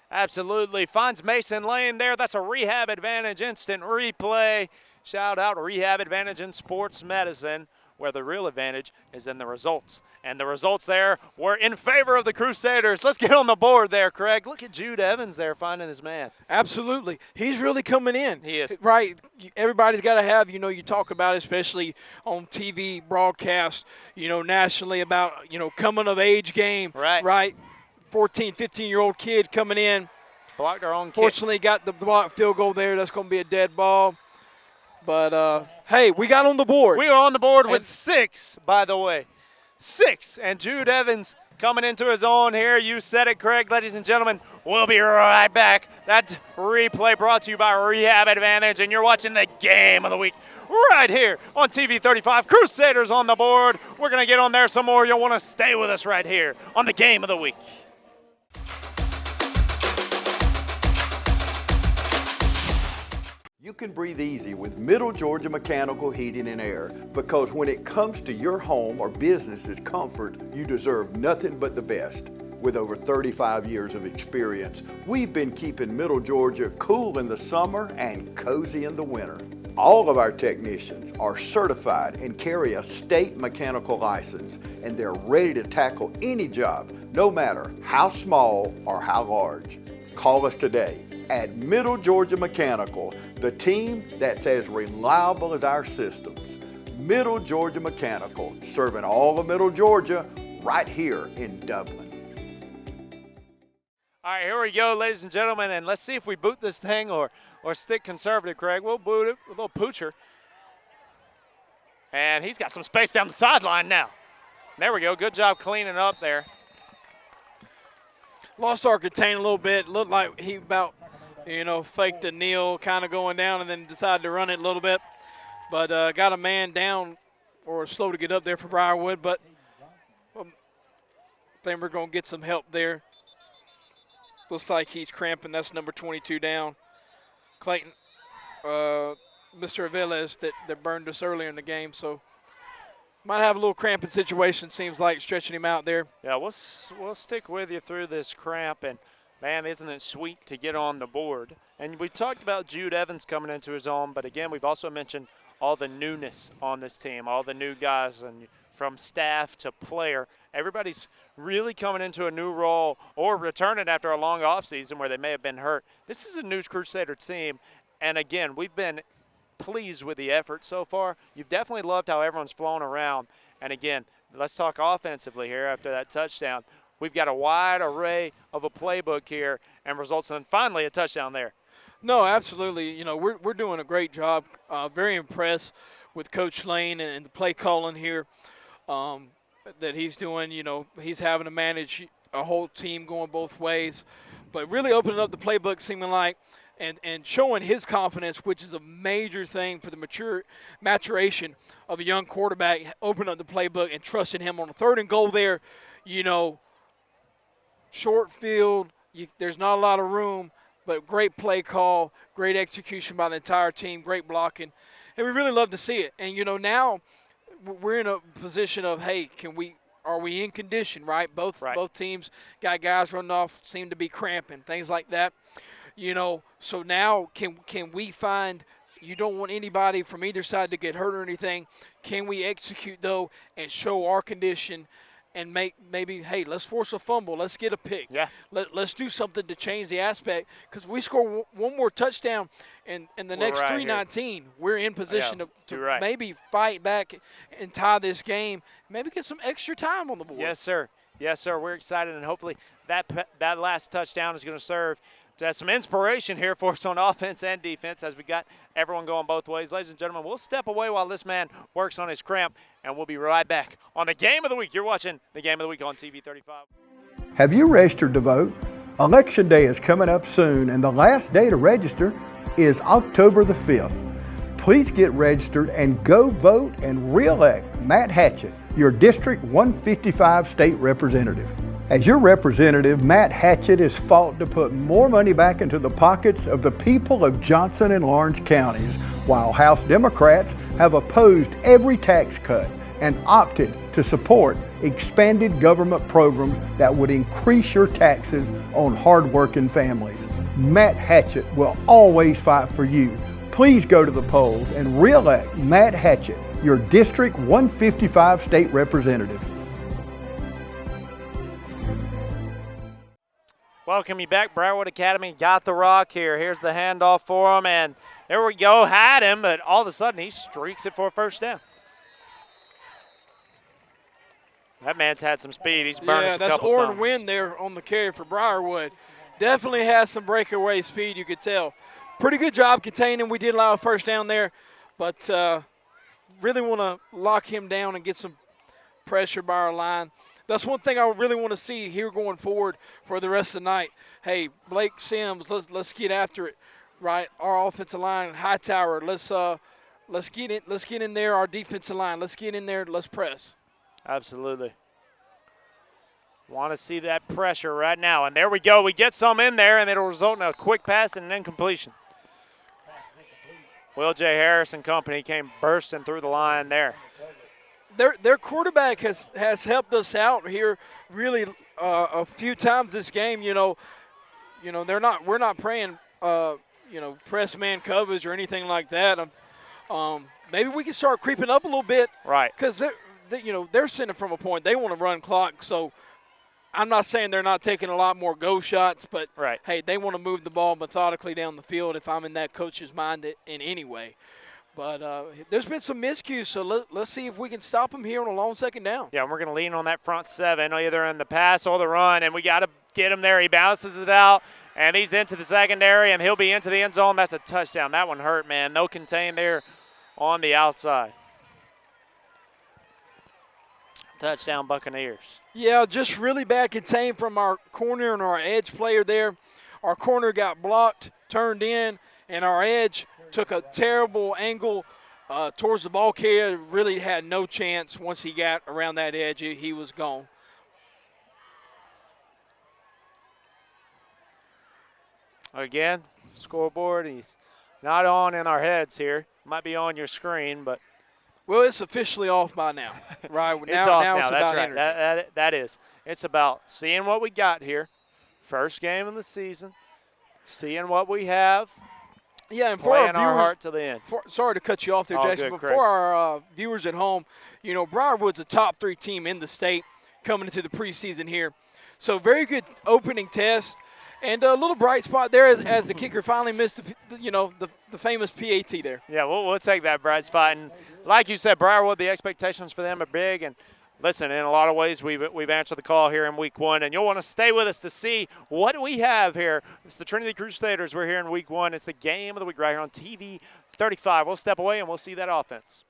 Absolutely. Finds Mason Lane there. That's a rehab advantage. Instant replay. Shout out Rehab Advantage in Sports Medicine, where the real advantage is in the results. And the results there were in favor of the Crusaders. Let's get on the board there, Craig. Look at Jude Evans there finding his man. Absolutely. He's really coming in. He is. Right. Everybody's got to have, you talk about it, especially on TV broadcast, nationally about, coming of age game. Right. 14, 15-year-old kid coming in. Blocked our own kick. Fortunately, got the blocked field goal there. That's going to be a dead ball. But, hey, we got on the board. We are on the board with 6, by the way. 6. And Jude Evans coming into his own here. You said it, Craig. Ladies and gentlemen, we'll be right back. That replay brought to you by Rehab Advantage, and you're watching the game of the week right here on TV 35. Crusaders on the board. We're going to get on there some more. You'll want to stay with us right here on the game of the week. You can breathe easy with Middle Georgia Mechanical Heating and Air, because when it comes to your home or business's comfort, you deserve nothing but the best. With over 35 years of experience, we've been keeping Middle Georgia cool in the summer and cozy in the winter. All of our technicians are certified and carry a state mechanical license, and they're ready to tackle any job, no matter how small or how large. Call us today at Middle Georgia Mechanical, the team that's as reliable as our systems. Middle Georgia Mechanical, serving all of Middle Georgia right here in Dublin. All right, here we go, ladies and gentlemen, and let's see if we boot this thing or stick conservative, Craig. We'll boot it, a little poocher. And he's got some space down the sideline now. There we go, good job cleaning up there. Lost our contain a little bit. Looked like he about, faked a kneel, kind of going down, and then decided to run it a little bit. But got a man down or slow to get up there for Briarwood, but I think we're going to get some help there. Looks like he's cramping. That's number 22 down. Clayton Mr. Aviles that burned us earlier in the game. So might have a little cramping situation, seems like, stretching him out there. Yeah, we'll stick with you through this cramp, and man, isn't it sweet to get on the board. And we talked about Jude Evans coming into his own, but again, we've also mentioned all the newness on this team, all the new guys, and from staff to player. Everybody's really coming into a new role or returning after a long offseason where they may have been hurt. This is a new Crusader team, and again, we've been pleased with the effort so far. You've definitely loved how everyone's flown around. And again, let's talk offensively here after that touchdown. We've got a wide array of a playbook here and results in finally a touchdown there. No, absolutely. You know, we're doing a great job. Very impressed with Coach Lane and the play calling here that he's doing. You know, he's having to manage a whole team going both ways, but really opening up the playbook, seeming like, and showing his confidence, which is a major thing for the maturation of a young quarterback, opening up the playbook and trusting him on a 3rd and goal there. You know, short field, there's not a lot of room, but great play call, great execution by the entire team, great blocking, and we really love to see it. And, you know, now we're in a position of, hey, are we in condition, right? Both teams got guys running off, seem to be cramping, things like that. You know, so now can we find, you don't want anybody from either side to get hurt or anything. Can we execute, though, and show our condition and maybe, hey, let's force a fumble. Let's get a pick. Yeah. Let's do something to change the aspect, because we score one more touchdown in the next 3:19. We're in position to maybe fight back and tie this game, maybe get some extra time on the board. Yes, sir. Yes, sir. We're excited, and hopefully that last touchdown is going to serve to have some inspiration here for us on offense and defense as we got everyone going both ways. Ladies and gentlemen, we'll step away while this man works on his cramp, and we'll be right back on the Game of the Week. You're watching the Game of the Week on TV 35. Have you registered to vote? Election Day is coming up soon, and the last day to register is October the 5th. Please get registered and go vote and re-elect Matt Hatchett, your District 155 state representative. As your representative, Matt Hatchett has fought to put more money back into the pockets of the people of Johnson and Lawrence counties, while House Democrats have opposed every tax cut and opted to support expanded government programs that would increase your taxes on hardworking families. Matt Hatchett will always fight for you. Please go to the polls and re-elect Matt Hatchett, your District 155 state representative. Welcome you back. Briarwood Academy got the rock here. Here's the handoff for him, and there we go. Had him, but all of a sudden he streaks it for a first down. That man's had some speed. He's burned us a couple times. Yeah, that's Orrin Wynn there on the carry for Briarwood. Definitely has some breakaway speed, you could tell. Pretty good job containing. We did allow a first down there, but really want to lock him down and get some pressure by our line. That's one thing I really want to see here going forward for the rest of the night. Hey, Blake Sims, let's get after it, right? Our offensive line, Hightower, let's get in there. Our defensive line, let's get in there. Let's press. Absolutely. Want to see that pressure right now, and there we go. We get some in there, and it'll result in a quick pass and an incompletion. Will J. Harris and company came bursting through the line there. Their quarterback has helped us out here really a few times this game. You know, we're not praying press man coverage or anything like that. Maybe we can start creeping up a little bit, right? Because they're sending from a point. They want to run clock, so I'm not saying they're not taking a lot more go shots, but hey, they want to move the ball methodically down the field. If I'm in that coach's mind in any way. But there's been some miscues, so let's see if we can stop them here on a long second down. Yeah, and we're going to lean on that front seven, either in the pass or the run, and we got to get him there. He bounces it out, and he's into the secondary, and he'll be into the end zone. That's a touchdown. That one hurt, man. No contain there on the outside. Touchdown, Buccaneers. Yeah, just really bad contain from our corner and our edge player there. Our corner got blocked, turned in, and our edge took a terrible angle towards the ball carrier. Really had no chance. Once he got around that edge, he was gone. Again, scoreboard, he's not on in our heads here. Might be on your screen, but. Well, it's officially off by now, right? It's off now. That's right. That is. It's about seeing what we got here. First game of the season. Seeing what we have. Yeah, and for our viewers, our heart to the end. Sorry to cut you off there, Jason, but for our viewers at home, Briarwood's a top 3 team in the state coming into the preseason here. So very good opening test, and a little bright spot there as the kicker finally missed the famous PAT there. Yeah, we'll take that bright spot. And like you said, Briarwood, the expectations for them are big. And listen, in a lot of ways, we've answered the call here in week 1, and you'll want to stay with us to see what we have here. It's the Trinity Crusaders. We're here in week 1. It's the game of the week right here on TV 35. We'll step away and we'll see that offense.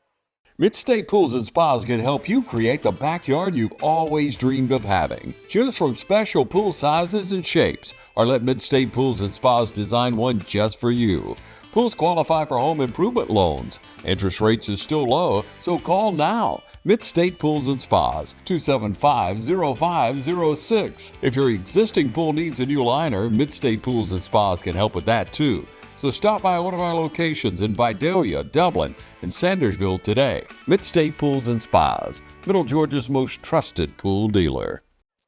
Midstate Pools and Spas can help you create the backyard you've always dreamed of having. Choose from special pool sizes and shapes, or let Midstate Pools and Spas design one just for you. Pools qualify for home improvement loans. Interest rates is still low, so call now. Midstate Pools and Spas, 275-0506. If your existing pool needs a new liner, Midstate Pools and Spas can help with that too. So stop by one of our locations in Vidalia, Dublin, and Sandersville today. Midstate Pools and Spas, Middle Georgia's most trusted pool dealer.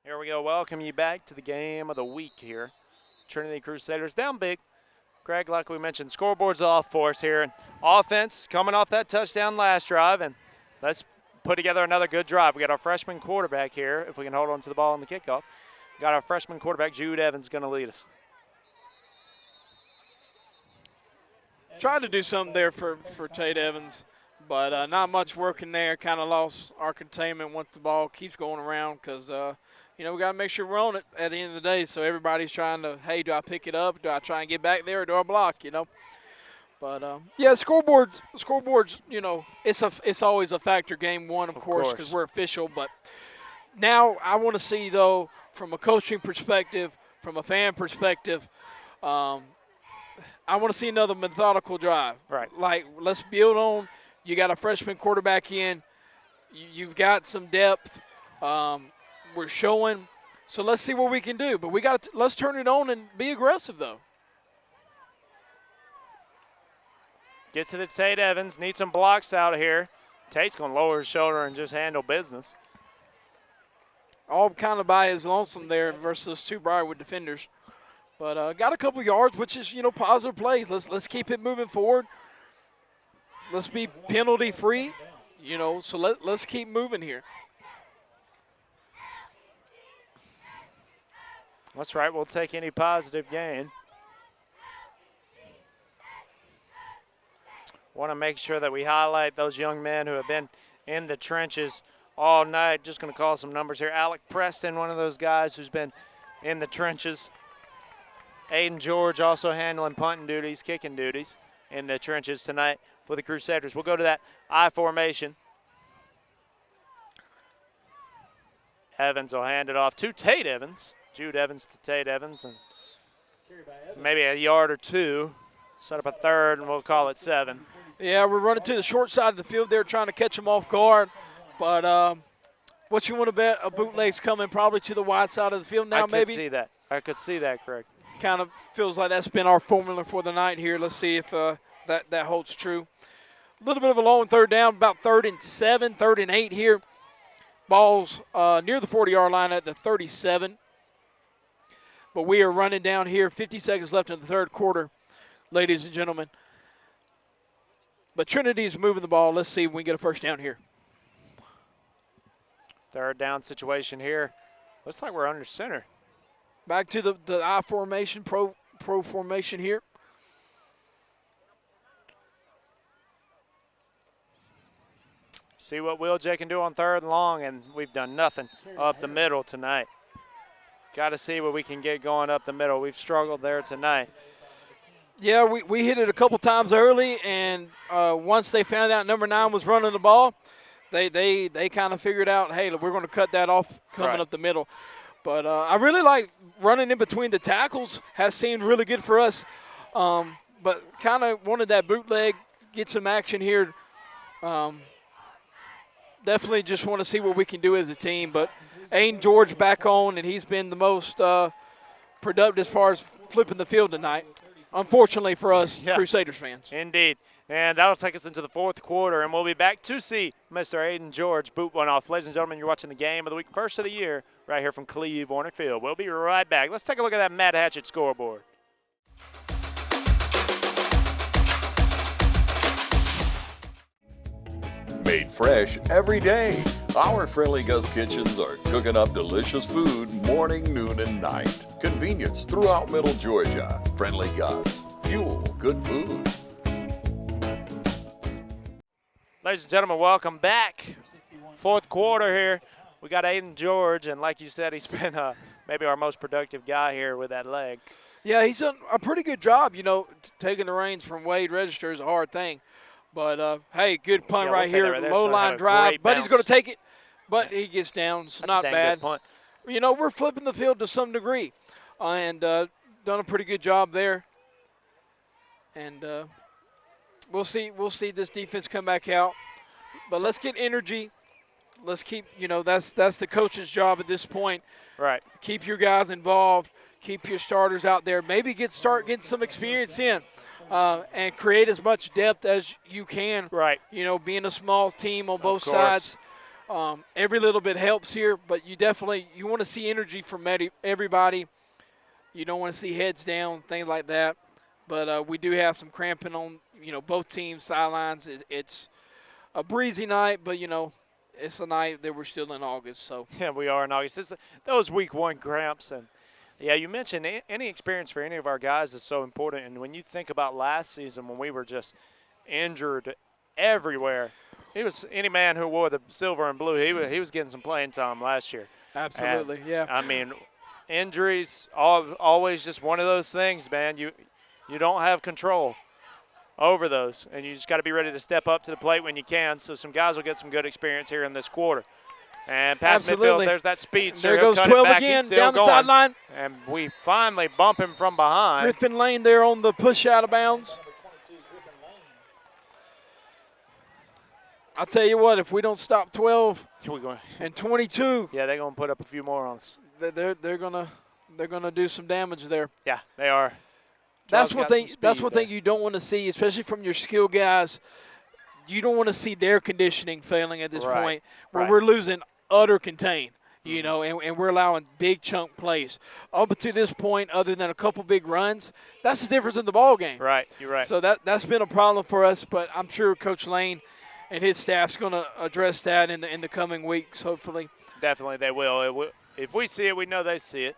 Here we go. Welcome you back to the game of the week here. Trinity Crusaders down big. Greg, like we mentioned, scoreboard's off for us here. And offense coming off that touchdown last drive, and let's put together another good drive. We got our freshman quarterback here, if we can hold on to the ball on the kickoff. We got our freshman quarterback, Jude Evans, going to lead us. Tried to do something there for Tate Evans, but not much working there. Kind of lost our containment once the ball keeps going around because, we got to make sure we're on it at the end of the day. So everybody's trying to, hey, do I pick it up? Do I try and get back there or do I block, But, scoreboards, it's always a factor game 1, of course, because we're official. But now I want to see, though, from a coaching perspective, from a fan perspective, I want to see another methodical drive. Right. Like, let's build on. You got a freshman quarterback in. You've got some depth. We're showing. So let's see what we can do. But let's turn it on and be aggressive, though. Get to the Tate Evans. Need some blocks out here. Tate's going to lower his shoulder and just handle business. All kind of by his lonesome there versus 2 Briarwood defenders. But got a couple yards, which is, positive plays. Let's keep it moving forward. Let's be penalty free, so let's keep moving here. That's right. We'll take any positive gain. Want to make sure that we highlight those young men who have been in the trenches all night. Just going to call some numbers here. Alec Preston, one of those guys who's been in the trenches. Aiden George also handling punting duties, kicking duties in the trenches tonight for the Crusaders. We'll go to that I formation. Evans will hand it off to Tate Evans. Jude Evans to Tate Evans. And maybe a yard or 2. Set up a third, and we'll call it 7. Yeah, we're running to the short side of the field there trying to catch them off guard. But what you want to bet, a bootleg's coming probably to the wide side of the field now, maybe? I could see that, Craig. Kind of feels like that's been our formula for the night here. Let's see if that holds true. A little bit of a long third down, about 3rd and 7, 3rd and 8 here. Ball's near the 40-yard line at the 37. But we are running down here, 50 seconds left in the third quarter, ladies and gentlemen. But Trinity's moving the ball. Let's see if we can get a first down here. Third down situation here. Looks like we're under center. Back to the I formation, pro formation here. See what Will J can do on 3rd and long, and we've done nothing up the middle tonight. Got to see what we can get going up the middle. We've struggled there tonight. Yeah, we hit it a couple times early, and once they found out number 9 was running the ball, they kind of figured out, hey, we're going to cut that off coming up the middle. But I really like running in between the tackles. Has seemed really good for us. But kind of wanted that bootleg, get some action here. Definitely just want to see what we can do as a team. But Aiden George back on, and he's been the most productive as far as flipping the field tonight. Unfortunately for us Crusaders fans. Indeed. And that'll take us into the fourth quarter, and we'll be back to see Mr. Aiden George boot one off. Ladies and gentlemen, you're watching the game of the week, first of the year, right here from Cleve Warnick Field. We'll be right back. Let's take a look at that Matt Hatchett scoreboard. Made fresh every day. Our Friendly Gus kitchens are cooking up delicious food morning, noon, and night. Convenience throughout Middle Georgia. Friendly Gus. Fuel good food. Ladies and gentlemen, welcome back. Fourth quarter here. We got Aiden George, and like you said, he's been maybe our most productive guy here with that leg. Yeah, he's done a pretty good job. Taking the reins from Wade Register is a hard thing. But, hey, good punt right here, low-line drive. But he's going to take it, but he gets down. It's not bad. Good punt. We're flipping the field to some degree, and done a pretty good job there. And we'll see this defense come back out. But let's get energy. Let's keep, that's the coach's job at this point. Right. Keep your guys involved. Keep your starters out there. Maybe start getting some experience in. And create as much depth as you can. Right. Being a small team on both sides, every little bit helps here. But you want to see energy from everybody. You don't want to see heads down, things like that. But we do have some cramping on, both teams' sidelines. It's a breezy night, but, it's a night that we're still in August. So yeah, we are in August. Those week one cramps and. Yeah, you mentioned any experience for any of our guys is so important. And when you think about last season when we were just injured everywhere, any man who wore the silver and blue, he was getting some playing time last year. Absolutely, yeah. I mean, injuries always just one of those things, man. You don't have control over those, and you just got to be ready to step up to the plate when you can. So some guys will get some good experience here in this quarter. And past midfield, there's that speed. There goes 12 again down the sideline. And we finally bump him from behind. Griffin Lane there on the push out of bounds. I'll tell you what, if we don't stop 12 and 22. Yeah, they're going to put up a few more on us. They're gonna do some damage there. Yeah, they are. That's one thing you don't want to see, especially from your skill guys. You don't want to see their conditioning failing at this point where we're losing utter contain, and we're allowing big chunk plays. Up to this point, other than a couple big runs, that's the difference in the ball game. Right, you're right. So that's been a problem for us, but I'm sure Coach Lane and his staff's going to address that in the coming weeks, hopefully. Definitely they will. If we see it, we know they see it.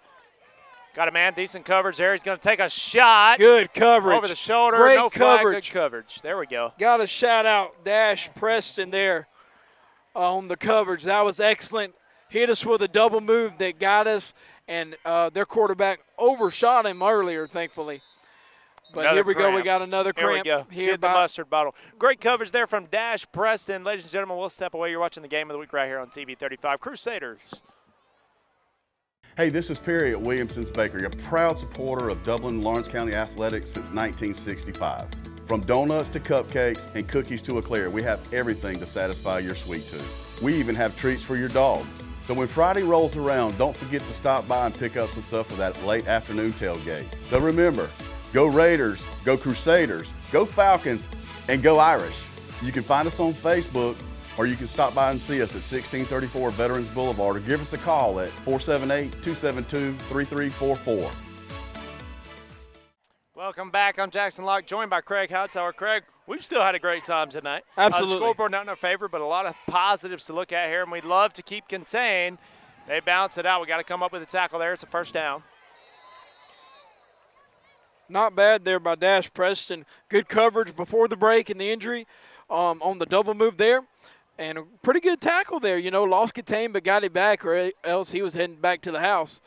Got a man, decent coverage there. He's going to take a shot. Good coverage. Over the shoulder. Great no flag, coverage. Good coverage. There we go. Got to shout out Dash Preston there on the coverage. That was excellent. Hit us with a double move that got us, and their quarterback overshot him earlier, thankfully. But Another here we cramp. go. We got another cramp. Here we go. Get the mustard bottle. Great coverage there from Dash Preston. Ladies and gentlemen, we'll step away. You're watching the game of the week right here on TV 35. Crusaders. Hey, this is Perry at Williamson's Bakery, a proud supporter of Dublin and Lawrence County athletics since 1965. From donuts to cupcakes and cookies to eclair, we have everything to satisfy your sweet tooth. We even have treats for your dogs. So when Friday rolls around, don't forget to stop by and pick up some stuff for that late afternoon tailgate. So remember, go Raiders, go Crusaders, go Falcons, and go Irish. You can find us on Facebook, or you can stop by and see us at 1634 Veterans Boulevard, or give us a call at 478-272-3344. Welcome back. I'm Jackson Locke, joined by Craig Hightower. Craig, we've still had a great time tonight. Absolutely. The scoreboard not in our favor, but a lot of positives to look at here, and we'd love to keep contained. They bounce it out. We got to come up with a tackle there. It's a first down. Not bad there by Dash Preston. Good coverage before the break and the injury on the double move there. And a pretty good tackle there. Lost contain but got it back, or else he was heading back to the house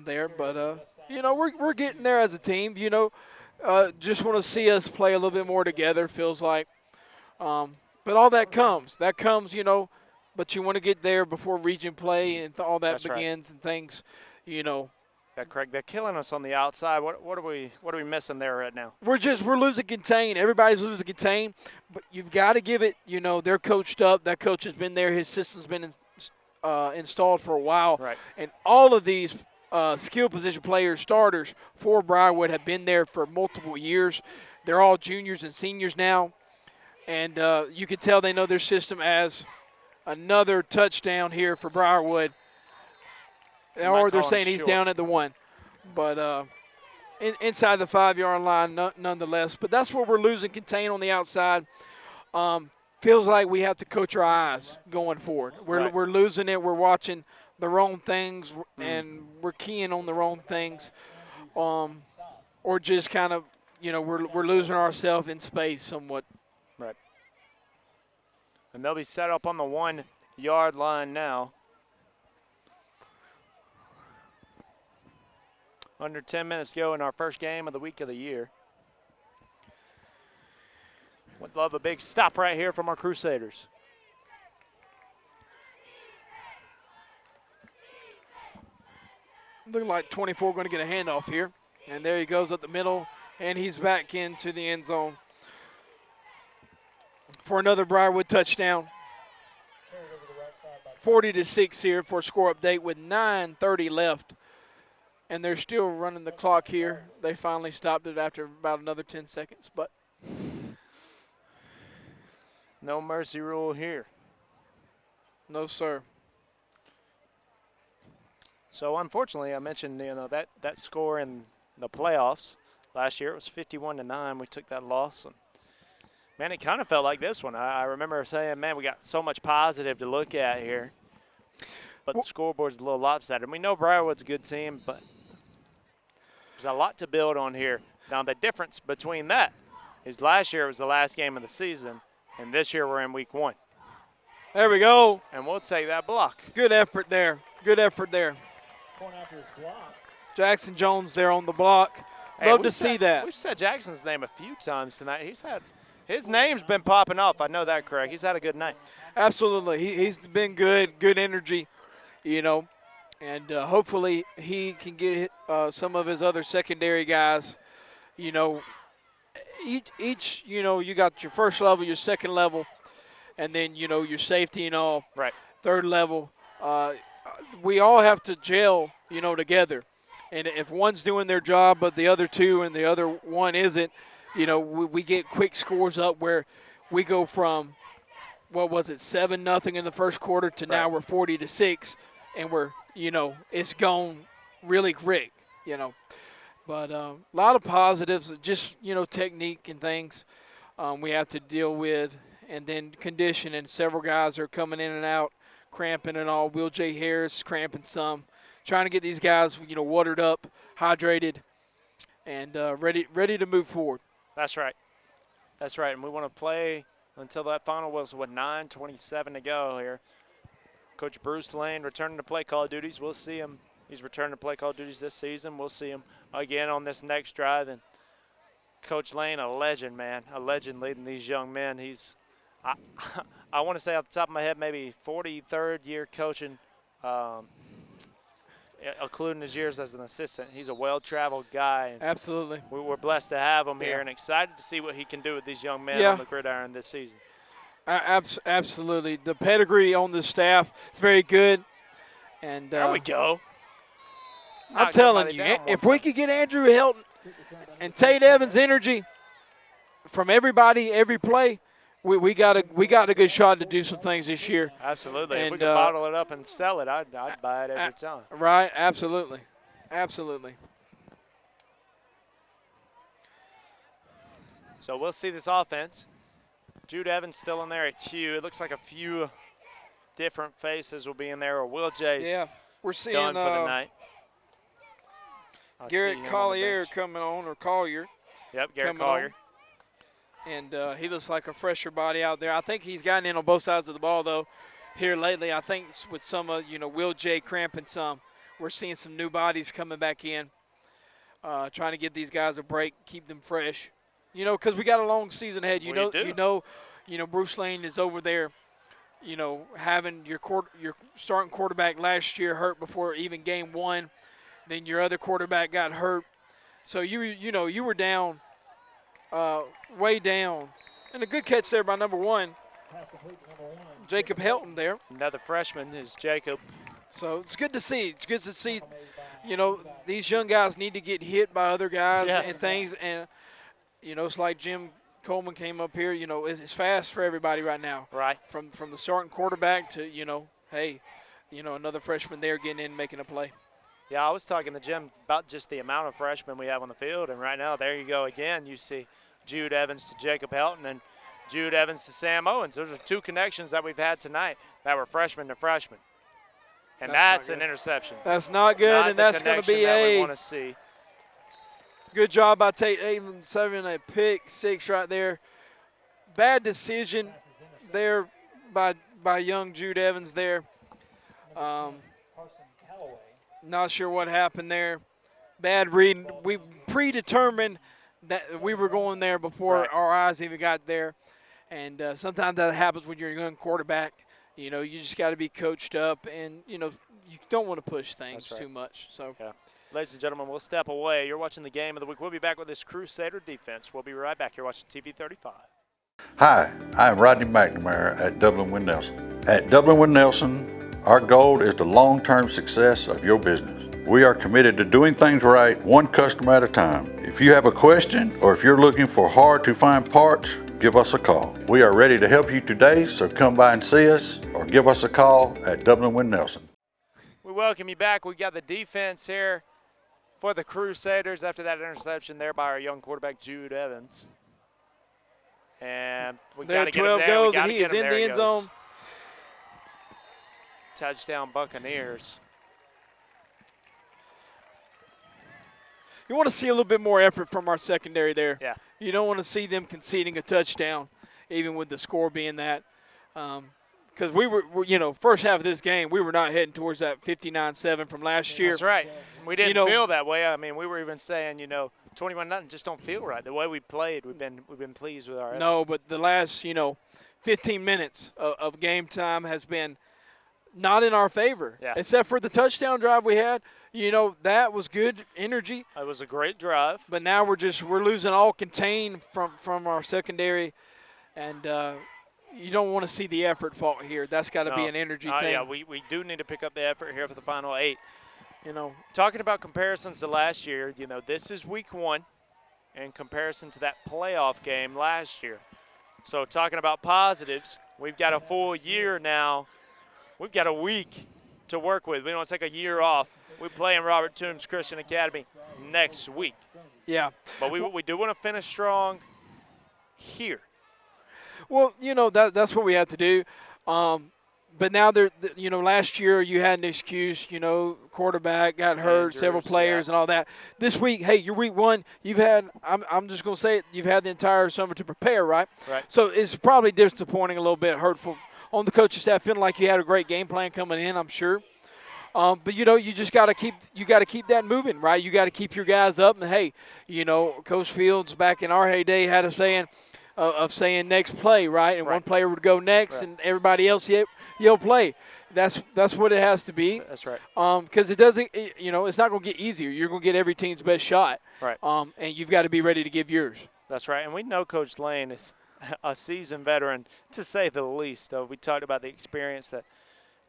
there. But, we're getting there as a team. Just want to see us play a little bit more together, feels like. But all that comes. But you want to get there before region play and all that begins and things, Yeah, Craig, they're killing us on the outside. What are we missing there right now? We're losing contain. Everybody's losing contain, but you've got to give it. They're coached up. That coach has been there. His system's been installed for a while. Right. And all of these skill position players, starters for Briarwood, have been there for multiple years. They're all juniors and seniors now. And you can tell they know their system as another touchdown here for Briarwood. Or they're saying he's down at the 1. But inside the 5-yard line nonetheless. But that's where we're losing contain on the outside. Feels like we have to coach our eyes going forward. We're losing it. We're watching the wrong things, and we're keying on the wrong things. Or just kind of, we're losing ourselves in space somewhat. Right. And they'll be set up on the 1-yard line now. Under 10 minutes to go in our first game of the week of the year. Would love a big stop right here from our Crusaders. Looking like 24 going to get a handoff here. And there he goes up the middle, and he's back into the end zone for another Briarwood touchdown. 40-6 here for a score update with 9:30 left. And they're still running the clock here. They finally stopped it after about another 10 seconds. But no mercy rule here. No, sir. So, unfortunately, I mentioned, that score in the playoffs last year. It was 51-9. We took that loss. And, man, it kind of felt like this one. I remember saying, man, we got so much positive to look at here. But the scoreboard's a little lopsided. And we know Briarwood's a good team, but there's a lot to build on here. Now, the difference between that is last year was the last game of the season, and this year we're in week 1. There we go. And we'll take that block. Good effort there. Good effort there. Jackson Jones there on the block. Love to see that. We've said Jackson's name a few times tonight. His name's been popping off. I know that, Craig. He's had a good night. Absolutely. He's been good energy, and hopefully he can get some of his other secondary guys, each you got your first level, your second level, and then, your safety and all. Right. Third level. We all have to gel, together. And if one's doing their job but the other two and the other one isn't, we get quick scores up where we go from, 7-0 in the first quarter to now we're 40-6, and we're, it's gone really quick, But a lot of positives, just, technique and things we have to deal with, and then condition, and several guys are coming in and out, cramping and all. Will J. Harris cramping some. Trying to get these guys, watered up, hydrated, and ready to move forward. That's right. That's right. And we want to play until that final whistle with 9:27 to go here. Coach Bruce Lane returning to play call duties. We'll see him. He's returned to play call duties this season. We'll see him again on this next drive. And Coach Lane, a legend, man, a legend leading these young men. He's, I want to say off the top of my head, maybe 43rd year coaching. Including his years as an assistant. He's a well-traveled guy. And absolutely. We're blessed to have him here and excited to see what he can do with these young men on the gridiron this season. Absolutely. The pedigree on the staff is very good. And there we go. I'm telling you, if we could get Andrew Helton and Tate Evans' energy from everybody, every play, we got a good shot to do some things this year. Absolutely. And if we could bottle it up and sell it, I'd buy it every time. Right. Absolutely. Absolutely. So we'll see this offense. Jude Evans still in there at Q. It looks like a few different faces will be in there. Or Will J's we're seeing done for the night. Garrett Collier coming on, or Collier. Yep, Garrett Collier. And he looks like a fresher body out there. I think he's gotten in on both sides of the ball, though, here lately. I think with some of, Will J cramping some, we're seeing some new bodies coming back in, trying to give these guys a break, keep them fresh. Because we got a long season ahead. Bruce Lane is over there, having your starting quarterback last year hurt before even game 1. Then your other quarterback got hurt. So you were down. Way down. And a good catch there by number 1. Jacob Helton there. Another freshman is Jacob. So it's good to see. It's good to see, these young guys need to get hit by other guys and things. And, it's like Jim Coleman came up here. It's fast for everybody right now. Right. From the starting quarterback to, hey, another freshman there getting in, making a play. Yeah, I was talking to Jim about just the amount of freshmen we have on the field, and right now, there you go again. You see Jude Evans to Jacob Helton and Jude Evans to Sam Owens. Those are two connections that we've had tonight that were freshman to freshman. And that's an interception. That's not good, and that's going to be we want to see. Good job by Tate Evans, having a pick six right there. Bad decision there by young Jude Evans there. Not sure what happened there. Bad reading. We predetermined that we were going there before our eyes even got there. And sometimes that happens when you're a young quarterback. You just got to be coached up, and, you don't want to push things too much. So, Ladies and gentlemen, we'll step away. You're watching the game of the week. We'll be back with this Crusader defense. We'll be right back. You're watching TV 35. Hi, I'm Rodney McNamara at Dublin with Nelson. At Dublin with Nelson, our goal is the long-term success of your business. We are committed to doing things right, one customer at a time. If you have a question or if you're looking for hard-to-find parts, give us a call. We are ready to help you today, so come by and see us or give us a call at Dublin with Nelson. We welcome you back. We got the defense here for the Crusaders after that interception there by our young quarterback, Jude Evans. And we got to get him there. 12 goes, and he is in the end zone. Touchdown, Buccaneers. You want to see a little bit more effort from our secondary there. Yeah. You don't want to see them conceding a touchdown, even with the score being that. Because we were, first half of this game, we were not heading towards that 59-7 from last year. That's right. We didn't feel that way. I mean, we were even saying, 21-0 just don't feel right. The way we played, we've been pleased with our effort. No, but the last, 15 minutes of game time has been not in our favor. Yeah. Except for the touchdown drive we had. That was good energy. It was a great drive. But now we're losing all contain from our secondary, and you don't want to see the effort fault here. That's got to be an energy thing. Yeah, we do need to pick up the effort here for the final 8. Talking about comparisons to last year, this is week 1 in comparison to that playoff game last year. So talking about positives, we've got a full year now. We've got a week to work with. We don't take a year off. We play in Robert Toombs Christian Academy next week. Yeah. But we do want to finish strong here. Well, that's what we have to do. But now, last year you had an excuse, quarterback got hurt, Injuries, several players and all that. This week, hey, you're week 1. You've had, I'm just going to say it, you've had the entire summer to prepare, right? Right. So it's probably disappointing, a little bit hurtful on the coaching staff, feeling like you had a great game plan coming in, I'm sure. But you just got to keep that moving, right? You got to keep your guys up. And hey, Coach Fields back in our heyday had a saying of saying next play, right? And one player would go next, and everybody else yell play. That's what it has to be. That's right. Because it doesn't, it's not going to get easier. You're going to get every team's best shot. Right. And you've got to be ready to give yours. That's right. And we know Coach Lane is a seasoned veteran, to say the least. We talked about the experience that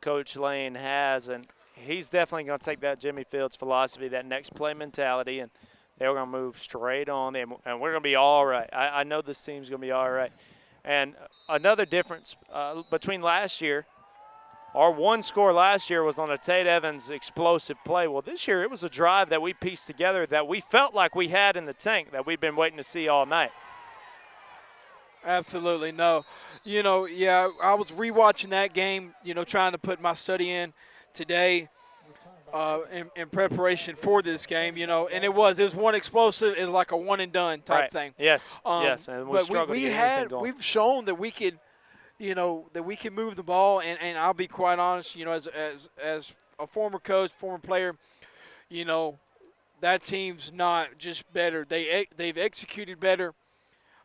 Coach Lane has, and he's definitely going to take that Jimmy Fields philosophy, that next play mentality, and they're going to move straight on, and we're going to be all right. I know this team's going to be all right. And another difference between last year, our one score last year was on a Tate Evans explosive play. Well, this year it was a drive that we pieced together that we felt like we had in the tank that we've been waiting to see all night. Absolutely. No. I was rewatching that game, trying to put my study in today in preparation for this game, and it was one explosive. It was like a one-and-done type thing. Yes, yes. And we've shown that we could, that we can move the ball, and I'll be quite honest, as a former coach, former player, that team's not just better. They've executed better.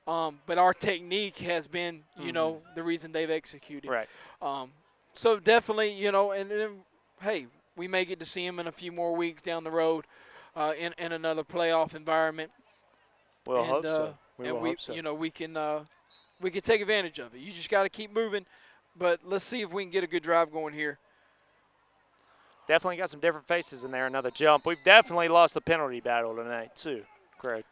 But our technique has been, the reason they've executed. Right. So definitely, and then, hey, we may get to see them in a few more weeks down the road in another playoff environment. We'll hope so. We can take advantage of it. You just got to keep moving. But let's see if we can get a good drive going here. Definitely got some different faces in there. Another jump. We've definitely lost the penalty battle tonight too, Craig.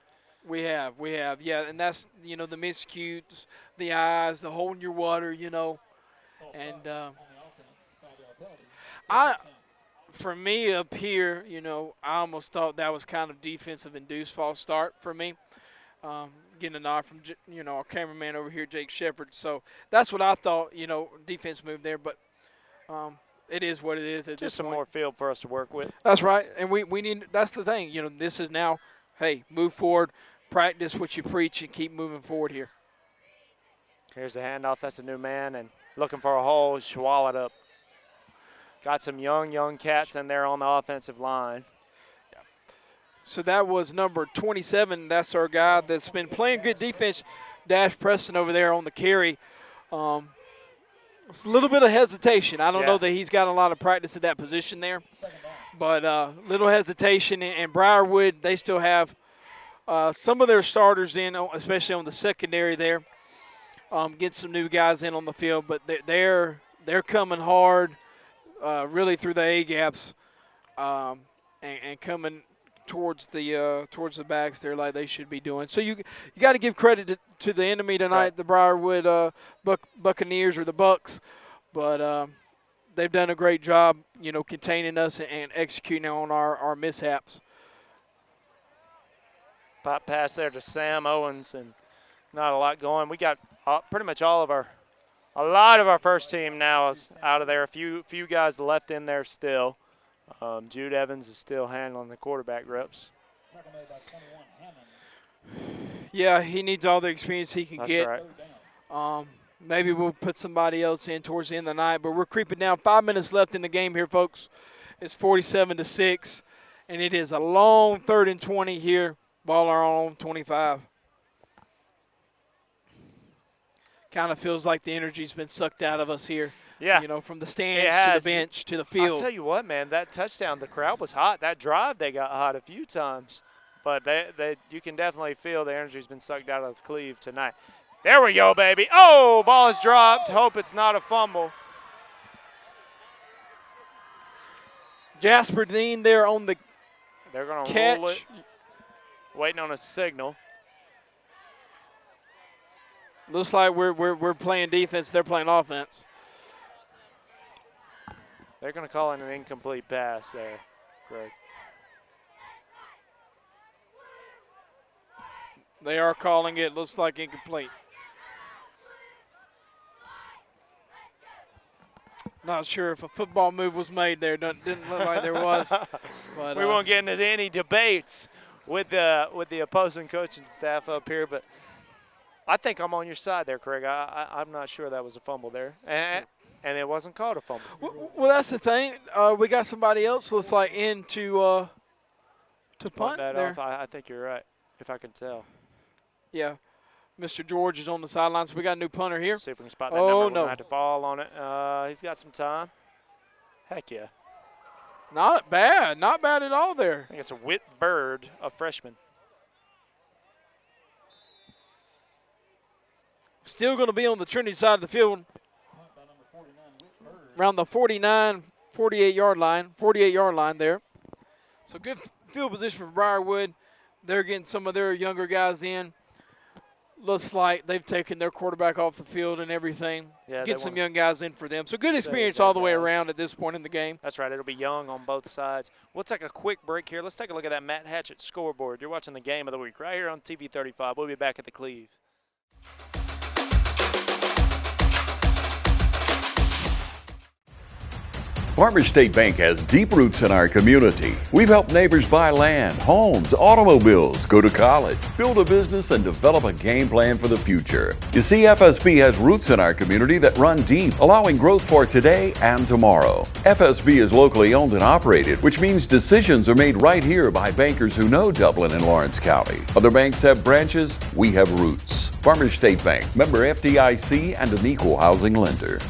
We have, yeah, and that's, you know, the miscues, the eyes, the hole in your water, you know, and for me up here, you know, I almost thought that was kind of defensive-induced false start for me, getting a nod from, you know, our cameraman over here, Jake Shepard. So that's what I thought, you know, defense moved there, but it is what it is at this Just some point. more field for us to work with. That's right, and we need – that's the thing. You know, this is now, hey, move forward, practice what you preach, and keep moving forward here. Here's the handoff. That's a new man, and looking for a hole, swallowed up. Got some young cats in there on the offensive line. So that was number 27. That's our guy that's been playing good defense, Dash Preston over there on the carry. It's a little bit of hesitation. I don't know that he's got a lot of practice at that position there, but little hesitation. And Briarwood, they still have some of their starters in, especially on the secondary there. Get some new guys in on the field, but they're coming hard, really through the A gaps, and coming towards the backs there like they should be doing. So you got to give credit to the enemy tonight, the Briarwood Buccaneers or the Bucks, but they've done a great job, you know, containing us and executing on our mishaps. Pop pass there to Sam Owens, and not a lot going. We got pretty much a lot of our first team now is out of there. A few guys left in there still. Jude Evans is still handling the quarterback reps. Yeah, he needs all the experience he can get. That's right. Maybe we'll put somebody else in towards the end of the night, but we're creeping down. 5 minutes left in the game here, folks. It's 47-6, and it is a long 3rd and 20 here. Ball our own 25. Kind of feels like the energy's been sucked out of us here. Yeah. You know, from the stands to the bench to the field. I'll tell you what, man, that touchdown, the crowd was hot. That drive, they got hot a few times. But you can definitely feel the energy's been sucked out of Cleve tonight. There we go, baby. Oh, ball is dropped. Hope it's not a fumble. Jasper Dean there on the They're going to catch. roll it. Waiting on a signal. Looks like we're playing defense. They're playing offense. They're going to call it an incomplete pass there, Greg. They are calling it. Looks like incomplete. Not sure if a football move was made there. Didn't look like there was. But, we won't get into any debates with the opposing coaching staff up here, but I think I'm on your side there, Craig. I'm not sure that was a fumble there. And it wasn't called a fumble. Well, that's the thing. We got somebody else looks like in to punt that there. off. I think you're right, if I can tell. Yeah. Mr. George is on the sidelines. So we got a new punter here. See if we can spot that number. We're gonna have to fall on it. He's got some time. Heck yeah. Not bad. Not bad at all there. I think it's a Whit Bird, a freshman. Still going to be on the Trinity side of the field. Around the 48-yard line there. So good field position for Briarwood. They're getting some of their younger guys in. Looks like they've taken their quarterback off the field and everything. Yeah, get some young guys in for them. So good experience all the way around at this point in the game. That's right. It'll be young on both sides. We'll take a quick break here. Let's take a look at that Matt Hatchett scoreboard. You're watching the game of the week right here on TV 35. We'll be back at the Cleve. Farmers State Bank has deep roots in our community. We've helped neighbors buy land, homes, automobiles, go to college, build a business, and develop a game plan for the future. You see, FSB has roots in our community that run deep, allowing growth for today and tomorrow. FSB is locally owned and operated, which means decisions are made right here by bankers who know Dublin and Lawrence County. Other banks have branches, we have roots. Farmers State Bank, member FDIC, and an equal housing lender.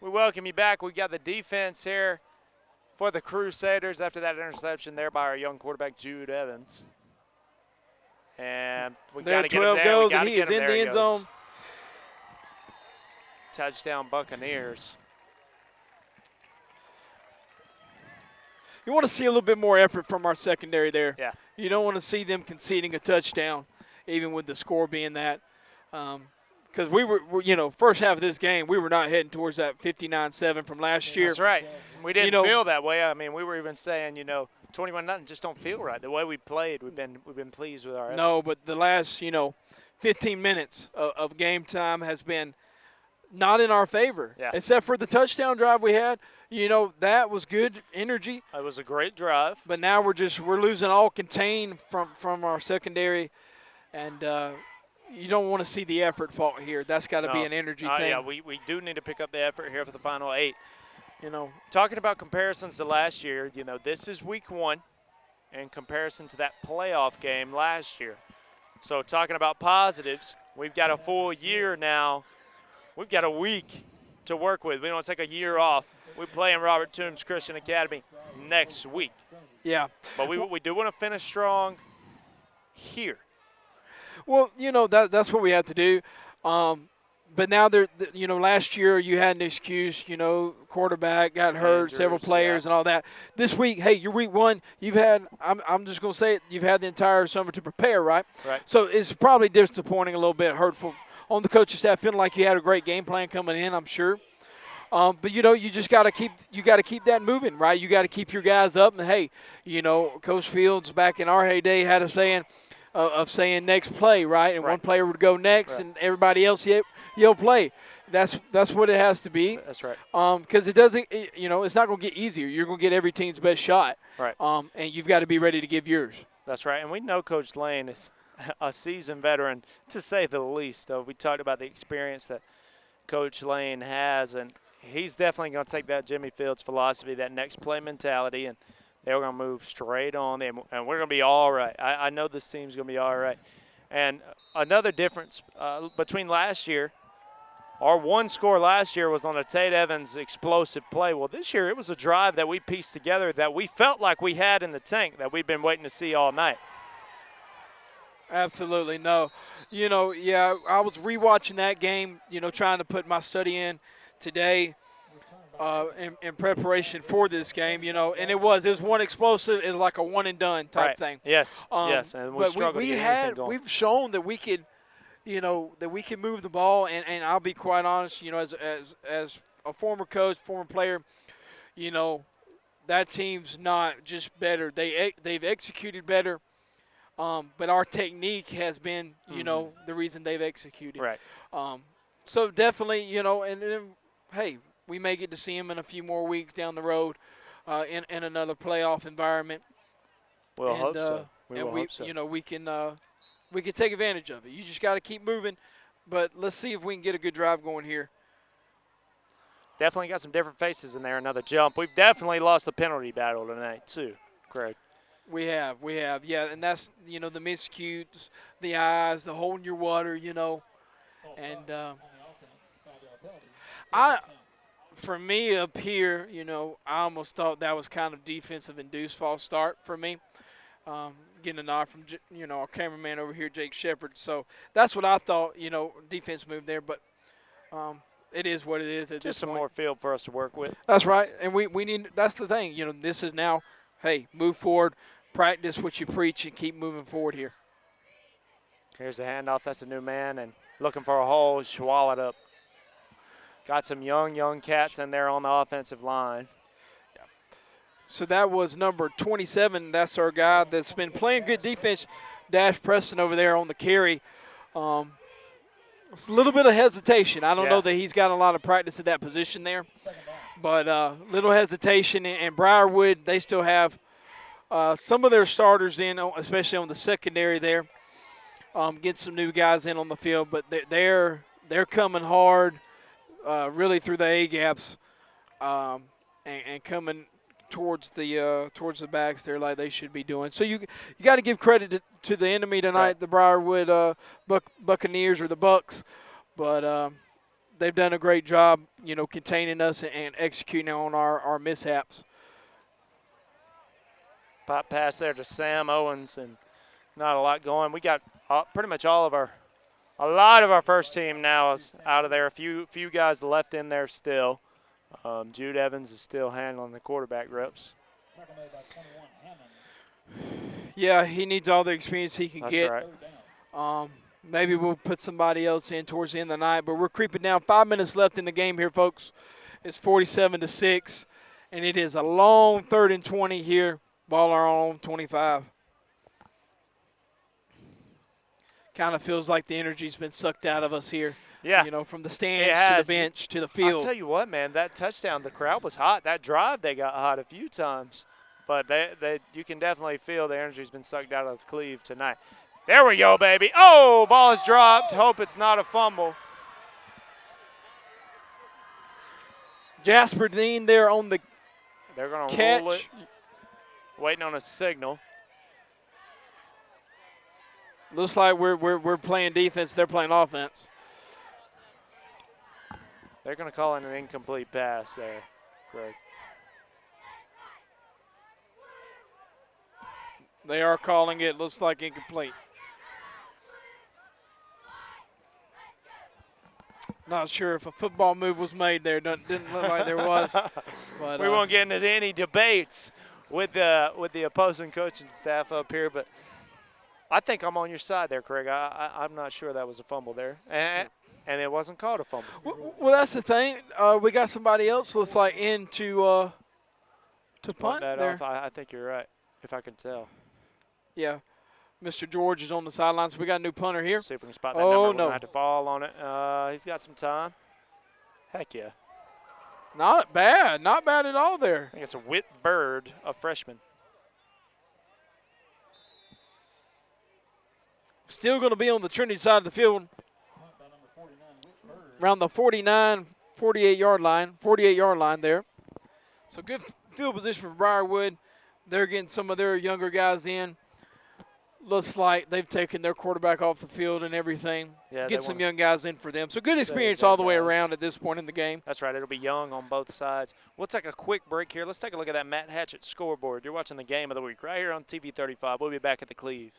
We welcome you back. We got the defense here for the Crusaders after that interception there by our young quarterback, Jude Evans. And we got to get him there. 12 goes, and he is in the end zone. Touchdown Buccaneers. You want to see a little bit more effort from our secondary there. Yeah. you don't want to see them conceding a touchdown, even with the score being that. Because we were, first half of this game, we were not heading towards that 59-7 from last year. That's right. We didn't feel that way. I mean, we were even saying, 21-0 just don't feel right. The way we played, we've been pleased with our effort. No, but the last, 15 minutes of game time has been not in our favor. Yeah. Except for the touchdown drive we had. That was good energy. It was a great drive. But now we're losing all contain from our secondary, and you don't want to see the effort fault here. That's got to be an energy thing. Yeah, we do need to pick up the effort here for the final 8. Talking about comparisons to last year, this is week 1 in comparison to that playoff game last year. So talking about positives, we've got a full year now. We've got a week to work with. We don't take a year off. We play in Robert Toombs Christian Academy next week. Yeah. But we do want to finish strong here. Well, that's what we have to do. But now, last year you had an excuse, quarterback got hurt, Injuries, several players and all that. This week, hey, you're week 1. You've had, I'm just going to say it, you've had the entire summer to prepare, right? Right. So it's probably disappointing, a little bit hurtful on the coaching staff, feeling like you had a great game plan coming in, I'm sure. But you just got to keep that moving, right? You got to keep your guys up. And hey, Coach Fields back in our heyday had a saying of saying next play, right? And one player would go next, and everybody else yell play. That's what it has to be. That's right. Because it doesn't, it's not going to get easier. You're going to get every team's best shot. Right. And you've got to be ready to give yours. That's right. And we know Coach Lane is a seasoned veteran, to say the least. We talked about the experience that Coach Lane has, and he's definitely going to take that Jimmy Fields philosophy, that next play mentality, and they're going to move straight on, and we're going to be all right. I know this team's going to be all right. And another difference between last year, our one score last year was on a Tate Evans explosive play. Well, this year it was a drive that we pieced together that we felt like we had in the tank that we've been waiting to see all night. Absolutely. No. I was rewatching that game, trying to put my study in today in preparation for this game, and it was one explosive. It was like a one and done type thing. Yes, yes. And we've shown that we could, that we can move the ball, and I'll be quite honest, as a former coach, former player, that team's not just better. They've executed better. But our technique has been, the reason they've executed. Right. So definitely, and then, hey, we may get to see them in a few more weeks down the road in another playoff environment. We'll hope so. We can take advantage of it. You just got to keep moving. But let's see if we can get a good drive going here. Definitely got some different faces in there. Another jump. We've definitely lost the penalty battle tonight too, Craig. We have, yeah, and that's, the miscues, the eyes, the hole in your water, and for me up here, I almost thought that was kind of defensive-induced false start for me, getting a nod from, our cameraman over here, Jake Shepard. So that's what I thought, defense move there, but it is what it is at this point. Just some more field for us to work with. That's right, and we need – that's the thing, this is now, hey, move forward, practice what you preach, and keep moving forward here. Here's the handoff. That's a new man, and looking for a hole, swallowed up. Got some young cats in there on the offensive line. Yeah. So that was number 27. That's our guy that's been playing good defense, Dash Preston over there on the carry. It's a little bit of hesitation. I don't know that he's got a lot of practice at that position there, but little hesitation. And Briarwood, they still have some of their starters in, especially on the secondary there. Get some new guys in on the field, but they're coming hard, really through the A-gaps, and coming towards the backs there like they should be doing. So you got to give credit to the enemy tonight, the Briarwood Buccaneers or the Bucks, but they've done a great job, containing us and executing on our mishaps. Pop pass there to Sam Owens, and not a lot going. We got pretty much a lot of our first team now is out of there. A few guys left in there still. Jude Evans is still handling the quarterback reps. Yeah, he needs all the experience he can That's get. right. Maybe we'll put somebody else in towards the end of the night, but we're creeping down. 5 minutes left in the game here, folks. It's 47-6, and it is a long 3rd and 20 here. Ball our own 25. Kind of feels like the energy's been sucked out of us here. Yeah. You know, from the stands to the bench to the field. I'll tell you what, man, that touchdown, the crowd was hot. That drive, they got hot a few times. But you can definitely feel the energy's been sucked out of Cleve tonight. There we go, baby. Oh, ball is dropped. Hope it's not a fumble. Jasper Dean there on the They're going to catch. roll it. Waiting on a signal. Looks like we're playing defense. They're playing offense. They're going to call in an incomplete pass there, Greg. They are calling it. Looks like incomplete. Not sure if a football move was made there. Didn't look like there was. But, we won't get into any debates with the opposing coaching staff up here, but I think I'm on your side there, Craig. I'm not sure that was a fumble there, and it wasn't called a fumble. Well, that's the thing. We got somebody else looks like in to punt that there. off. I think you're right, if I can tell. Yeah. Mr. George is on the sidelines. So we got a new punter here. See if we can spot that number. We're No. gonna have to fall on it. He's got some time. Heck yeah. Not bad. Not bad at all there. I think it's a Whit Bird, a freshman. Still going to be on the Trinity side of the field. Around the 49, 48-yard line there. So good field position for Briarwood. They're getting some of their younger guys in. Looks like they've taken their quarterback off the field and everything. Yeah, get some young guys in for them. So good experience all the way around at this point in the game. That's right. It'll be young on both sides. We'll take a quick break here. Let's take a look at that Matt Hatchett scoreboard. You're watching the game of the week right here on TV 35. We'll be back at the Cleve.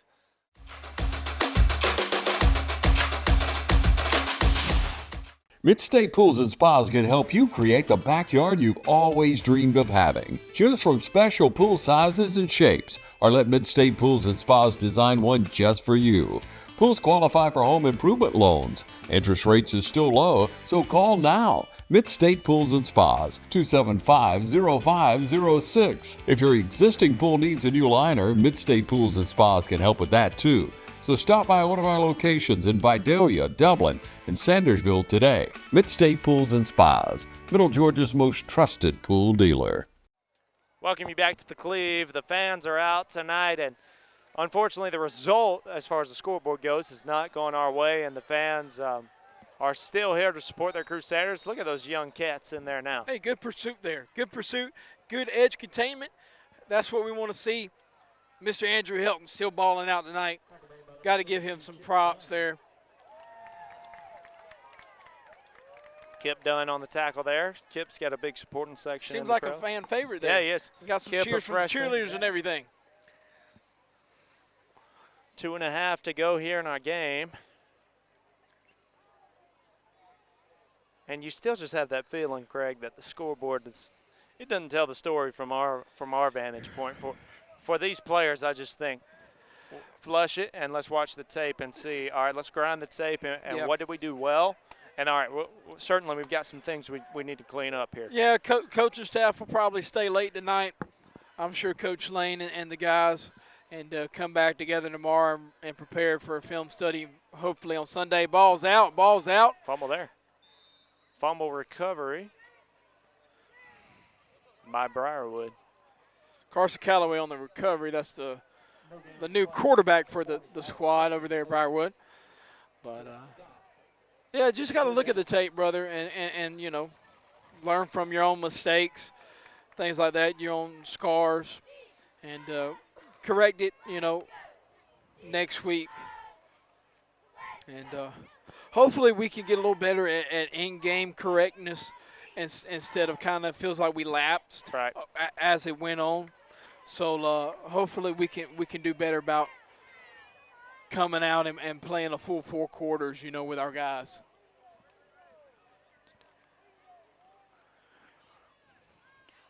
Mid-State Pools and Spas can help you create the backyard you've always dreamed of having. Choose from special pool sizes and shapes, or let Mid-State Pools and Spas design one just for you. Pools qualify for home improvement loans. Interest rates is still low, so call now. Mid-State Pools and Spas, 275-0506. If your existing pool needs a new liner, Mid-State Pools and Spas can help with that too. So stop by one of our locations in Vidalia, Dublin, and Sandersville today. Mid-State Pools and Spas, Middle Georgia's most trusted pool dealer. Welcome you back to the Cleve. The fans are out tonight, and unfortunately the result, as far as the scoreboard goes, has not gone our way, and the fans are still here to support their Crusaders. Look at those young cats in there now. Hey, good pursuit there. Good pursuit, good edge containment. That's what we want to see. Mr. Andrew Helton still balling out tonight. Got to give him some props there. Kip Dunn on the tackle there. Kip's got a big supporting section. Seems like a fan favorite there. Yeah, he is. Got some Kip, cheers from the cheerleaders and everything. 2.5 to go here in our game. And you still just have that feeling, Craig, that the scoreboard it doesn't tell the story from our vantage point. For these players, I just think, flush it and let's watch the tape and see, all right, let's grind the tape and what did we do well? And, all right, certainly we've got some things we need to clean up here. Yeah, coaching staff will probably stay late tonight. I'm sure Coach Lane and the guys and come back together tomorrow and prepare for a film study hopefully on Sunday. Ball's out. Fumble there. Fumble recovery by Briarwood. Carson Calloway on the recovery. That's the new quarterback for the squad over there at Briarwood. But, yeah, just got to look at the tape, brother, and you know, learn from your own mistakes, things like that, your own scars, and correct it, you know, next week. And hopefully we can get a little better at in-game correctness instead of kind of feels like we lapsed as it went on. So hopefully we can do better about coming out and playing a full 4 quarters, you know, with our guys.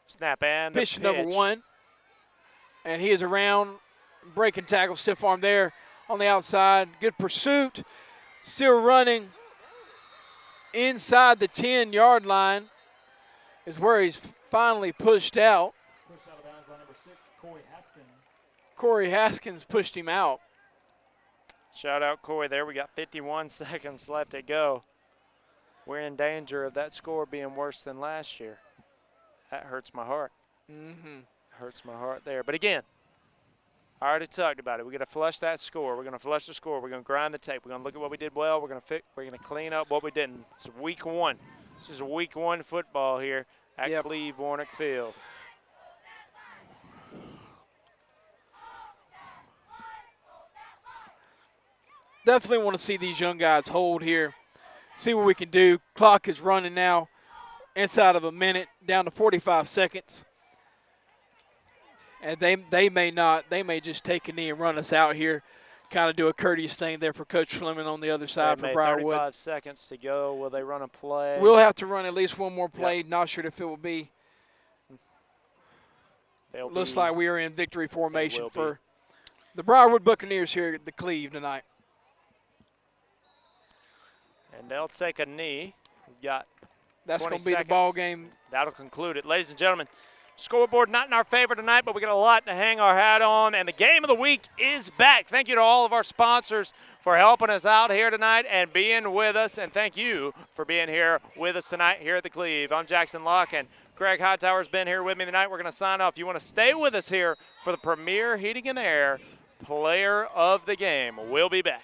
Snap and pitch number 1. And he is around breaking tackle, stiff arm there on the outside. Good pursuit. Still running inside the 10-yard line is where he's finally pushed out. Pushed out of bounds by number 6, Corey Haskins. Corey Haskins pushed him out. Shout out Corey there. We got 51 seconds left to go. We're in danger of that score being worse than last year. That hurts my heart. Hurts my heart there. But again, I already talked about it. We're going to flush that score. We're going to flush the score. We're going to grind the tape. We're going to look at what we did well. We're going to clean up what we didn't. It's week 1. This is week 1 football here at Cleve Warnock Field. Definitely want to see these young guys hold here, see what we can do. Clock is running now inside of a minute, down to 45 seconds. And they may just take a knee and run us out here, kind of do a courteous thing there for Coach Fleming on the other side for Briarwood. 35 seconds to go. Will they run a play? We'll have to run at least one more play. Not sure if it will be. Looks like we are in victory formation for the Briarwood Buccaneers here at the Cleve tonight. And they'll take a knee. We've got That's going to be the ball game. That'll conclude it. Ladies and gentlemen, scoreboard not in our favor tonight, but we got a lot to hang our hat on, and the game of the week is back. Thank you to all of our sponsors for helping us out here tonight and being with us, and thank you for being here with us tonight here at the Cleve. I'm Jackson Locke, and Craig Hightower's been here with me tonight. We're going to sign off. You want to stay with us here for the Premier Heating and Air Player of the Game. We'll be back.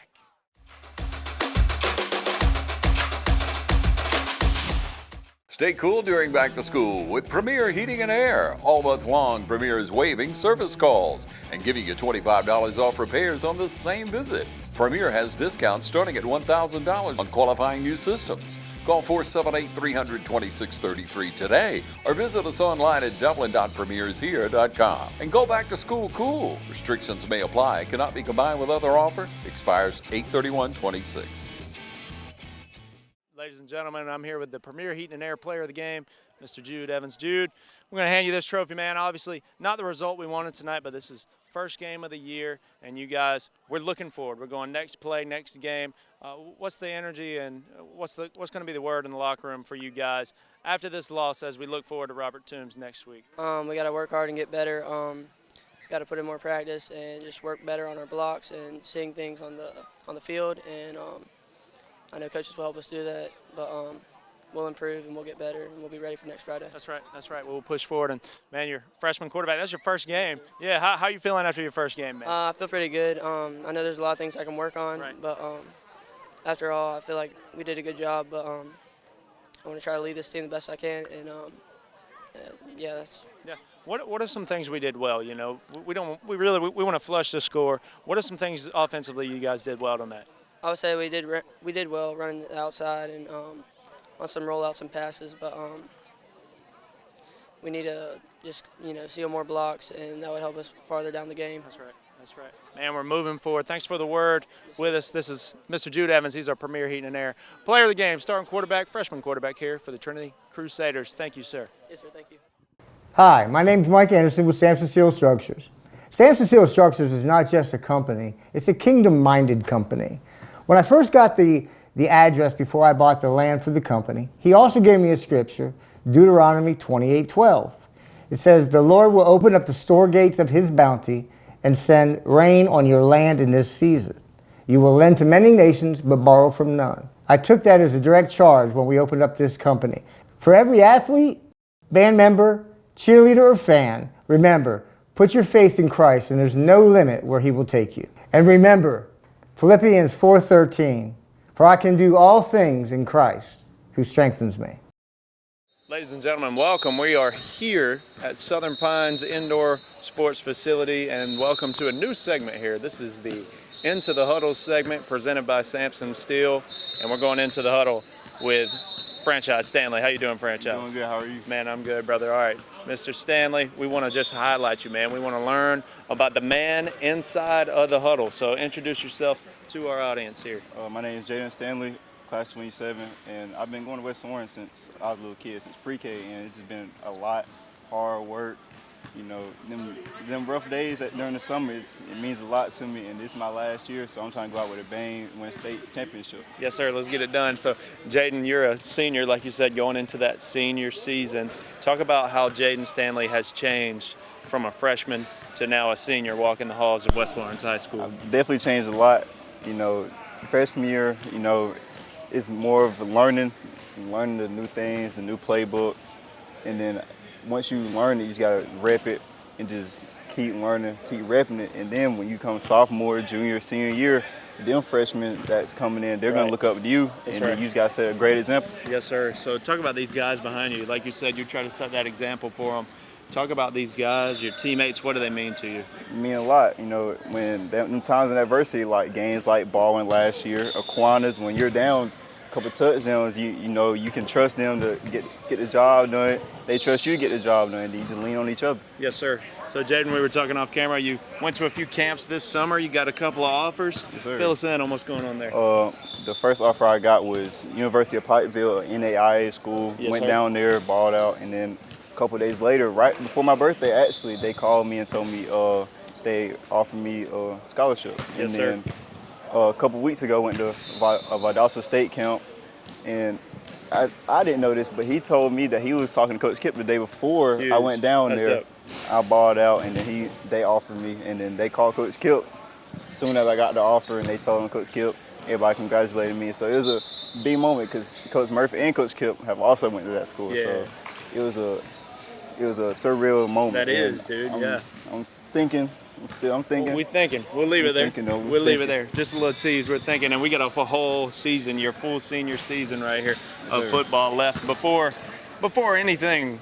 Stay cool during back to school with Premier Heating and Air. All month long, Premier is waiving service calls and giving you $25 off repairs on the same visit. Premier has discounts starting at $1,000 on qualifying new systems. Call 478-300-2633 today or visit us online at dublin.premiershere.com. And go back to school cool. Restrictions may apply. Cannot be combined with other offer. Expires 8/31/26. Ladies and gentlemen, I'm here with the Premier Heating and Air Player of the Game, Mr. Jude Evans. Jude, we're going to hand you this trophy, man. Obviously, not the result we wanted tonight, but this is first game of the year, and you guys, we're looking forward. We're going next play, next game. What's the energy and what's going to be the word in the locker room for you guys after this loss as we look forward to Robert Toombs next week? We got to work hard and get better. Got to put in more practice and just work better on our blocks and seeing things on the field. And I know coaches will help us do that, but we'll improve and we'll get better and we'll be ready for next Friday. That's right. That's right. We'll push forward. And, man, you're freshman quarterback. That's your first game. Yeah, how are you feeling after your first game, man? I feel pretty good. I know there's a lot of things I can work on, but after all, I feel like we did a good job. But I want to try to lead this team the best I can. And, yeah. What are some things we did well? You know, we want to flush the score. What are some things offensively you guys did well on that? I would say we did well running the outside and on some rollouts and passes, but we need to just seal more blocks, and that would help us farther down the game. That's right. That's right. Man, we're moving forward. Thanks for the word with us. This is Mr. Jude Evans. He's our Premier Heating and Air Player of the Game, starting quarterback, freshman quarterback here for the Trinity Crusaders. Thank you, sir. Yes, sir. Thank you. Hi, my name is Mike Anderson with Samson Steel Structures. Samson Steel Structures is not just a company, it's a kingdom-minded company. When I first got the address before I bought the land for the company, he also gave me a scripture, Deuteronomy 28:12. It says, "The Lord will open up the store gates of his bounty and send rain on your land in this season. You will lend to many nations, but borrow from none." I took that as a direct charge when we opened up this company. For every athlete, band member, cheerleader, or fan, remember, put your faith in Christ and there's no limit where he will take you. And remember, Philippians 4:13, "For I can do all things in Christ who strengthens me." Ladies and gentlemen, welcome. We are here at Southern Pines Indoor Sports Facility, and welcome to a new segment here. This is the Into the Huddle segment presented by Samson Steel, and we're going into the huddle with Franchise Stanley. How you doing, Franchise? Doing good. How are you? Man, I'm good, brother. All right, Mr. Stanley, we want to just highlight you, man. We want to learn about the man inside of the huddle. So introduce yourself to our audience here. My name is Jaden Stanley, class 27, and I've been going to West Orange since I was a little kid, since pre-K, and it's just been a lot, hard work, You know, them rough days during the summer, it means a lot to me, and this is my last year, so I'm trying to go out with a bang, win a state championship. Yes, sir. Let's get it done. So, Jaden, you're a senior, like you said, going into that senior season. Talk about how Jaden Stanley has changed from a freshman to now a senior walking the halls of West Lawrence High School. I've definitely changed a lot. You know, freshman year, you know, it's more of learning the new things, the new playbooks, and then once you learn it, you just gotta rep it and just keep learning, keep repping it. And then when you come sophomore, junior, senior year, them freshmen that's coming in, they're gonna look up to you, and then you just gotta set a great example. Yes, sir. So talk about these guys behind you. Like you said, you try to set that example for them. Talk about these guys, your teammates. What do they mean to you? It mean a lot. You know, when them times in adversity, like games like Baldwin last year, Aquinas, when you're down a couple touchdowns, you know you can trust them to get the job done. They trust you to get the job done. You just lean on each other. Yes, sir. So, Jaden, we were talking off camera. You went to a few camps this summer. You got a couple of offers. Yes, sir. Fill us in on what's going on there. The first offer I got was University of Pikeville, NAIA school. Yes, went sir. down there, balled out, and then a couple of days later, right before my birthday, actually, they called me and told me they offered me a scholarship. Yes, and then a couple weeks ago, went to a Valdosta State camp, and I didn't know this, but he told me that he was talking to Coach Kip the day before I went down That's there. dope. I balled out, and then they offered me, and then they called Coach Kip as soon as I got the offer, and they told him Coach Kip. Everybody congratulated me, so it was a big moment because Coach Murphy and Coach Kip have also went to that school. Yeah. So it was a surreal moment. That is, And dude. I'm thinking. I'm thinking. We're thinking. We'll leave it there. We're We'll leave it thinking. there. Just a little tease. We're thinking, and we got a whole season, your full senior season right here of Sure. football left before anything,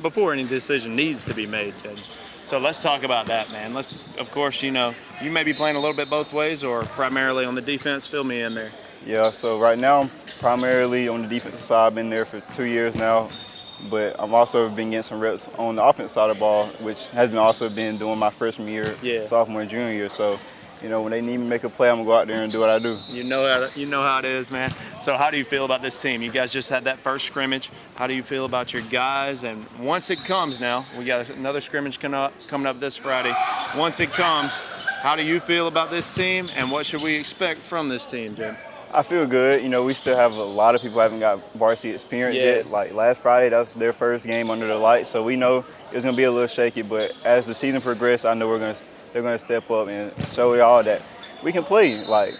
before any decision needs to be made, Judge. So let's talk about that, man. Let's, of course, you know, you may be playing a little bit both ways or primarily on the defense. Fill me in there. Yeah, so right now I'm primarily on the defensive side. I've been there for 2 years now, but I've also been getting some reps on the offensive side of the ball, which has also been doing my freshman year, sophomore and junior year. So, you know, when they need me to make a play, I'm gonna go out there and do what I do. You know how it is, man. So how do you feel about this team? You guys just had that first scrimmage. How do you feel about your guys? And once it comes now, we got another scrimmage coming up this Friday. Once it comes, how do you feel about this team, and what should we expect from this team, Jim? I feel good. You know, we still have a lot of people who haven't got varsity experience yet. Like last Friday, that was their first game under the lights, so we know it's gonna be a little shaky. But as the season progresses, I know they're gonna step up and show y'all that we can play. Like,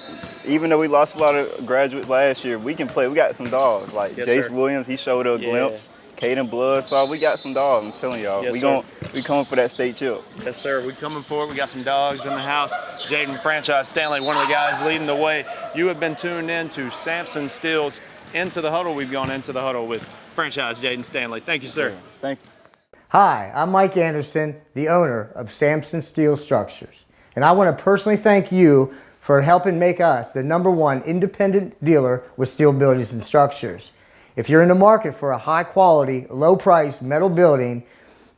even though we lost a lot of graduates last year, we can play. We got some dogs. Like Jace Williams, he showed a glimpse. Caden Blood, so we got some dogs. I'm telling y'all, we coming for that state chip. Yes, sir. We coming for it. We got some dogs in the house. Jaden Franchise Stanley, one of the guys leading the way. You have been tuned in to Samson Steele's Into the Huddle. We've gone into the huddle with Franchise Jaden Stanley. Thank you, sir. Thank you. Hi, I'm Mike Anderson, the owner of Samson Steel Structures. And I want to personally thank you for helping make us the #1 independent dealer with steel buildings and structures. If you're in the market for a high quality, low price metal building,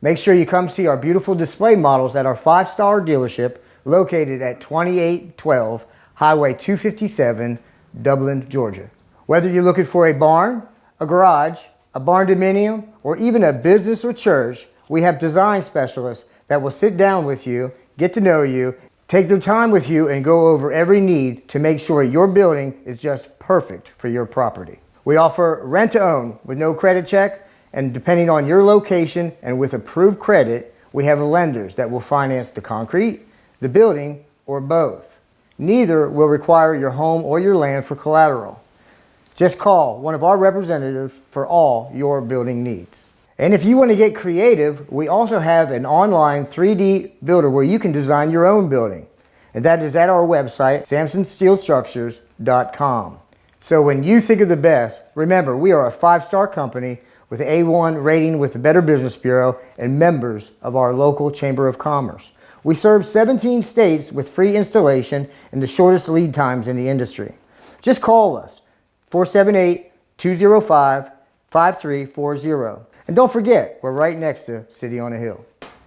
make sure you come see our beautiful display models at our 5-star dealership located at 2812 Highway 257, Dublin, Georgia. Whether you're looking for a barn, a garage, a barn dominium, or even a business or church, we have design specialists that will sit down with you, get to know you, take their time with you, and go over every need to make sure your building is just perfect for your property. We offer rent-to-own with no credit check, and depending on your location and with approved credit, we have lenders that will finance the concrete, the building, or both. Neither will require your home or your land for collateral. Just call one of our representatives for all your building needs. And if you want to get creative, we also have an online 3D builder where you can design your own building. And that is at our website, samsonsteelstructures.com. So when you think of the best, remember we are a 5-star company with A1 rating with the Better Business Bureau and members of our local Chamber of Commerce. We serve 17 states with free installation and the shortest lead times in the industry. Just call us, 478-205-5340. And don't forget, we're right next to City on a Hill.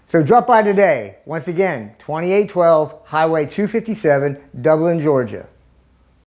So drop by today. Once again, 2812 Highway 257, Dublin, Georgia.